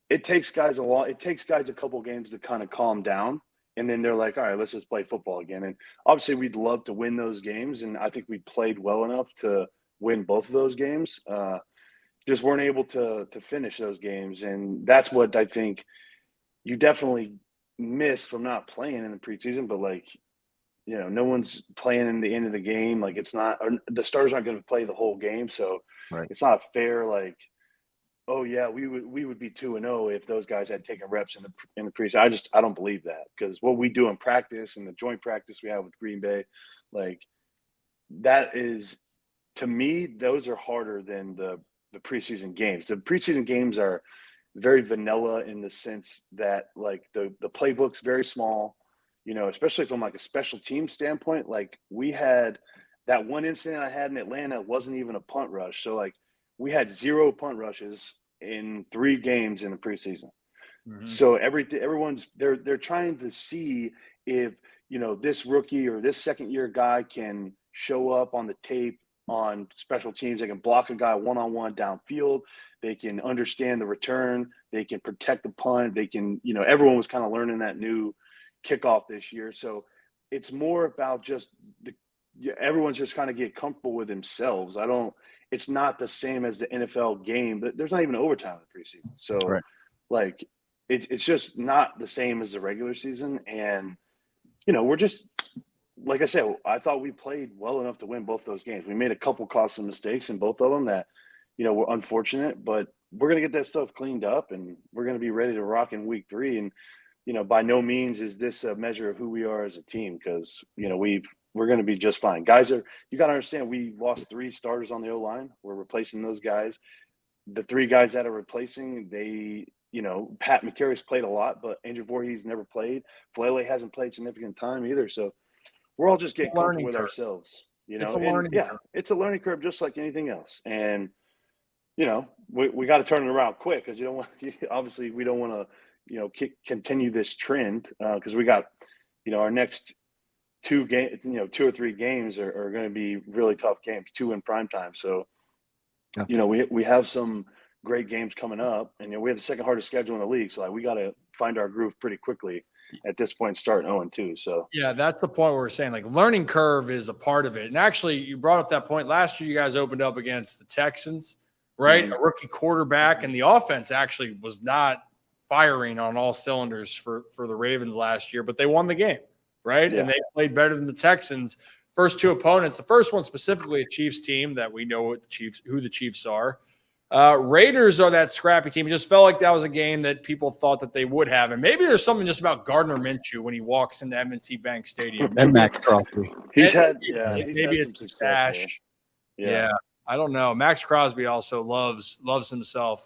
it takes guys a couple games to kind of calm down, and then they're like, all right, let's just play football again. And obviously we'd love to win those games, and I think we played well enough to win both of those games. Just weren't able to finish those games, and that's what I think you definitely miss from not playing in the preseason. But, like, no one's playing in the end of the game. Like, it's not, the starters aren't going to play the whole game, so It's not fair, like, oh yeah, we would be 2-0 if those guys had taken reps in the preseason. I don't believe that, because what we do in practice and the joint practice we have with Green Bay, like, that is, to me, those are harder than the preseason games. The preseason games very vanilla in the sense that like the playbook's very small, you know, especially from like a special team standpoint. Like we had that one incident I had in Atlanta wasn't even a punt rush. So like we had 0 punt rushes in 3 games in the preseason. So everyone's they're trying to see if, you know, this rookie or this second year guy can show up on the tape on special teams. They can block a guy one-on-one downfield. They can understand the return. They can protect the punt. They can, you know, everyone was kind of learning that new kickoff this year. So it's more about just everyone's just kind of get comfortable with themselves. It's not the same as the NFL game, but there's not even overtime in the preseason. So like it's just not the same as the regular season. And, you know, we're just, like I said, I thought we played well enough to win both those games. We made a couple costly mistakes in both of them that, you know, were unfortunate, but we're going to get that stuff cleaned up and we're going to be ready to rock in week 3. And, you know, by no means is this a measure of who we are as a team, because, you know, we're going to be just fine. Guys you got to understand, we lost 3 starters on the O-line. We're replacing those guys. The 3 guys that are replacing, you know, Pat McCarry's played a lot, but Andrew Voorhees never played. Flele hasn't played significant time either. So we're all just getting comfortable with ourselves, you know. It's a learning curve. It's a learning curve just like anything else. And, you know, we got to turn it around quick, because obviously we don't want to, you know, continue this trend, because we got, you know, our next 2 games, you know, 2 or 3 games are going to be really tough games, 2 in prime time. So, you know, we have some great games coming up, and, you know, we have the second hardest schedule in the league. So like, we got to find our groove pretty quickly at this point, starting 0-2. So yeah, that's the point where we're saying like learning curve is a part of it. And actually, you brought up that point. Last year, you guys opened up against the Texans, right? A rookie quarterback, and the offense actually was not firing on all cylinders for the Ravens last year, but they won the game, right? Yeah. And they played better than the Texans. First 2 opponents, the first one specifically a Chiefs team that we know who the Chiefs are. Raiders are that scrappy team. It just felt like that was a game that people thought that they would have. And maybe there's something just about Gardner Minshew when he walks into M&T Bank Stadium. And Max Crosby. he's had maybe some it's the success stash. there. Yeah. I don't know. Max Crosby also loves himself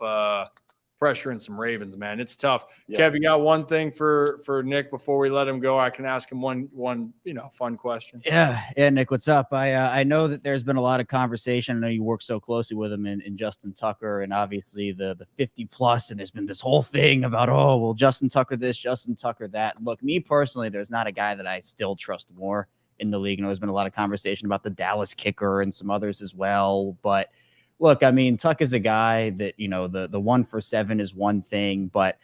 pressuring some Ravens, man. It's tough. Yeah. Kev, you got one thing for Nick before we let him go? I can ask him one you know, fun question. Yeah, Nick, what's up? I know that there's been a lot of conversation. I know you work so closely with him and Justin Tucker, and obviously the 50+, and there's been this whole thing about, oh, well, Justin Tucker this, Justin Tucker that. Look, me personally, there's not a guy that I still trust more in the league. You know, there's been a lot of conversation about the Dallas kicker and some others as well, but look, I mean, Tuck is a guy that, you know, the 1 for 7 is one thing, but,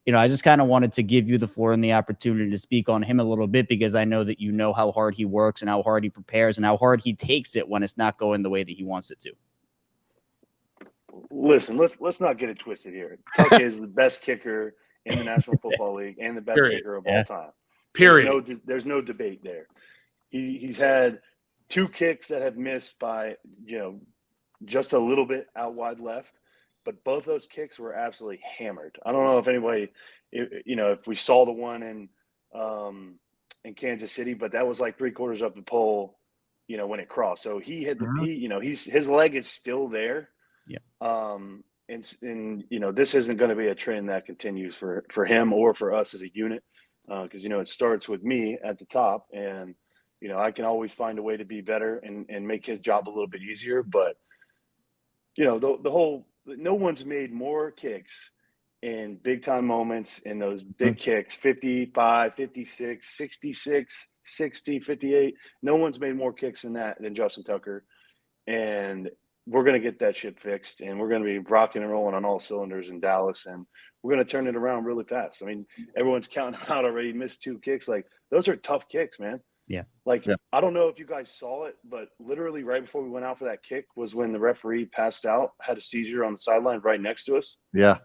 you know, I just kind of wanted to give you the floor and the opportunity to speak on him a little bit, because I know that you know how hard he works and how hard he prepares and how hard he takes it when it's not going the way that he wants it to. Listen, let's not get it twisted here. Tuck is the best kicker in the National Football League and the best kicker of all time. Period. There's no debate there. He's had 2 kicks that have missed by, you know, just a little bit out wide left, but both those kicks were absolutely hammered. I don't know if anybody, you know, if we saw the one in Kansas City, but that was like 3/4 up the pole, you know, when it crossed. So he had you know, his leg is still there. Yeah. And you know, this isn't going to be a trend that continues for him or for us as a unit, because, you know, it starts with me at the top, and, you know, I can always find a way to be better and make his job a little bit easier, but, you know, the whole, no one's made more kicks in big time moments, in those big kicks, 55, 56, 66, 60, 58. No one's made more kicks than Justin Tucker. And we're going to get that shit fixed, and we're going to be rocking and rolling on all cylinders in Dallas, and we're going to turn it around really fast. I mean, everyone's counting out already, missed 2 kicks. Like, those are tough kicks, man. Yeah. Like, I don't know if you guys saw it, but literally right before we went out for that kick was when the referee passed out, had a seizure on the sideline right next to us. Yeah.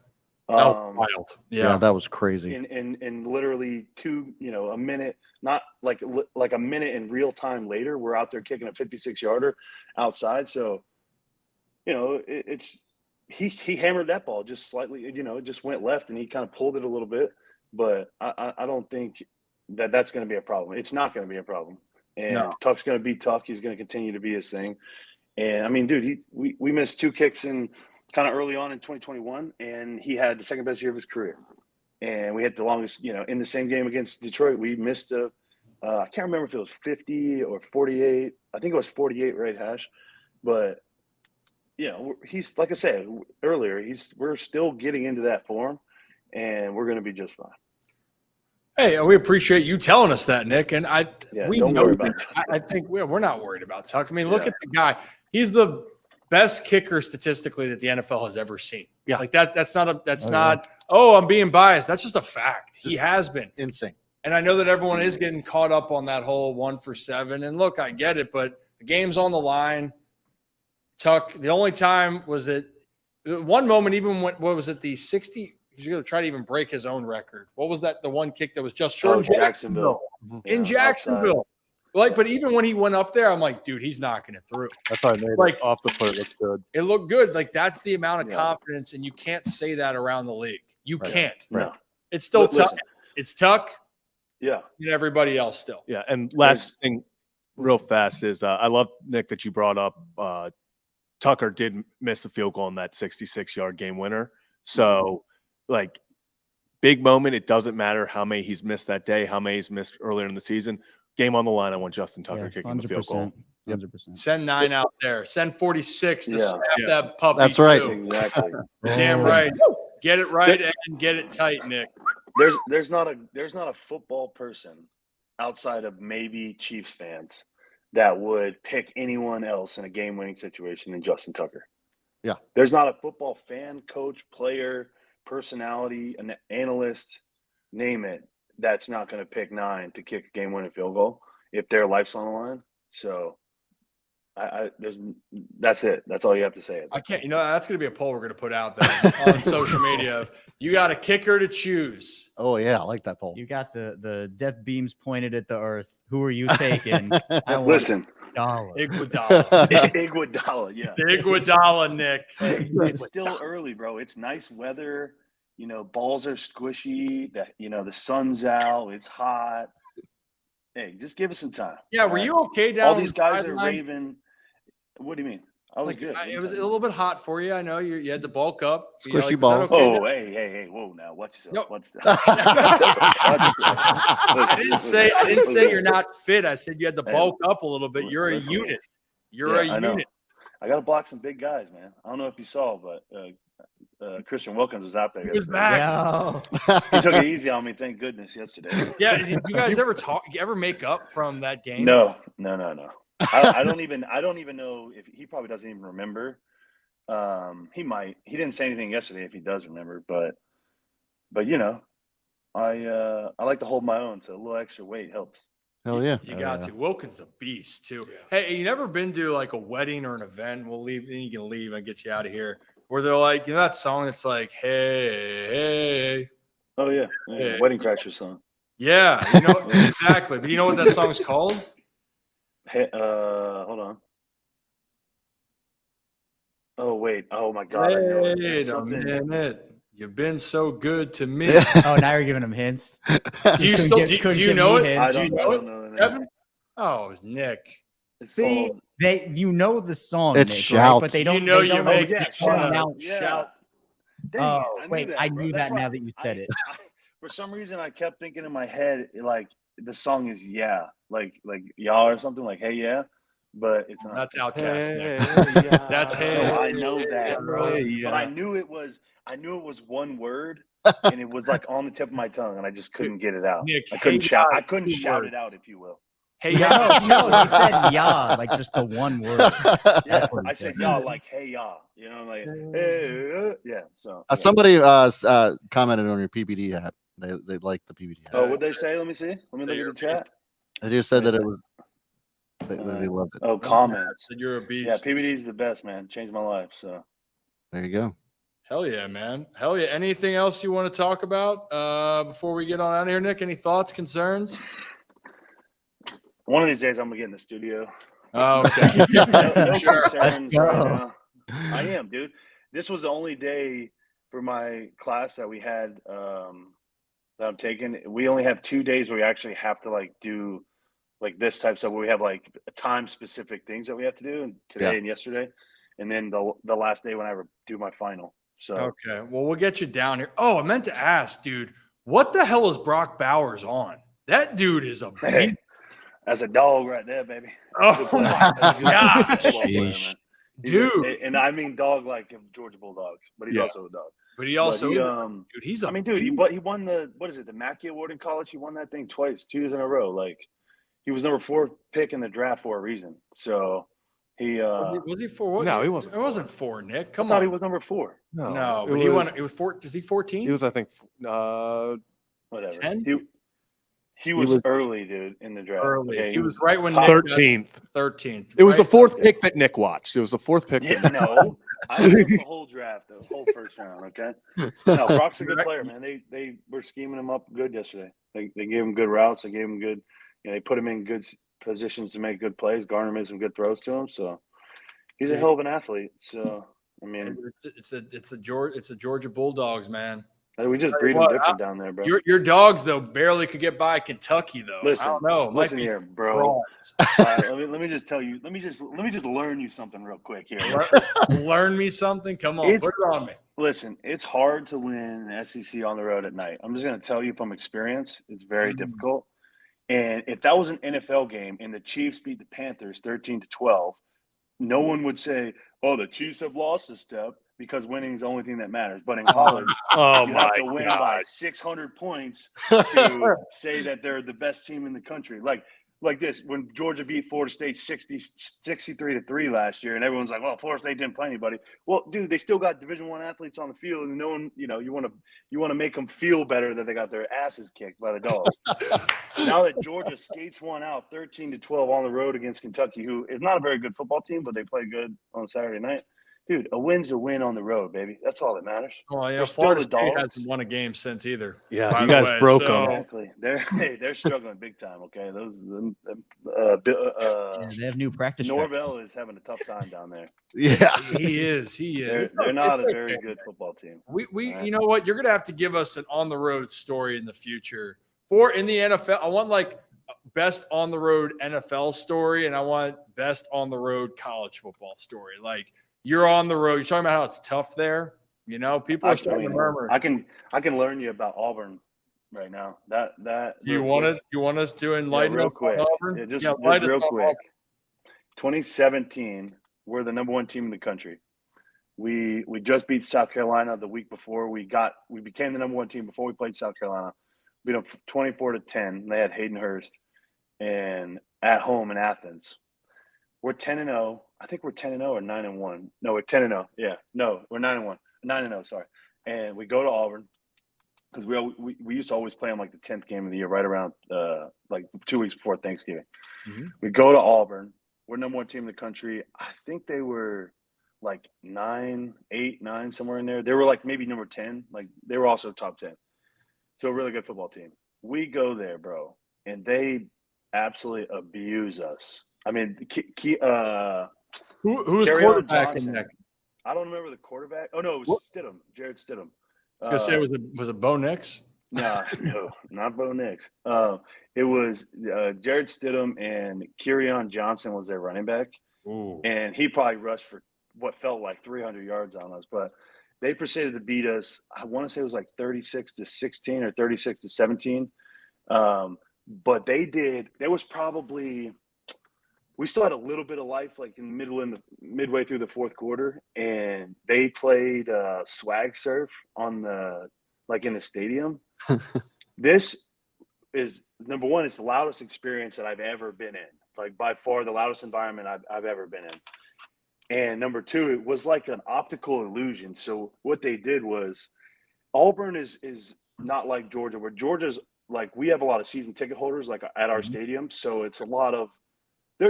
That was wild. Yeah, that was crazy. And literally a minute, not like a minute in real time later, we're out there kicking a 56-yarder outside. So, you know, he hammered that ball just slightly, you know, it just went left, and he kind of pulled it a little bit. But I don't think that's going to be a problem. It's not going to be a problem. And Tuck's going to be Tuck. He's going to continue to be his thing. And I mean, dude, we missed 2 kicks in kind of early on in 2021, and he had the second best year of his career. And we had the longest, in the same game against Detroit, we missed I can't remember if it was 50 or 48. I think it was 48, right, Hash? But, he's, like I said earlier, we're still getting into that form, and we're going to be just fine. Hey, we appreciate you telling us that, Nick. And we don't know worry about that. I think we're not worried about Tuck. I mean, look at the guy. He's the best kicker statistically that the NFL has ever seen. Yeah. Like that's not, I'm being biased. That's just a fact. He has been. Insane. And I know that everyone is getting caught up on that whole 1 for 7. And look, I get it, but the game's on the line. Tuck, the only time was it one moment, even when, what was it, the 60? He's going to try to even break his own record. What was that? The one kick that was just short? Jacksonville. In Jacksonville. But even when he went up there, I'm like, dude, he's knocking it through. That's why I made it off the foot. Looked good. It looked good. Like, that's the amount of confidence, and you can't say that around the league. You can't. No. It's still Tuck. Listen. It's Tuck. Yeah. And everybody else still. Yeah. And last thing, real fast, is I love, Nick, that you brought up Tucker did miss a field goal in that 66-yard game winner. So, big moment. It doesn't matter how many he's missed that day, how many he's missed earlier in the season. Game on the line. I want Justin Tucker kicking the field goal. 100%. Send 9 out there. Send 46 to snap that puppy. That's right. Too. Exactly. Damn right. Get it right and get it tight, Nick. There's not a football person outside of maybe Chiefs fans that would pick anyone else in a game-winning situation than Justin Tucker. Yeah. There's not a football fan, coach, player, personality, an analyst, name it, that's not going to pick 9 to kick a game-winning field goal if their life's on the line. So that's it. That's all you have to say. I can't. That's going to be a poll we're going to put out there on social media. You got a kicker to choose. Oh yeah, I like that poll. You got the death beams pointed at the earth. Who are you taking? Listen. Iguodala. Iguodala, yeah. Iguodala, Nick. Hey, it's still early, bro. It's nice weather. Balls are squishy. The sun's out. It's hot. Hey, just give us some time. Yeah, were you okay down? All these guys are raving. What do you mean? I was good. It was a little bit hot for you. I know you had to bulk up. Squishy balls. Okay hey, whoa! Now watch yourself. No. Watch yourself. I didn't say you're not fit. I said you had to bulk up a little bit. You're a unit. You're a unit. I got to block some big guys, man. I don't know if you saw, but Christian Wilkins was out there. He was back. Yeah. He took it easy on me. Thank goodness yesterday. Yeah. Did you guys ever talk? You ever make up from that game? No. I don't even know if he probably doesn't even remember. He might. He didn't say anything yesterday if he does remember, but I like to hold my own, so a little extra weight helps. Hell yeah. You got to. Wilkins a beast too. Yeah. Hey, you never been to like a wedding or an event? We'll leave, then you can leave and get you out of here. Where they're like, that song that's like, hey. Oh yeah. Hey. Wedding Crasher song. Yeah, exactly. But you know what that song's called? Hey, hold on. Oh wait. Oh my God. Wait a minute. You've been so good to me. Oh, now you're giving him hints. Do you still do you know it? I Do you don't know know it, Kevin? Oh, it was Nick. See, you know the song, It's Nick, Shout. Right? But they don't. You know they you don't make it Shout. Shout. Dang it, Oh, wait, I knew that why now that you said it. For some reason, I kept thinking in my head like the song is like y'all or something like hey yeah, but it's not. That's Outcast. Hey, Nick. yeah. That's hey. No, I know that, bro. Hey, yeah. But I knew it was one word, and it was like on the tip of my tongue, and I just couldn't get it out. Nick, I couldn't hey, shout. yeah, I couldn't 2 shout words. it out, if you will. Hey, No, he said "yeah," like just the one word. Yeah, what he I said said. y'all like hey y'all, like hey yeah. So Somebody commented on your PPD app. They like the PPD app. oh, what'd they say? Let me see. Let me look at the chat. They just said that it was. They loved it. Oh, comments. Said you're a beast. Yeah, PBD is the best, man. Changed my life. So There you go. Hell yeah, man. Hell yeah. Anything else you want to talk about before we get on out of here, Nick? Any thoughts, concerns? one of these days I'm gonna get in the studio. Oh, okay. No Sure. concerns right now. I am, dude. This was the only day for my class that we had that I'm taking. We only have 2 days where we actually have to like do like this type stuff where we have like time specific things that we have to do, and today and yesterday. And then the last day when I do my final. So Okay, well, we'll get you down here. Oh, I meant to ask, dude, what the hell is Brock Bowers on? That dude is a beast. That's a dog right there, baby. Oh my gosh, Player, dude! And I mean dog like a Georgia Bulldog, but he's also a dog. But he also, dude, he's a. I mean, dude, he won the the Mackey Award in college. He won that thing twice, 2 years in a row. Like he was number 4 pick in the draft for a reason. So he was he 4? No, he wasn't. It wasn't 4, Nick. Come I thought on. he was number 4. No, but he won. It was 4. Is he 14? He was, I think, Whatever. 10? He was early, dude, in the draft. Early. Okay, He was right when Nick 13th. 13th. It was the right? 4th pick that Nick watched. It was the 4th pick. Yeah, no, I watched the whole draft, the whole first round. Okay, no, Brock's a good player, man. They were scheming him up good yesterday. They gave him good routes. They gave him good. They put him in good positions to make good plays. Garner made some good throws to him. So he's a hell of an athlete. So I mean, it's the Georgia Bulldogs, man. We just breed them different down there, bro. Your dogs though barely could get by Kentucky though. Listen, I don't know. Listen here, bro. Let me just tell you. Let me just learn you something real quick here. Learn me something. Come on, put it on me. Listen, it's hard to win the SEC on the road at night. I'm just going to tell you from experience, it's very difficult. And if that was an NFL game and the Chiefs beat the Panthers 13-12, no one would say, "Oh, the Chiefs have lost a step," because winning is the only thing that matters. But in college, you have to win by 600 points to say that they're the best team in the country. Like this, when Georgia beat Florida State 63-3 last year, and everyone's like, "Well, Florida State didn't play anybody." Well, dude, they still got Division I athletes on the field, and no one, you want to make them feel better that they got their asses kicked by the Dogs. Now that Georgia skates one out 13-12 on the road against Kentucky, who is not a very good football team, but they play good on Saturday night. Dude, a win's a win on the road, baby. That's all that matters. Well, Florida State hasn't won a game since either. Yeah, you guys broke them. Exactly. They're struggling big time. Okay, they have new practice. Norvell is having a tough time down there. Yeah, he is. They're not a very good football team. We you know what? You're gonna have to give us an on the road story in the future for in the NFL. I want like best on the road NFL story, and I want best on the road college football story. Like. You're on the road. You're talking about how it's tough there. People are starting to murmur. I can learn you about Auburn right now. You want us to enlighten us on Auburn? Yeah, just real quick. 2017, we're the number 1 team in the country. We just beat South Carolina the week before. We became the number 1 team before we played South Carolina. Beat them 24-10. They had Hayden Hurst and at home in Athens. We're 10-0. I think we're 10-0 or 9-1. No, we're 10-0. Yeah, no, we're 9-1. 9-0. Sorry. And we go to Auburn because we used to always play them like the 10th game of the year, right around like 2 weeks before Thanksgiving. Mm-hmm. We go to Auburn. We're number 1 team in the country. I think they were like 9, 8, 9, somewhere in there. They were like maybe number 10. Like they were also top 10. So a really good football team. We go there, bro, and they absolutely abuse us. I mean, who was quarterback in that? I don't remember the quarterback. Oh no, it was Stidham, Jared Stidham. I was gonna say, was it Bo Nix? No, not Bo Nix. It was Jared Stidham and Kerryon Johnson was their running back. Ooh. And he probably rushed for what felt like 300 yards on us. But they proceeded to beat us. I want to say it was like 36-16 or 36-17. But they did. There was probably. We still had a little bit of life, like in the midway through the fourth quarter, and they played swag surf in the stadium. This is number 1. It's the loudest experience that I've ever been in, like by far the loudest environment I've ever been in. And number 2, it was like an optical illusion. So what they did was, Auburn is not like Georgia, where Georgia's like we have a lot of season ticket holders like at our stadium, so it's a lot of.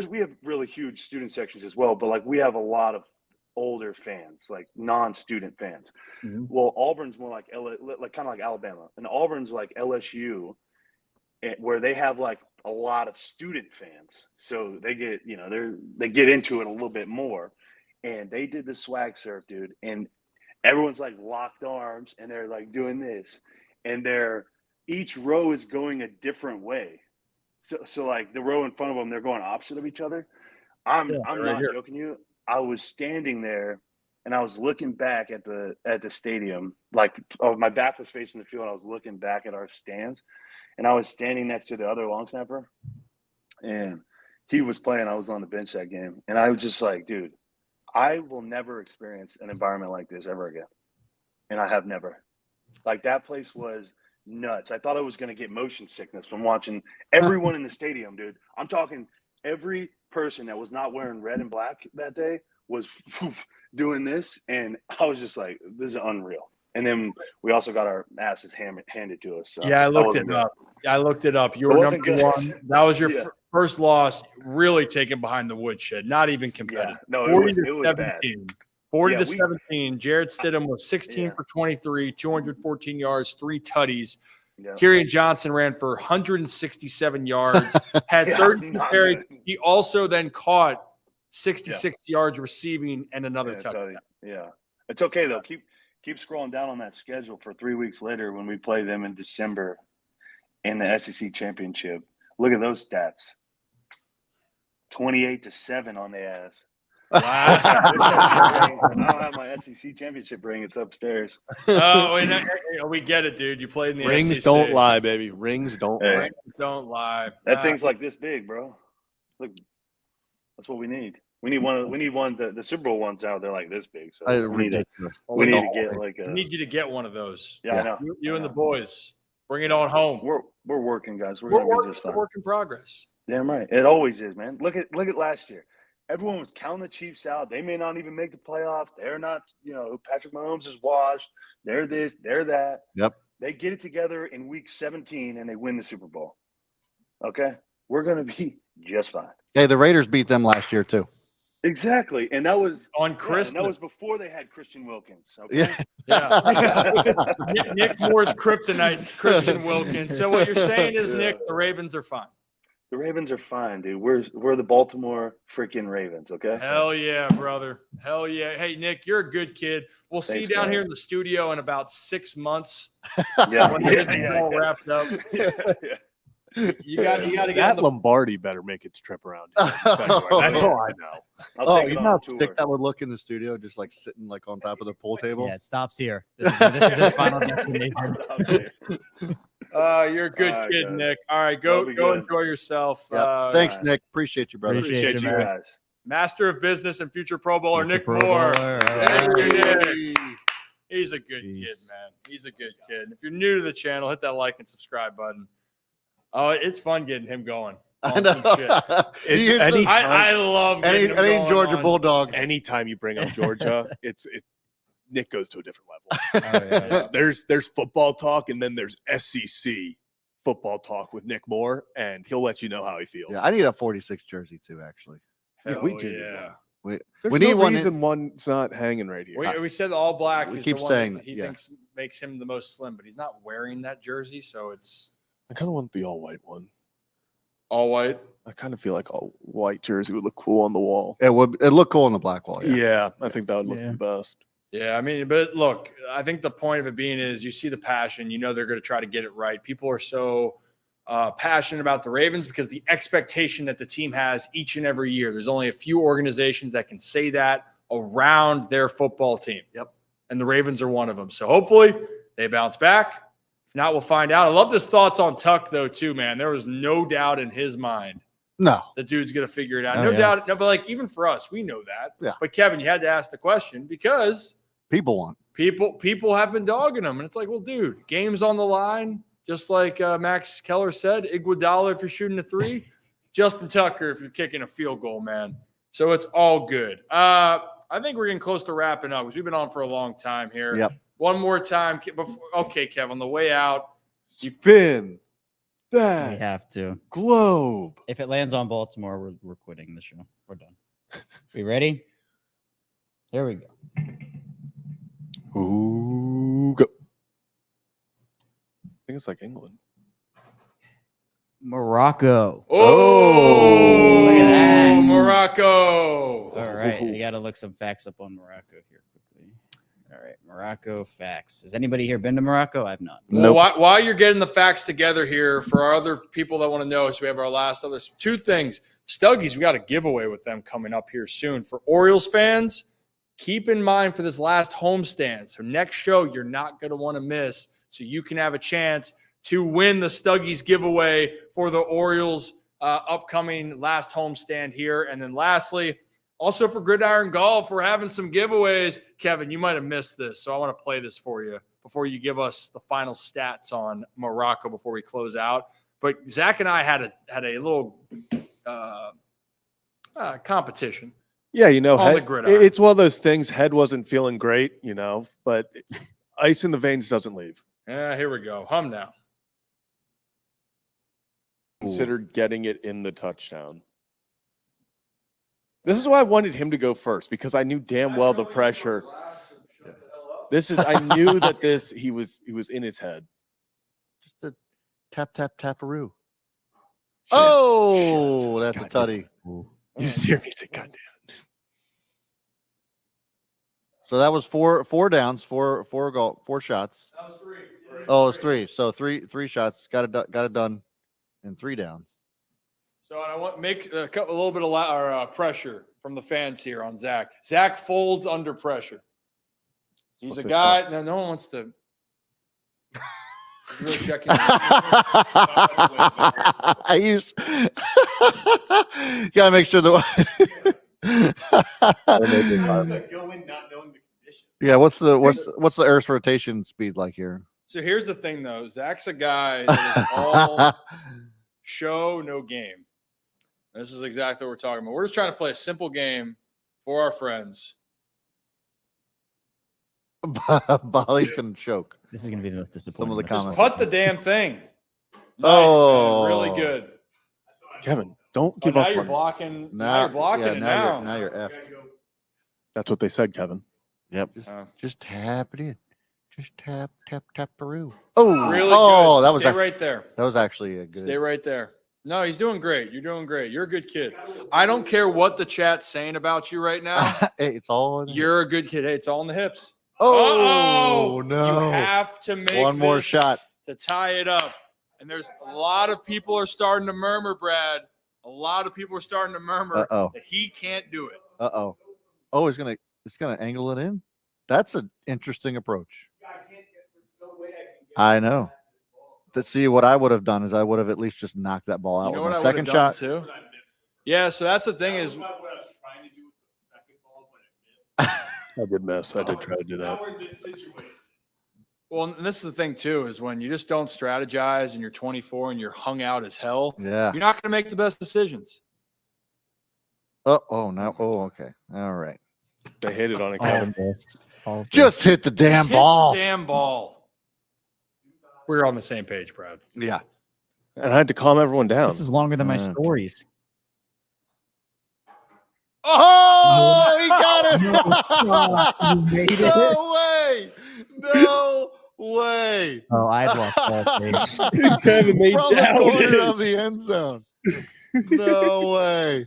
We have really huge student sections as well, but like we have a lot of older fans, like non-student fans. Mm-hmm. Well, Auburn's more like kind of like Alabama, and Auburn's like LSU, where they have like a lot of student fans. So they get they get into it a little bit more, and they did the swag surf, dude, and everyone's like locked arms and they're like doing this, and each row is going a different way. So like the row in front of them, they're going opposite of each other. I'm not joking you. I was standing there and I was looking back at the stadium, like my back was facing the field, and I was looking back at our stands, and I was standing next to the other long snapper, and he was playing. I was on the bench that game, and I was just like, dude, I will never experience an environment like this ever again, and I have never. Like, that place was nuts. I thought I was going to get motion sickness from watching everyone in the stadium, dude. I'm talking every person that was not wearing red and black that day was doing this, and I was just like, this is unreal. And then we also got our asses handed to us. So yeah, I looked it up. I looked it up. You were number one. That was your first loss, really taken behind the woodshed, not even competitive. Yeah, no, 40 it to was 17. 40 to 17. Jared Stidham was 16 for 23, 214 yards, 3 tutties. Yeah. Kieran Johnson ran for 167 yards, had 30 carries. He also then caught 66 yards receiving and another touchdown. Yeah. It's okay, though. Keep scrolling down on that schedule for 3 weeks later when we play them in December in the SEC championship. Look at those stats. 28-7 on the ass. Wow. I don't have my SEC championship ring. It's upstairs. Oh, we get it, dude. You played in the Rings SEC. don't lie, baby. Rings don't lie. Rings don't lie. That thing's like this big, bro. Look, that's what we need. We need one. The Super Bowl ones out. They're like this big. So we need to get like a. We need you to get one of those. Yeah, I know. You and the boys. Bring it on home. We're working, guys. We're working. It's a work in progress. Damn right. It always is, man. Look at last year. Everyone was counting the Chiefs out. They may not even make the playoffs. They're not, Patrick Mahomes is washed. They're this, they're that. Yep. They get it together in week 17 and they win the Super Bowl. Okay? We're going to be just fine. Hey, the Raiders beat them last year too. Exactly. And that was on Christmas. And that was before they had Christian Wilkins. Okay? Yeah. Nick Moore's kryptonite, Christian Wilkins. So what you're saying is, Nick, the Ravens are fine. The Ravens are fine, dude. We're the Baltimore freaking Ravens, okay? Hell yeah, brother. Hell yeah. Hey, Nick, you're a good kid. We'll see you down here in the studio in about 6 months. Yeah. When everything's all wrapped up. You got to get that Lombardi better make its trip around. That's all I know. You know how sick that would look in the studio, just like sitting like on top of the pool table. Yeah, it stops here. This is his final destination. You're a good kid, Nick. All right, go enjoy yourself. Yep. Thanks, Nick. Appreciate you, brother. Appreciate you guys. Master of Business and future Pro Bowler Nick Moore. He's a good kid, man. He's a good kid. If you're new to the channel, hit that like and subscribe button. Oh, it's fun getting him going. I know. I love getting him any going Georgia on. Bulldogs. Anytime you bring up Georgia, Nick goes to a different level. There's football talk, and then there's SEC football talk with Nick Moore, and he'll let you know how he feels. Yeah, I need a 46 jersey too, actually. Yeah, we do. Yeah. We need one. Reason one's not hanging right here. We said all black. We is keep the one saying that he thinks makes him the most slim, but he's not wearing that jersey, so it's. I kind of want the all white one. All white. I kind of feel like a white jersey would look cool on the wall. It would. It look cool on the black wall. Yeah, I think that would look the best. Yeah, I mean, but look, I think the point of it being is you see the passion. You know they're going to try to get it right. People are so passionate about the Ravens because the expectation that the team has each and every year. There's only a few organizations that can say that around their football team. Yep. And the Ravens are one of them. So hopefully they bounce back. If not, we'll find out. I love his thoughts on Tuck, though, too, man. There was no doubt in his mind. No. The dude's going to figure it out. No doubt. No, but like even for us, we know that. Yeah. But Kevin, you had to ask the question because people want. People have been dogging him. And it's like, well, dude, game's on the line. Just like Max Keller said, Iguodala if you're shooting a 3, Justin Tucker if you're kicking a field goal, man. So it's all good. I think we're getting close to wrapping up because we've been on for a long time here. Yep. One more time. Okay, Kev, on the way out. Spin that. We have to. Globe. If it lands on Baltimore, we're quitting the show. We're done. We ready? Here we go. Ooh, go. I think it's like England. Morocco. Oh, look at that. Morocco. All right. You got to look some facts up on Morocco here quickly. All right. Morocco facts. Has anybody here been to Morocco? I've not. Well, while you're getting the facts together here for our other people that want to know, so we have our last other 2 things. Stuggies, we got a giveaway with them coming up here soon. For Orioles fans, keep in mind for this last homestand. So next show, you're not going to want to miss, so you can have a chance to win the Stuggies giveaway for the Orioles upcoming last homestand here. And then lastly, also for Gridiron Golf, we're having some giveaways. Kevin, you might have missed this, so I want to play this for you before you give us the final stats on Morocco before we close out. But Zach and I had a little competition. Yeah, you know, on the gridiron. it's one of those things. Head wasn't feeling great, you know, but ice in the veins doesn't leave. Yeah, here we go. Hum now. Considered getting it in the touchdown. This is why I wanted him to go first, because I knew damn well the pressure. I knew that he was in his head. Just a tap-aroo. Oh, that's a tutty. You serious? God damn it. So that was four downs, four shots. That was 3. Oh, it was 3. So three shots. Got it done in 3 downs. So I want to make a little bit of pressure from the fans here on Zach. Zach folds under pressure. He's a guy. No one wants to. Really checking. Gotta make sure Yeah, what's the Earth's rotation speed like here? So here's the thing, though. Zach's a guy that is all show, no game. This is exactly what we're talking about. We're just trying to play a simple game for our friends. Bolly's gonna choke. This is gonna be the most disappointing. Some of the comments. Put the damn thing. Nice, Oh, man. Really good. Kevin, don't give up. Now you're blocking. Now you're blocking it now. Now you're effed. That's what they said, Kevin. Yep. Just tap it in. Just tap-aroo. Oh, Really oh, good. that was Stay right there. That was actually a good. Stay right there. No, he's doing great. You're doing great. You're a good kid. I don't care what the chat's saying about you right now. Hey, it's all. You're a good kid. Hey, it's all in the hips. Oh, no! You have to make one more this shot to tie it up. And there's a lot of people are starting to murmur, Brad. A lot of people are starting to murmur that he can't do it. Oh, it's gonna angle it in. That's an interesting approach. I know. To see what I would have done is I would have at least just knocked that ball out You know with what my I second would've done shot. too? Yeah, so that's the thing is I did miss. I did try to do that. well, and this is the thing too, is when you just don't strategize and you're 24 and you're hung out as hell, Yeah. you're not going to make the best decisions. Oh, no. Oh, okay. All right. They hated on it, Kevin. Just hit the damn Just hit ball. the damn ball. We're on the same page, Brad. Yeah. And I had to calm everyone down. This is longer than my stories. Oh, he got it. You made it. No way. No way. Oh, I'd lost all faith. Kevin, they From the downed corner it. of the end zone. No way.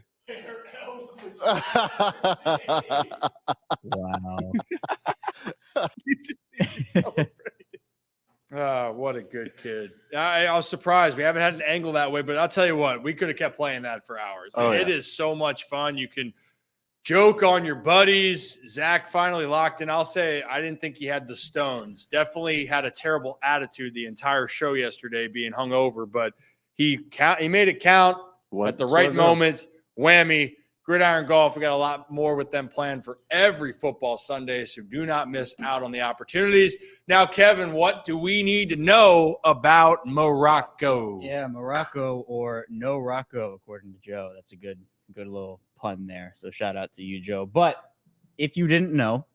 Wow. What a good kid. I was surprised. We haven't had an angle that way, but I'll tell you what, we could have kept playing that for hours. Oh, It yeah. is so much fun. You can joke on your buddies. Zach finally locked in. I'll say I didn't think he had the stones. Definitely had a terrible attitude the entire show yesterday being hungover, but he made it count at the right moment. Whammy. Gridiron Golf, we got a lot more with them planned for every football Sunday, so do not miss out on the opportunities. Now, Kevin, what do we need to know about Morocco? Yeah, Morocco or no Rocco, according to Joe. That's a good little pun there. So shout out to you, Joe. But if you didn't know,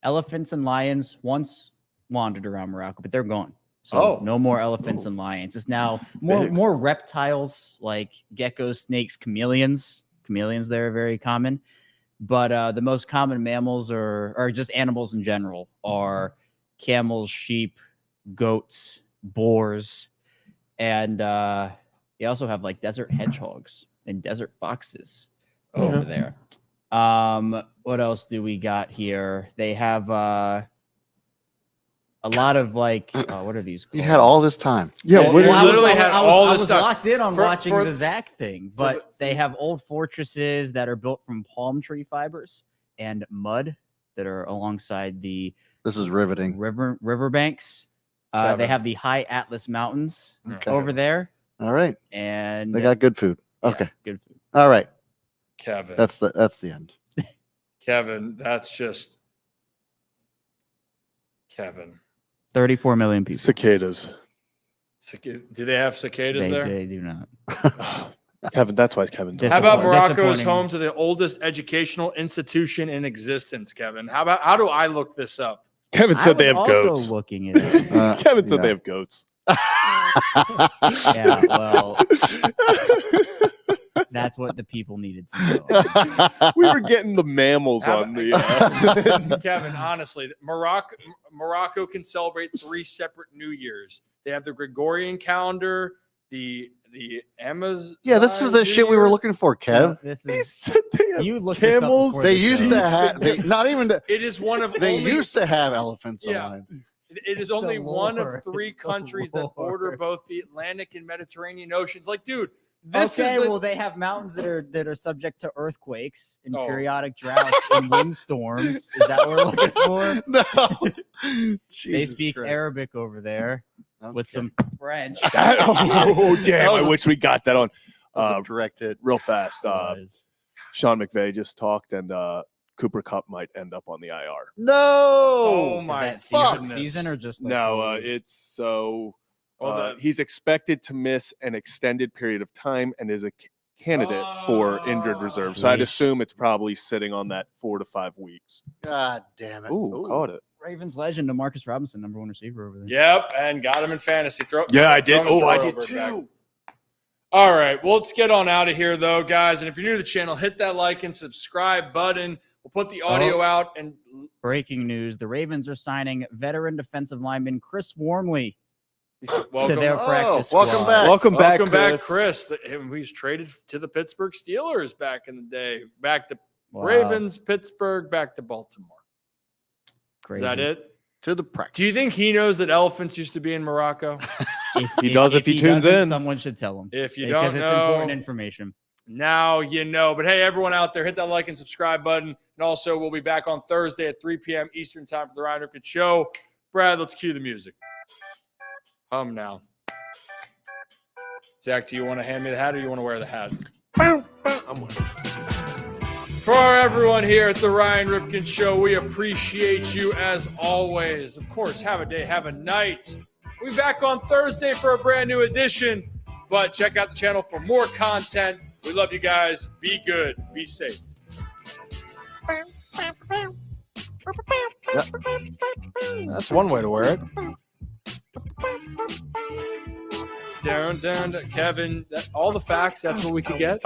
elephants and lions once wandered around Morocco, but they're gone. So no more elephants and lions. It's now more reptiles like geckos, snakes, chameleons. Chameleons there are very common, but the most common mammals or just animals in general are camels, sheep, goats, boars, and they also have like desert hedgehogs and desert foxes over there. What else do we got here? They have a lot of like, what are these called? You had all this time. Yeah, I was locked in on watching for the Zach thing, but they have old fortresses that are built from palm tree fibers and mud that are alongside the This is riveting. riverbanks. They have the high Atlas Mountains over there. All right. And They got good food. Okay. Good food. All right. Kevin. That's the end. Kevin, that's just Kevin. 34 million people. Cicadas. Do they have cicadas there? They do not. Kevin, that's why Kevin's. How about Morocco is disappointing. home to the oldest educational institution in existence, Kevin? How do I look this up? Kevin said they have also goats. looking at it. Kevin said they have goats. Yeah, well, that's what the people needed to know. We were getting the mammals on the. Kevin, honestly, Morocco can celebrate 3 separate New Years. They have the Gregorian calendar, the Amazon. Yeah, this is the shit we were looking for, Kev. This is you look camels. They used to have. Not even. It is one of They only, used to have elephants Yeah. on. It is only one lore. of 3 It's the countries that border lore. both the Atlantic and Mediterranean Oceans. Like, dude, this okay, is the, well, they have mountains that are subject to earthquakes and Oh. periodic droughts and windstorms. Is that what we're looking for? No. They speak Arabic over there with some French. Oh damn! I wish we got that on. Direct hit. Real fast. Sean McVay just talked, and Cooper Kupp might end up on the IR. No. oh Is my that season, goodness. season or just like No, it's so. Well, he's expected to miss an extended period of time and is a candidate for injured reserve. So I'd assume it's probably sitting on that 4 to 5 weeks. God damn it. Ooh, caught it. Ravens legend Demarcus Robinson, number 1 receiver over there. Yep, and got him in fantasy. Yeah, I did. throw Mr. Oh, I did Robert too. back. All right, well, let's get on out of here, though, guys. And if you're new to the channel, hit that like and subscribe button. We'll put the audio out. And Breaking news: the Ravens are signing veteran defensive lineman Chris Wormley welcome, to their practice welcome squad. back. Welcome back, Chris. He's traded to the Pittsburgh Steelers back in the day. Back to Wow. Ravens, Pittsburgh, back to Baltimore. Crazy. Is that it? To the practice. Do you think he knows that elephants used to be in Morocco? If He does if he tunes doesn't, in. someone should tell him. If you because don't it's know, important information. now you know. But hey, everyone out there, hit that like and subscribe button. And also, we'll be back on Thursday at 3 p.m. Eastern time for the Ryan Ripken Show. Brad, let's cue the music. Now. Zach, do you want to hand me the hat or you want to wear the hat? I'm with it. For everyone here at the Ryan Ripken Show, we appreciate you as always. Of course, have a day, have a night. We'll be back on Thursday for a brand new edition, but check out the channel for more content. We love you guys. Be good. Be safe. That's one way to wear it. Down, Kevin. All the facts, that's what we could get.